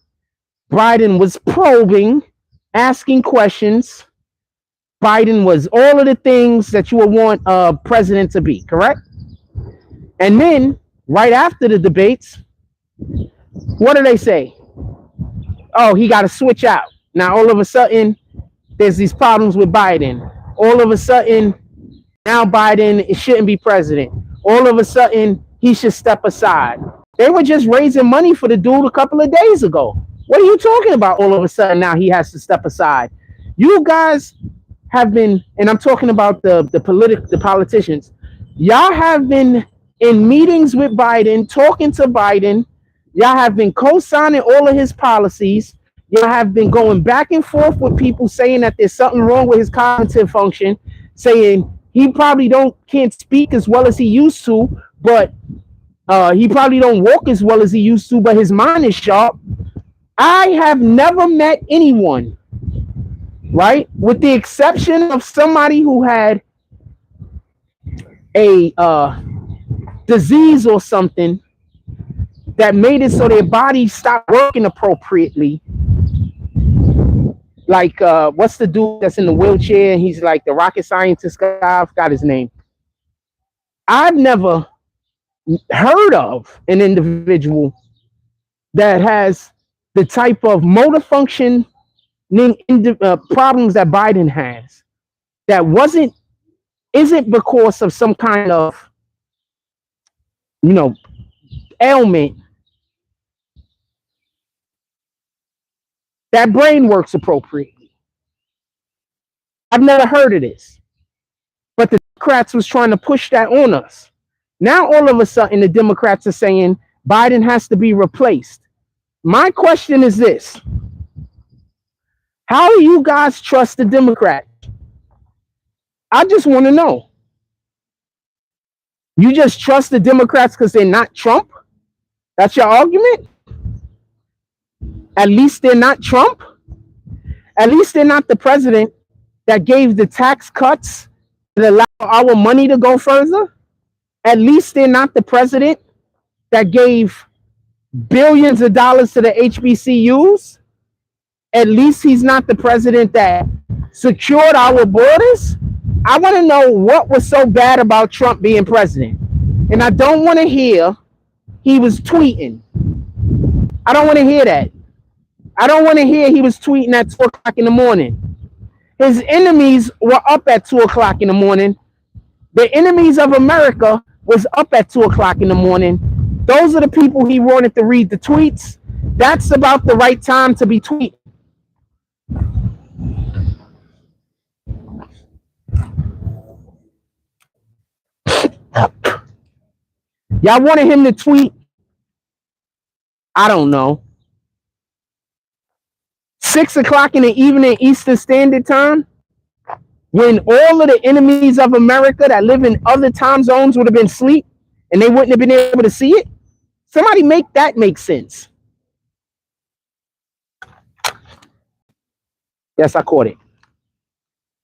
Speaker 1: Biden was probing, asking questions. Biden was all of the things that you would want a president to be, correct? And then, right after the debates, what do they say? Oh, he got to switch out. Now, all of a sudden, there's these problems with Biden. All of a sudden, now Biden shouldn't be president. All of a sudden, he should step aside. They were just raising money for the dude a couple of days ago. What are you talking about? All of a sudden, now he has to step aside. You guys have been, and I'm talking about the politicians. Y'all have been in meetings with Biden, talking to Biden. Y'all have been co-signing all of his policies. Y'all have been going back and forth with people saying that there's something wrong with his cognitive function, saying he probably can't speak as well as he used to, but he probably don't walk as well as he used to, but his mind is sharp. I have never met anyone, right, with the exception of somebody who had a disease or something that made it so their body stopped working appropriately. Like, what's the dude that's in the wheelchair? And he's like the rocket scientist guy. I forgot his name. I've never heard of an individual that has the type of motor function problems that Biden has. That isn't because of some kind of, ailment. That brain works appropriately. I've never heard of this. But the Democrats was trying to push that on us. Now, all of a sudden, the Democrats are saying Biden has to be replaced. My question is this. How do you guys trust the Democrats? I just want to know. You just trust the Democrats because they're not Trump? That's your argument? At least they're not Trump. At least they're not the president that gave the tax cuts that allow our money to go further. At least they're not the president that gave billions of dollars to the HBCUs. At least he's not the president that secured our borders. I want to know what was so bad about Trump being president. And I don't want to hear he was tweeting. I don't want to hear that. I don't want to hear he was tweeting at 2 o'clock in the morning. His enemies were up at 2 o'clock in the morning. The enemies of America was up at 2 o'clock in the morning. Those are the people he wanted to read the tweets. That's about the right time to be tweeting. Y'all wanted him to tweet, I don't know, 6 o'clock in the evening Eastern Standard Time, when all of the enemies of America that live in other time zones would have been asleep and they wouldn't have been able to see it? Somebody make that make sense. Yes, I caught it.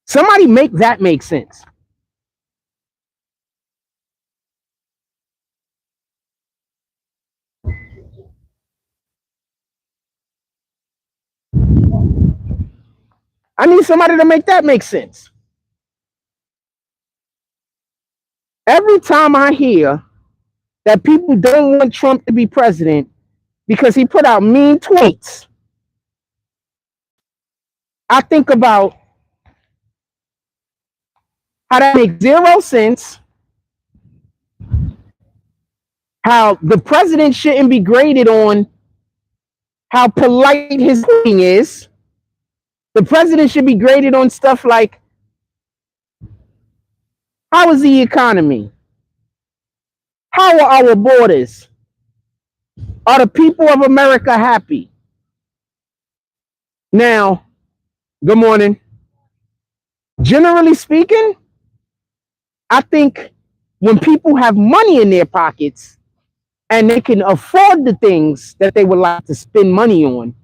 Speaker 1: Somebody make that make sense. I need somebody to make that make sense. Every time I hear that people don't want Trump to be president because he put out mean tweets, I think about how that makes zero sense, how the president shouldn't be graded on how polite his tweeting is. The president should be graded on stuff like, how is the economy? How are our borders? Are the people of America happy? Now, good morning. Generally speaking, I think when people have money in their pockets and they can afford the things that they would like to spend money on,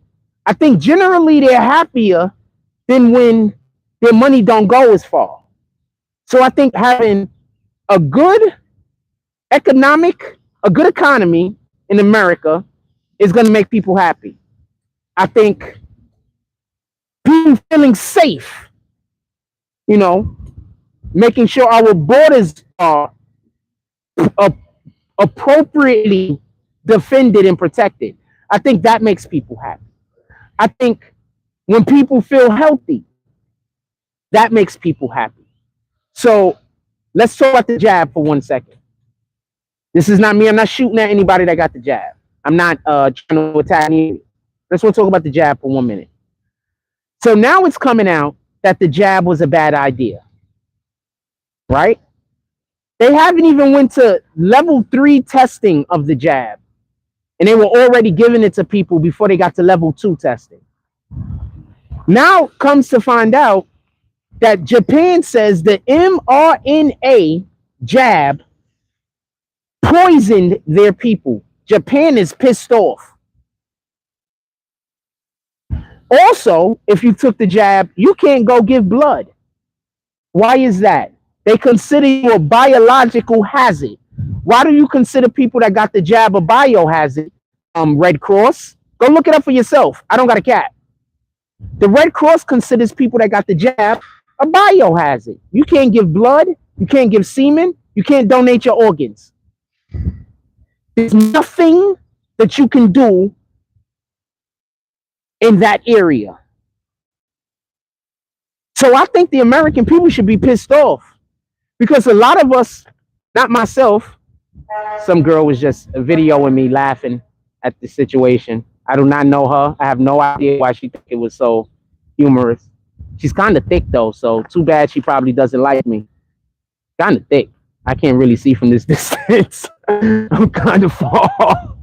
Speaker 1: I think generally they're happier than when their money don't go as far. So I think having a good economy in America is going to make people happy. I think people feeling safe, making sure our borders are appropriately defended and protected. I think that makes people happy. I think when people feel healthy, that makes people happy. So let's talk about the jab for 1 second. This is not me. I'm not shooting at anybody that got the jab. I'm not trying to attack you. Let's talk about the jab for 1 minute. So now it's coming out that the jab was a bad idea, right? They haven't even went to level 3 testing of the jab, and they were already giving it to people before they got to level 2 testing. Now comes to find out that Japan says the mRNA jab poisoned their people. Japan is pissed off. Also, if you took the jab, you can't go give blood. Why is that? They consider you a biological hazard. Why do you consider people that got the jab a biohazard? Red Cross. Go look it up for yourself. I don't got a cat. The Red Cross considers people that got the jab a biohazard. You can't give blood. You can't give semen. You can't donate your organs. There's nothing that you can do in that area. So I think the American people should be pissed off because a lot of us, not myself, some girl was just videoing me laughing at the situation. I do not know her. I have no idea why she think it was so humorous. She's kind of thick though, so too bad she probably doesn't like me. Kind of thick. I can't really see from this distance. I'm kind of far,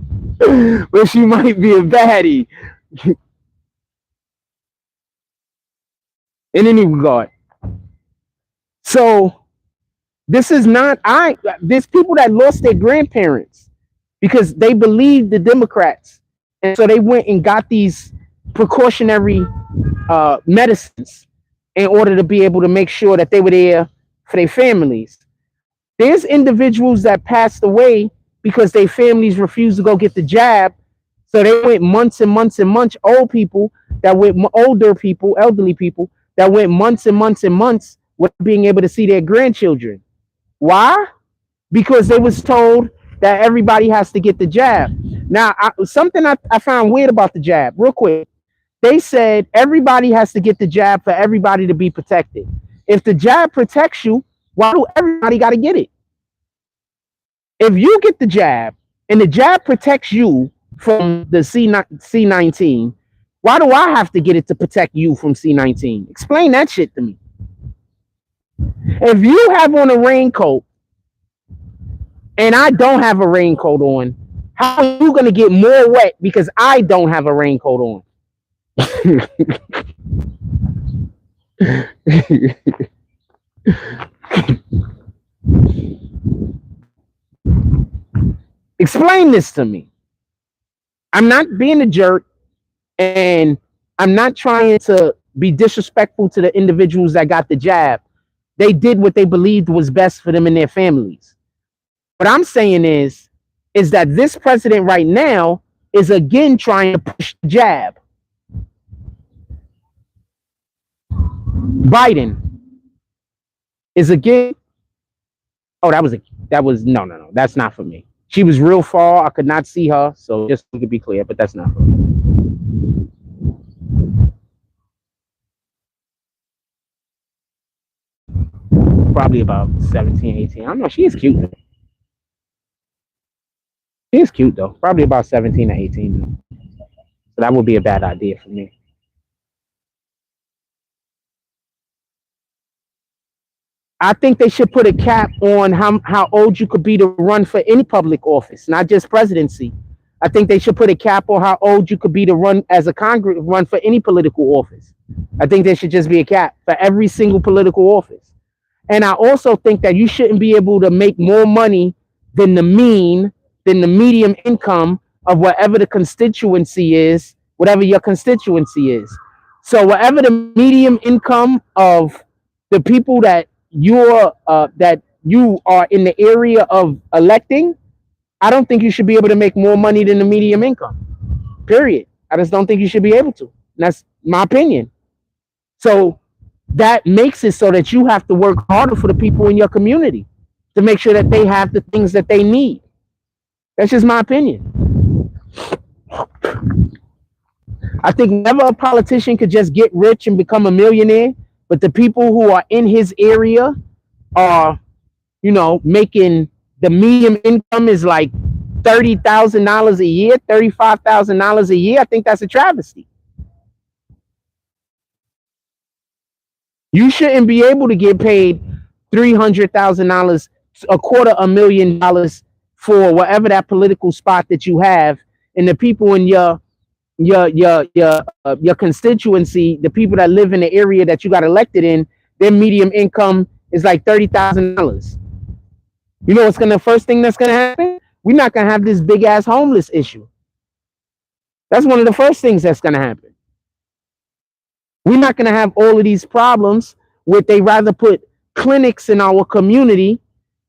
Speaker 1: but she might be a baddie. In any regard. So this is not, there's people that lost their grandparents because they believed the Democrats And so they went and got these precautionary medicines in order to be able to make sure that they were there for their families. There's individuals that passed away because their families refused to go get the jab. So they went months and months and months. Older people, elderly people that went months and months and months without being able to see their grandchildren. Why? Because they was told that everybody has to get the jab. Now, something I found weird about the jab, real quick. They said everybody has to get the jab for everybody to be protected. If the jab protects you, why do everybody got to get it? If you get the jab and the jab protects you from the C19, why do I have to get it to protect you from C19? Explain that shit to me. If you have on a raincoat and I don't have a raincoat on, how are you going to get more wet because I don't have a raincoat on? Explain this to me. I'm not being a jerk, and I'm not trying to be disrespectful to the individuals that got the jab. They did what they believed was best for them and their families. What I'm saying is that this president right now is again trying to push the jab. Biden is again. Oh, that was no. That's not for me. She was real far. I could not see her, so just to be clear, but that's not for me. Probably about 17, 18. I don't know. She is cute though. She is cute though. Probably about 17 or 18 though. So that would be a bad idea for me. I think they should put a cap on how old you could be to run for any public office, not just presidency. I think they should put a cap on how old you could be to run as a run for any political office. I think there should just be a cap for every single political office. And I also think that you shouldn't be able to make more money than the medium income of whatever the constituency is, whatever your constituency is. So whatever the medium income of the people that you are in the area of electing, I don't think you should be able to make more money than the medium income. Period. I just don't think you should be able to. And that's my opinion. So that makes it so that you have to work harder for the people in your community to make sure that they have the things that they need. That's just my opinion. I think whenever a politician could just get rich and become a millionaire, but the people who are in his area are, making the medium income is like $30,000 a year, $35,000 a year. I think that's a travesty. You shouldn't be able to get paid $300,000, $250,000 for whatever that political spot that you have, and the people in your constituency, the people that live in the area that you got elected in, their medium income is like $30,000. You know what's the first thing that's gonna happen? We're not gonna have this big ass homeless issue. That's one of the first things that's gonna happen. We're not gonna have all of these problems where they rather put clinics in our community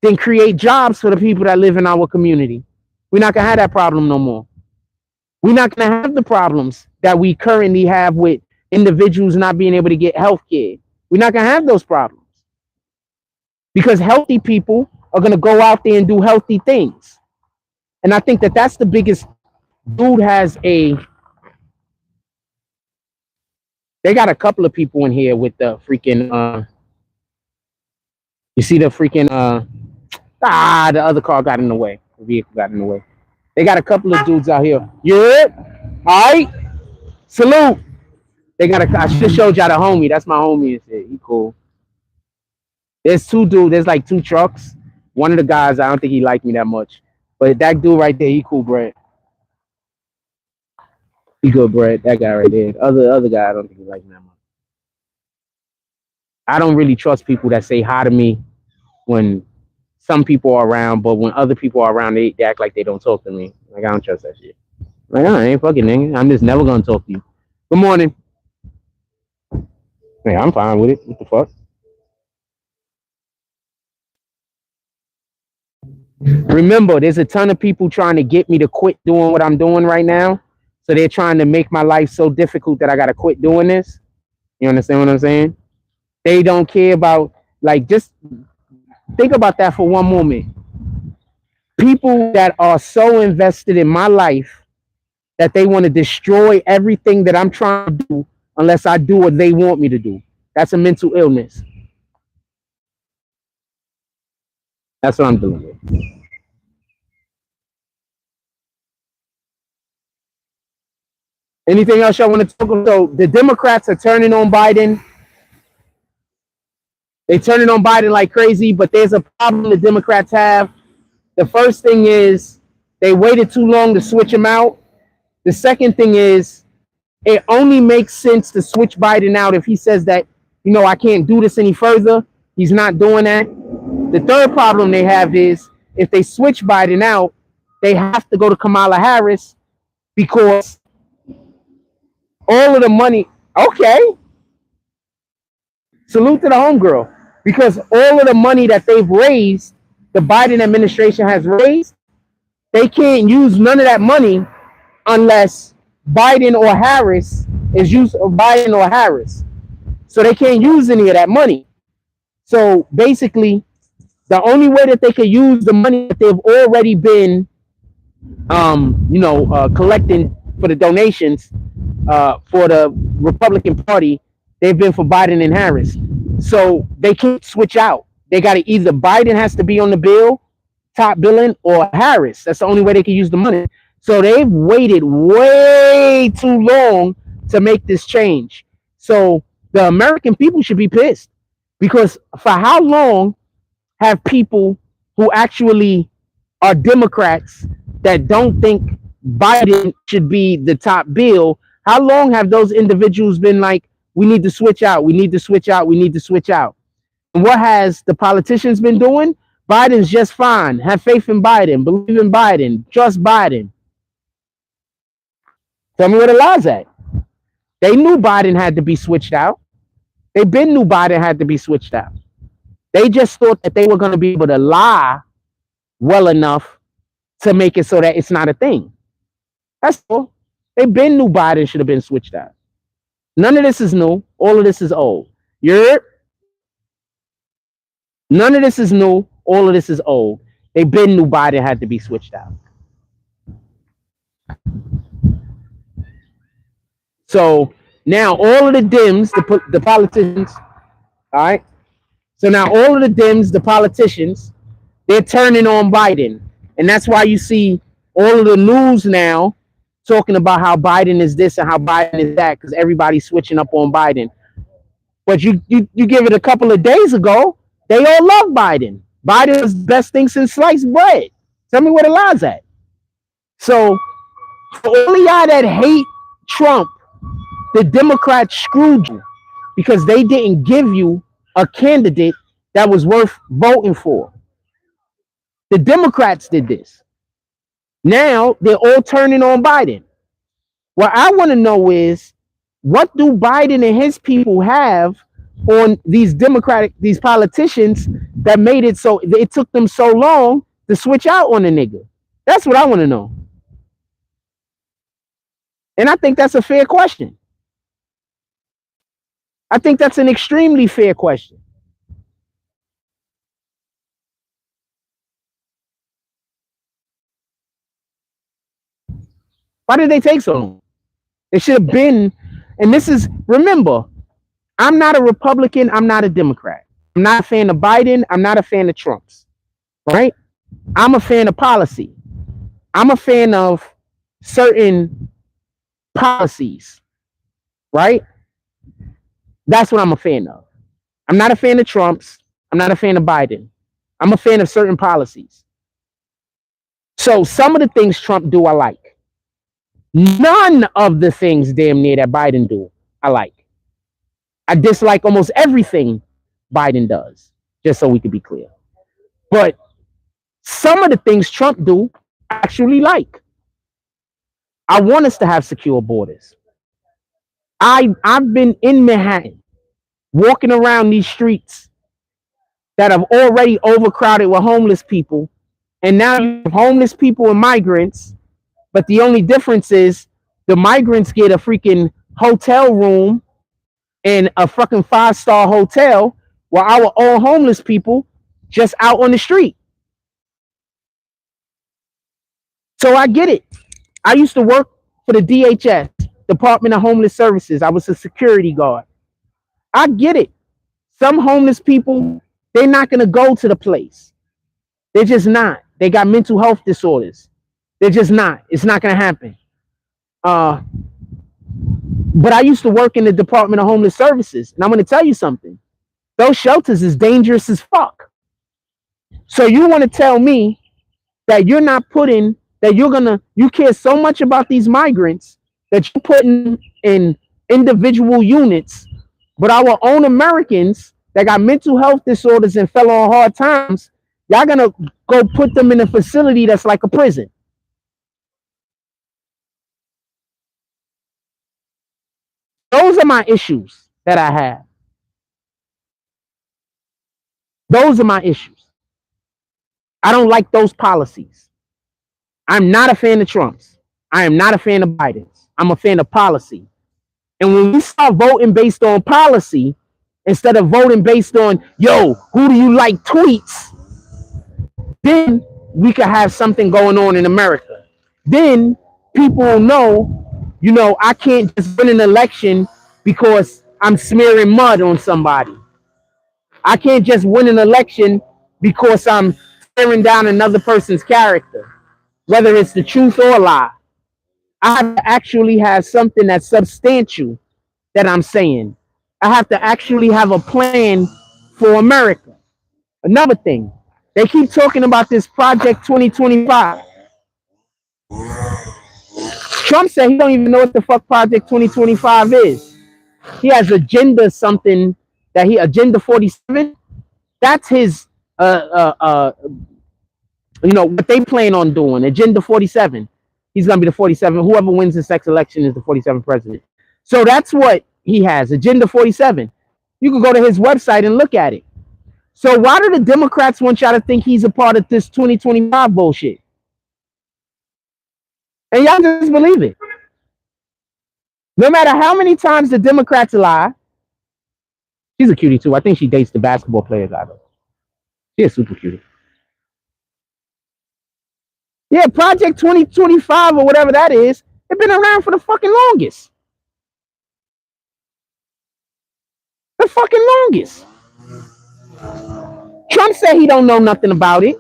Speaker 1: than create jobs for the people that live in our community. We're not gonna have that problem no more. We're not going to have the problems that we currently have with individuals not being able to get health care. We're not going to have those problems because healthy people are going to go out there and do healthy things. And I think that that's the biggest. Dude has they got a couple of people in here with the freaking, you see the freaking, the other car got in the way. The vehicle got in the way. They got a couple of dudes out here. Yeah. All right. Salute. I should have showed y'all the homie. That's my homie. He cool. There's two dudes. There's like two trucks. One of the guys, I don't think he liked me that much. But that dude right there, he cool, Brett. He good, Brett. That guy right there. Other guy, I don't think he liked me that much. I don't really trust people that say hi to me when some people are around, but when other people are around, they act like they don't talk to me. Like, I don't trust that shit. Like, I ain't fucking nigga. I'm just never gonna talk to you. Good morning. Hey, I'm fine with it. What the fuck? Remember, there's a ton of people trying to get me to quit doing what I'm doing right now. So they're trying to make my life so difficult that I gotta quit doing this. You understand what I'm saying? They don't care about, like, just think about that for one moment. People that are so invested in my life that they want to destroy everything that I'm trying to do unless I do what they want me to do. That's a mental illness. That's what I'm dealing with. Anything else y'all want to talk about? So the Democrats are turning on Biden. They turning on Biden like crazy, but there's a problem the Democrats have. The first thing is they waited too long to switch him out. The second thing is it only makes sense to switch Biden out if he says that, I can't do this any further. He's not doing that. The third problem they have is if they switch Biden out, they have to go to Kamala Harris because all of the money. Okay. Salute to the homegirl. Because all of the money that they've raised, the Biden administration has raised, they can't use none of that money unless Biden or Harris is used Biden or Harris. So they can't use any of that money. So basically, the only way that they can use the money that they've already been, collecting for the donations for the Republican Party, they've been for Biden and Harris. So they can't switch out. They got to either Biden has to be on the bill, top billing, or Harris. That's the only way they can use the money. So they've waited way too long to make this change. So the American people should be pissed because for how long have people who actually are Democrats that don't think Biden should be the top bill, how long have those individuals been like, we need to switch out, we need to switch out, we need to switch out? And what has the politicians been doing? Biden's just fine. Have faith in Biden. Believe in Biden. Trust Biden. Tell me where the law's at. They knew Biden had to be switched out. They been knew Biden had to be switched out. They just thought that they were going to be able to lie well enough to make it so that it's not a thing. That's all. They been knew Biden should have been switched out. None of this is new. All of this is old. None of this is new. All of this is old. They been knew Biden had to be switched out. So now all of the Dems, the politicians, all right? So now all of the Dems, the politicians, they're turning on Biden. And that's why you see all of the news now talking about how Biden is this and how Biden is that, because everybody's switching up on Biden. But you give it a couple of days ago, they all love Biden. Biden is the best thing since sliced bread. Tell me where the lie's at. So for all of y'all that hate Trump, the Democrats screwed you because they didn't give you a candidate that was worth voting for. The Democrats did this. Now they're all turning on Biden. What I want to know is, what do Biden and his people have on these politicians that made it so it took them so long to switch out on the nigga? That's what I want to know. And I think that's a fair question. I think that's an extremely fair question. Why did they take so long? It should have been, and this is, remember, I'm not a Republican, I'm not a Democrat. I'm not a fan of Biden, I'm not a fan of Trump's, right? I'm a fan of policy. I'm a fan of certain policies, right? That's what I'm a fan of. I'm not a fan of Trump's. I'm not a fan of Biden. I'm a fan of certain policies. So some of the things Trump do, I like. None of the things damn near that Biden do, I like. I dislike almost everything Biden does, just so we could be clear. But some of the things Trump do, I actually like. I want us to have secure borders. I've been in Manhattan, walking around these streets that have already overcrowded with homeless people, and now you have homeless people and migrants, but the only difference is the migrants get a freaking hotel room in a fucking 5-star hotel, while our own homeless people just out on the street. So I get it. I used to work for the DHS, Department of Homeless Services. I was a security guard. I get it. Some homeless people, they're not going to go to the place. They're just not. They got mental health disorders. They're just not. It's not going to happen. But I used to work in the Department of Homeless Services, and I'm going to tell you something. Those shelters is dangerous as fuck. So you want to tell me that you're not putting, that you care so much about these migrants that you're putting in individual units, but our own Americans that got mental health disorders and fell on hard times, y'all gonna go put them in a facility that's like a prison. Those are my issues that I have. Those are my issues. I don't like those policies. I'm not a fan of Trump's. I am not a fan of Biden's. I'm a fan of policy. And when we start voting based on policy, instead of voting based on, yo, who do you like tweets, then we could have something going on in America. Then people will know, I can't just win an election because I'm smearing mud on somebody. I can't just win an election because I'm tearing down another person's character, whether it's the truth or a lie. I have to actually have something that's substantial that I'm saying. I have to actually have a plan for America. Another thing, they keep talking about this Project 2025. Trump said he don't even know what the fuck Project 2025 is. He has agenda something that Agenda 47. That's his what they plan on doing. Agenda 47. He's gonna be the 47. Whoever wins this next election is the 47th president. So that's what he has. Agenda 47. You can go to his website and look at it. So why do the Democrats want y'all to think he's a part of this 2025 bullshit? And y'all just believe it. No matter how many times the Democrats lie. She's a cutie too. I think she dates the basketball player guy though. She's a super cutie. Yeah, Project 2025 or whatever that is, it's been around for the fucking longest. The fucking longest. Trump said he don't know nothing about it.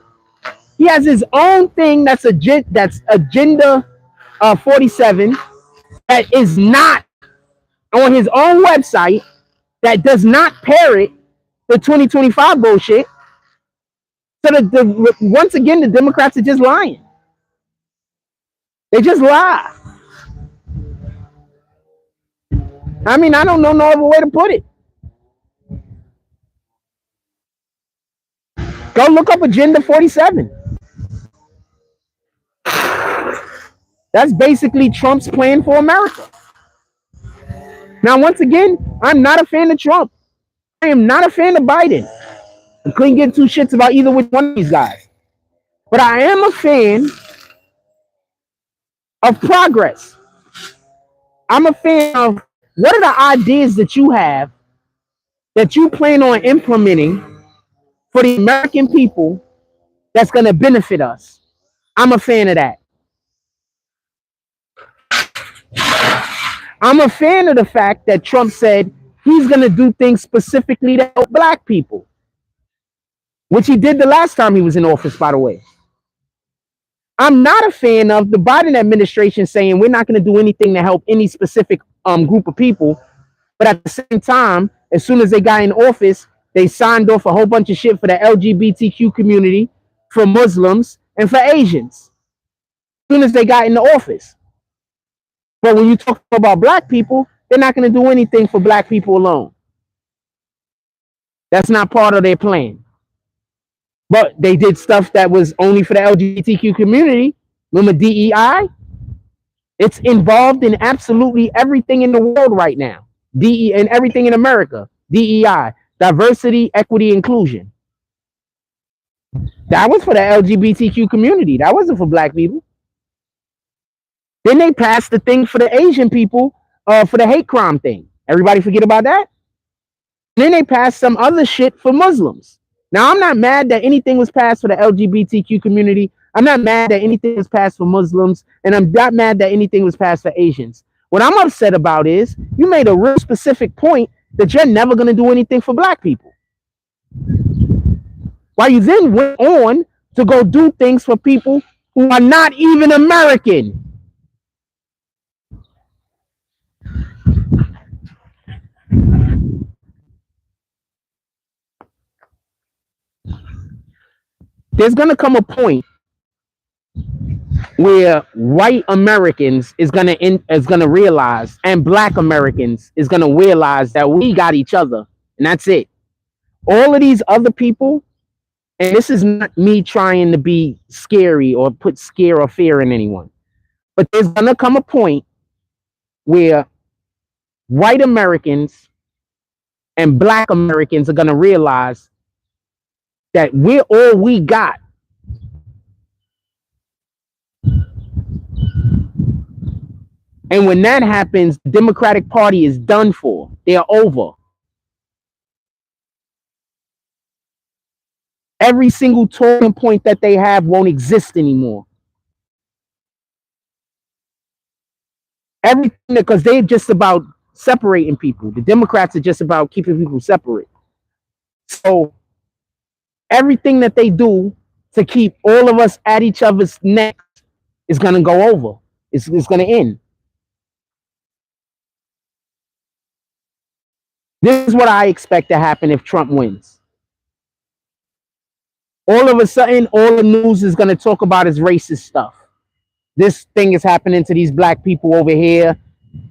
Speaker 1: He has his own thing that's Agenda 47 that is not on his own website, that does not parrot the 2025 bullshit. So once again, the Democrats are just lying. They just lie. I mean, I don't know no other way to put it. Go look up Agenda 47. That's basically Trump's plan for America. Now, once again, I'm not a fan of Trump. I am not a fan of Biden. I couldn't give two shits about either which one of these guys. But I am a fan of progress. I'm a fan of what are the ideas that you have that you plan on implementing for the American people that's going to benefit us. I'm a fan of that. I'm a fan of the fact that Trump said he's going to do things specifically to help black people, which he did the last time he was in office, by the way. I'm not a fan of the Biden administration saying we're not going to do anything to help any specific group of people. But at the same time, as soon as they got in office, they signed off a whole bunch of shit for the LGBTQ community, for Muslims, and for Asians. As soon as they got in the office. But when you talk about black people, they're not going to do anything for black people alone. That's not part of their plan. But they did stuff that was only for the LGBTQ community. Remember DEI? It's involved in absolutely everything in the world right now. DE and everything in America. DEI, diversity, equity, inclusion. That was for the LGBTQ community. That wasn't for black people. Then they passed the thing for the Asian people, for the hate crime thing. Everybody forget about that? Then they passed some other shit for Muslims. Now, I'm not mad that anything was passed for the LGBTQ community. I'm not mad that anything was passed for Muslims. And I'm not mad that anything was passed for Asians. What I'm upset about is you made a real specific point that you're never going to do anything for black people. While you then went on to go do things for people who are not even American. There's going to come a point where white Americans is gonna realize, and black Americans is gonna realize that we got each other, and that's it. All of these other people, and this is not me trying to be scary or put scare or fear in anyone, but there's gonna come a point where white Americans and black Americans are gonna realize that we're all we got. And when that happens, the Democratic Party is done for. They're over. Every single talking point that they have won't exist anymore. Everything, because they're just about separating people. The Democrats are just about keeping people separate. So everything that they do to keep all of us at each other's necks is going to go over. It's going to end. This is what I expect to happen if Trump wins. All of a sudden, all the news is going to talk about is racist stuff. This thing is happening to these black people over here.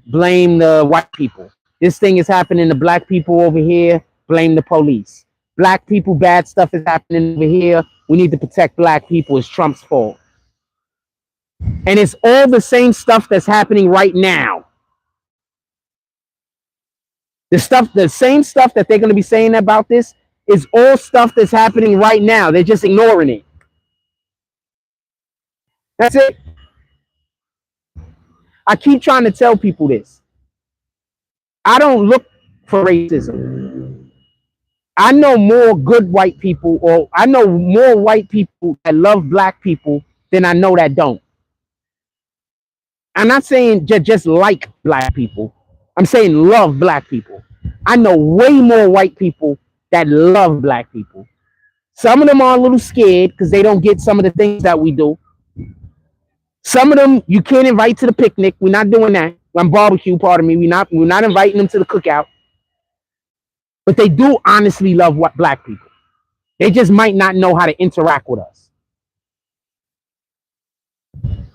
Speaker 1: Blame the white people. This thing is happening to black people over here. Blame the police. Black people, bad stuff is happening over here. We need to protect black people. It's Trump's fault. And it's all the same stuff that's happening right now. The same stuff that they're going to be saying about this is all stuff that's happening right now. They're just ignoring it. That's it. I keep trying to tell people this. I don't look for racism. I know more good white people, or I know more white people that love black people than I know that don't. I'm not saying just like black people. I'm saying love black people. I know way more white people that love black people. Some of them are a little scared because they don't get some of the things that we do. Some of them you can't invite to the picnic. We're not doing that. On barbecue, pardon me. We're not inviting them to the cookout. But they do honestly love what black people. They just might not know how to interact with us.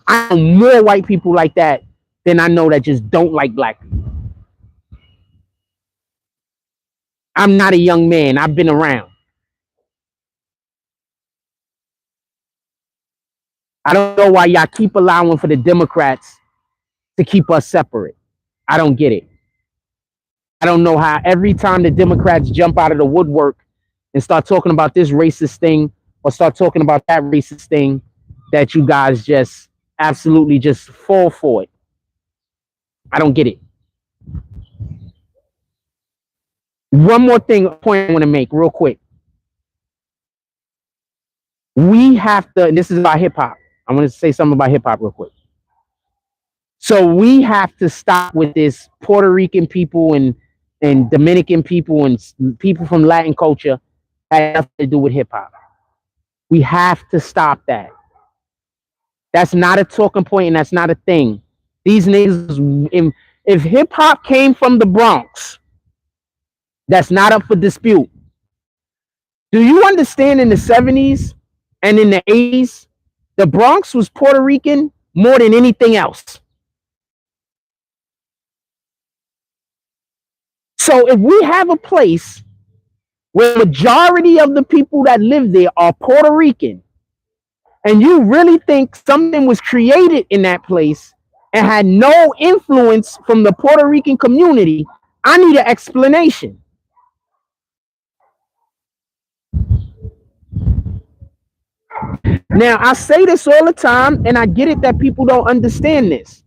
Speaker 1: I know more white people like that than I know that just don't like black people. I'm not a young man. I've been around. I don't know why y'all keep allowing for the Democrats to keep us separate. I don't get it. I don't know how every time the Democrats jump out of the woodwork and start talking about this racist thing or start talking about that racist thing, that you guys just absolutely just fall for it. I don't get it. One more point I want to make real quick. We have to, and this is about hip hop. I want to say something about hip hop real quick. So we have to stop with this Puerto Rican people and Dominican people and people from Latin culture that have to do with hip hop. We have to stop that. That's not a talking point and that's not a thing. These niggas, if hip hop came from the Bronx, that's not up for dispute. Do you understand in the 70s and in the 80s, the Bronx was Puerto Rican more than anything else? So if we have a place where the majority of the people that live there are Puerto Rican, and you really think something was created in that place and had no influence from the Puerto Rican community, I need an explanation. Now, I say this all the time, and I get it that people don't understand this,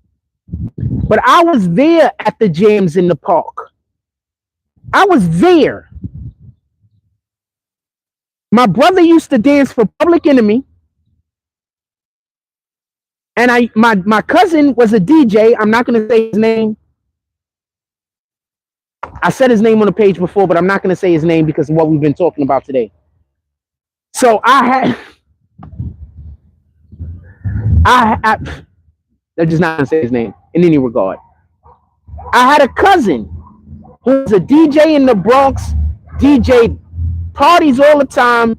Speaker 1: but I was there at the jams in the park. I was there. My brother used to dance for Public Enemy, and my cousin was a DJ. I'm not going to say his name. I said his name on the page before, but I'm not going to say his name because of what we've been talking about today. So I'm just not going to say his name in any regard. I had a cousin who was a DJ in the Bronx, DJ parties all the time,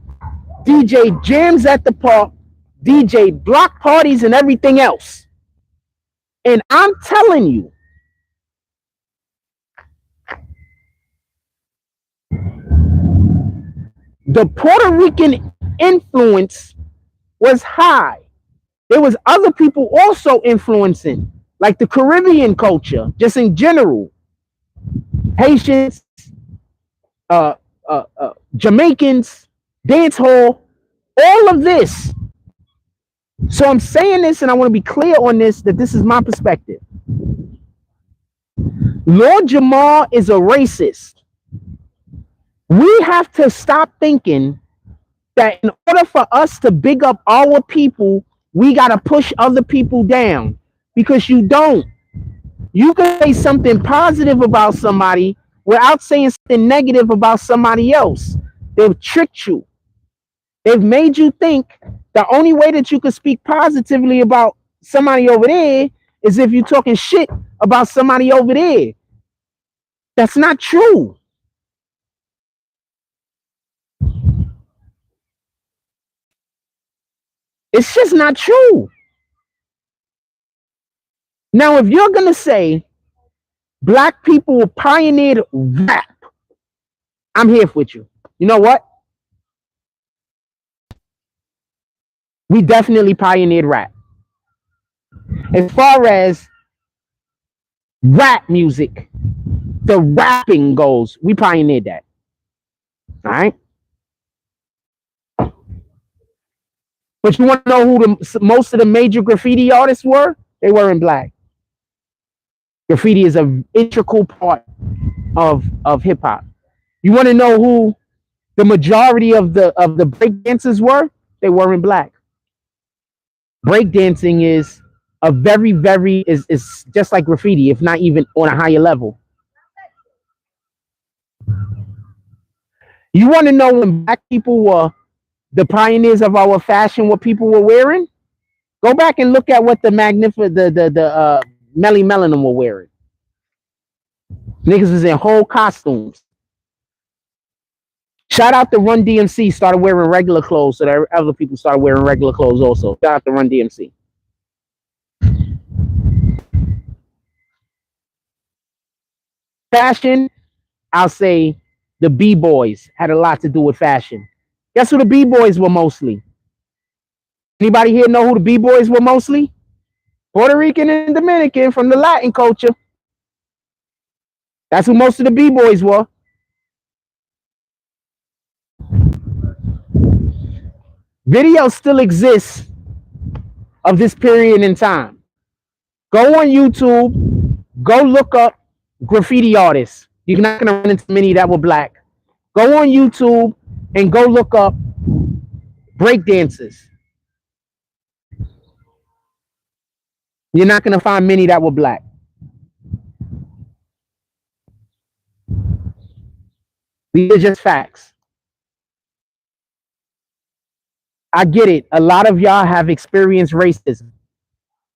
Speaker 1: DJ jams at the park, DJ block parties and everything else. And I'm telling you, the Puerto Rican influence was high. There was other people also influencing, like the Caribbean culture, just in general. Haitians, Jamaicans, dance hall, all of this. So I'm saying this, and I want to be clear on this, that this is my perspective. Lord Jamar is a racist. We have to stop thinking that in order for us to big up our people, we got to push other people down, because you don't. You can say something positive about somebody without saying something negative about somebody else. They've tricked you. They've made you think the only way that you can speak positively about somebody over there is if you're talking shit about somebody over there. That's not true. It's just not true. Now, if you're going to say black people pioneered rap, I'm here with you. You know what? We definitely pioneered rap. As far as rap music, the rapping goes, we pioneered that. All right? But you want to know who most of the major graffiti artists were? They were in black. Graffiti is an integral part of hip hop. You want to know who the majority of the break dancers were? They were in black. Breakdancing is a very is just like graffiti, if not even on a higher level. You want to know when black people were the pioneers of our fashion, what people were wearing? Go back and look at what the Melly Melanin were wearing. Niggas was in whole costumes. Shout out to Run DMC, started wearing regular clothes so that other people started wearing regular clothes also. Shout out to Run DMC. Fashion, I'll say the B-boys had a lot to do with fashion. Guess who the B-boys were mostly? Anybody here know who the B-boys were mostly? Puerto Rican and Dominican from the Latin culture. That's who most of the B-boys were. Video still exists of this period in time. Go on YouTube, go look up graffiti artists. You're not gonna run into many that were black. Go on YouTube and go look up break dancers. You're not gonna find many that were black. These are just facts. I get it. A lot of y'all have experienced racism.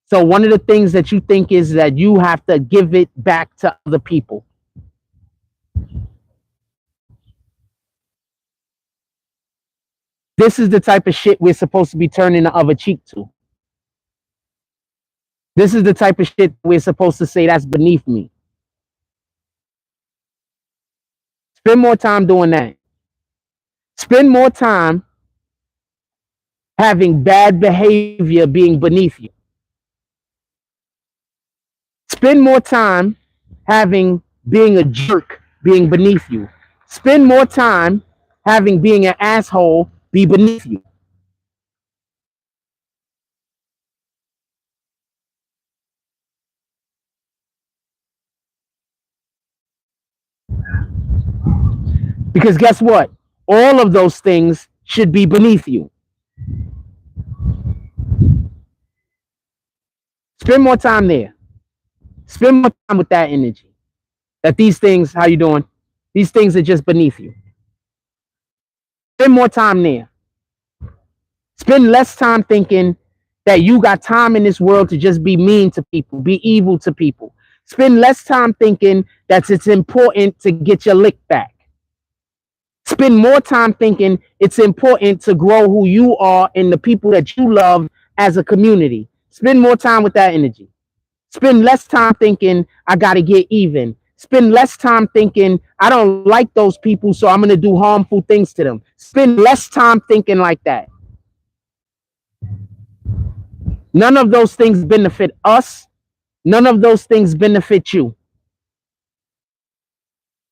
Speaker 1: So one of the things that you think is that you have to give it back to other people. This is the type of shit we're supposed to be turning the other cheek to. This is the type of shit we're supposed to say that's beneath me. Spend more time doing that. Spend more time having bad behavior being beneath you. Spend more time having being a jerk being beneath you. Spend more time having being an asshole be beneath you. Because guess what? All of those things should be beneath you. Spend more time there. Spend more time with that energy. That these things, how you doing? These things are just beneath you. Spend more time there. Spend less time thinking that you got time in this world to just be mean to people, be evil to people. Spend less time thinking that it's important to get your lick back. Spend more time thinking it's important to grow who you are and the people that you love as a community. Spend more time with that energy. Spend less time thinking I got to get even. Spend less time thinking I don't like those people, so I'm going to do harmful things to them. Spend less time thinking like that. None of those things benefit us. None of those things benefit you.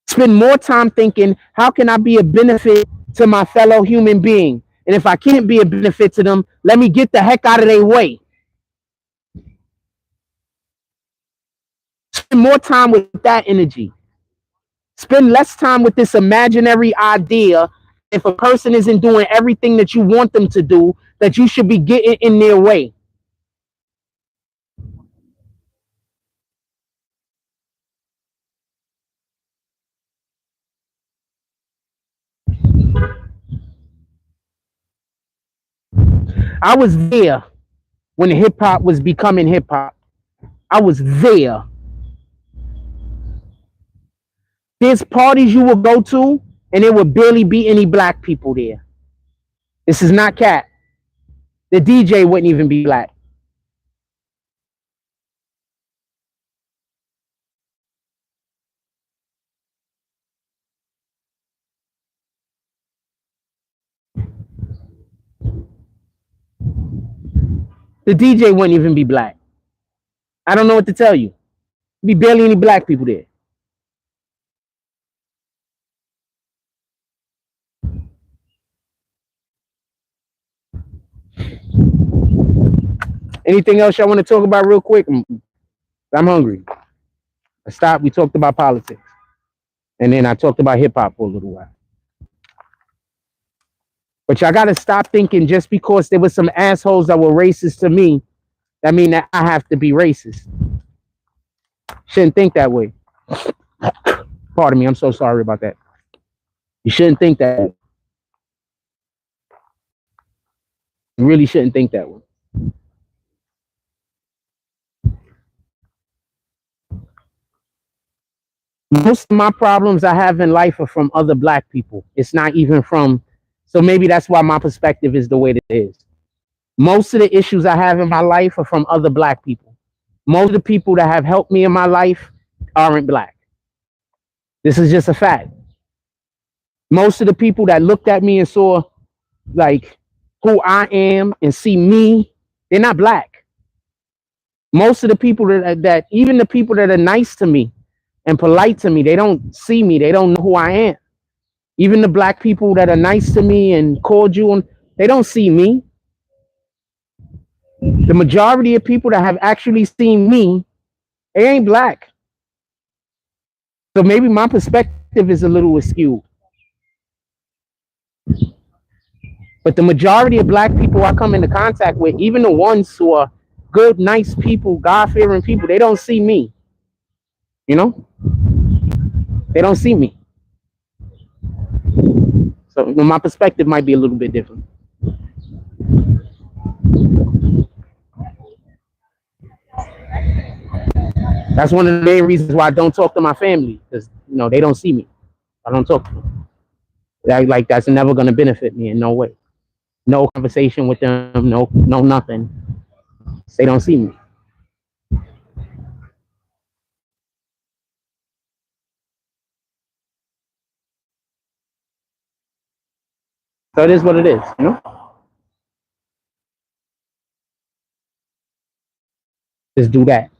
Speaker 1: Spend more time thinking, how can I be a benefit to my fellow human being? And if I can't be a benefit to them, let me get the heck out of their way. Spend more time with that energy. Spend less time with this imaginary idea. If a person isn't doing everything that you want them to do, that you should be getting in their way. I was there when hip hop was becoming hip hop. I was there. There's parties you would go to, and there would barely be any black people there. This is not cat. The DJ wouldn't even be black. The DJ wouldn't even be black. I don't know what to tell you. There'd be barely any black people there. Anything else y'all want to talk about real quick? I'm hungry. I stopped. We talked about politics. And then I talked about hip hop for a little while. But y'all got to stop thinking just because there was some assholes that were racist to me, that mean that I have to be racist. Shouldn't think that way. Pardon me. I'm so sorry about that. You shouldn't think that way. You really shouldn't think that way. Most of my problems I have in life are from other black people. It's not even from, so maybe that's why my perspective is the way that it is. Most of the issues I have in my life are from other black people. Most of the people that have helped me in my life aren't black. This is just a fact. Most of the people that looked at me and saw like who I am and see me, they're not black. Most of the people that even the people that are nice to me and polite to me, they don't see me. They don't know who I am. Even the black people that are nice to me and cordial, and they don't see me. The majority of people that have actually seen me, they ain't black. So maybe my perspective is a little askew. But the majority of black people I come into contact with, even the ones who are good, nice people, God-fearing people, they don't see me. You know? They don't see me. So my perspective might be a little bit different. That's one of the main reasons why I don't talk to my family, because they don't see me. I don't talk to them. Like that's never gonna benefit me in no way. No conversation with them, no nothing. They don't see me. So it is what it is, Just do that.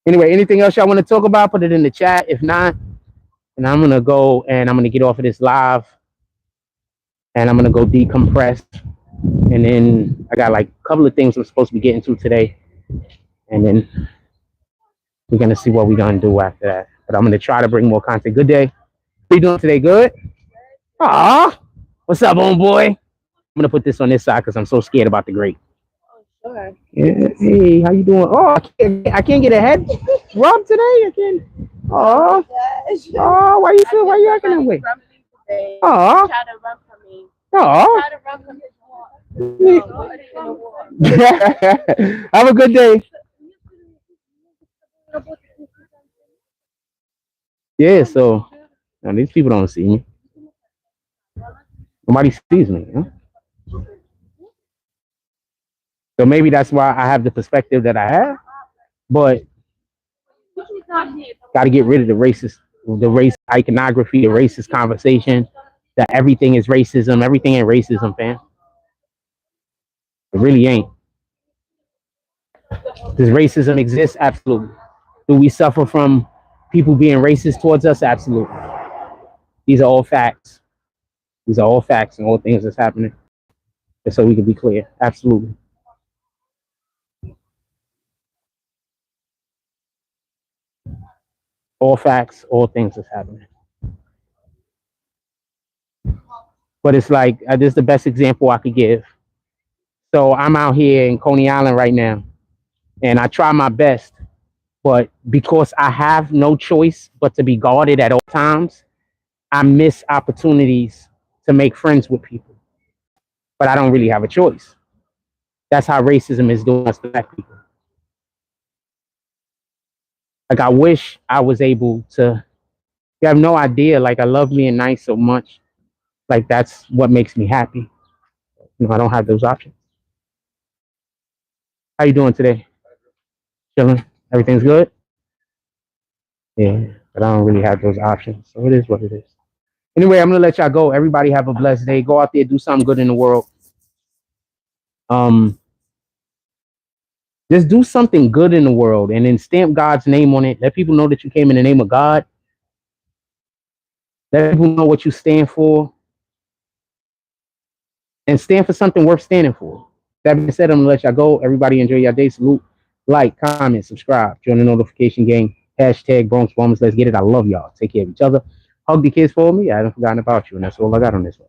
Speaker 1: Anyway, anything else y'all want to talk about? Put it in the chat. If not, and I'm gonna go and I'm gonna get off of this live, and I'm gonna go decompress, and then I got like a couple of things I'm supposed to be getting to today, and then we're gonna see what we're gonna do after that. But I'm gonna try to bring more content. Good day. How you doing today? Good. Aw, what's up, homeboy? I'm gonna put this on this side because I'm so scared about the grape.
Speaker 3: Sure.
Speaker 1: Yeah, hey, how you doing? Oh, I can't get a head rub today. I can't. Oh, oh, why you feel? Why you acting that way? Oh,
Speaker 3: Try to run from me.
Speaker 1: oh.
Speaker 3: Try to run from his
Speaker 1: Have a good day. Yeah, so now these people don't see me. Nobody sees me. Huh? So maybe that's why I have the perspective that I have. But got to get rid of the race iconography, the racist conversation. That everything is racism. Everything ain't racism, fam. It really ain't. Does racism exist? Absolutely. Do we suffer from people being racist towards us? Absolutely. These are all facts. These are all facts and all things that's happening. Just so we can be clear. Absolutely. All facts, all things that's happening. But it's like, this is the best example I could give. So I'm out here in Coney Island right now, and I try my best, but because I have no choice but to be guarded at all times, I miss opportunities to make friends with people. But I don't really have a choice. That's how racism is doing us to black people. Like, I wish I was able to, you have no idea, like, I love being nice so much. Like, that's what makes me happy. You know, I don't have those options. How you doing today? Chilling? Everything's good? Yeah, but I don't really have those options. So it is what it is. Anyway, I'm gonna let y'all go. Everybody have a blessed day. Go out there, do something good in the world. Just do something good in the world and then stamp God's name on it. Let people know that you came in the name of God. Let people know what you stand for. And stand for something worth standing for. That being said, I'm gonna let y'all go. Everybody enjoy your day. Salute, like, comment, subscribe, join the notification gang. Hashtag Bronx Bombers. Let's get it. I love y'all. Take care of each other. Hug the kids for me. I haven't forgotten about you, and that's all I got on this one.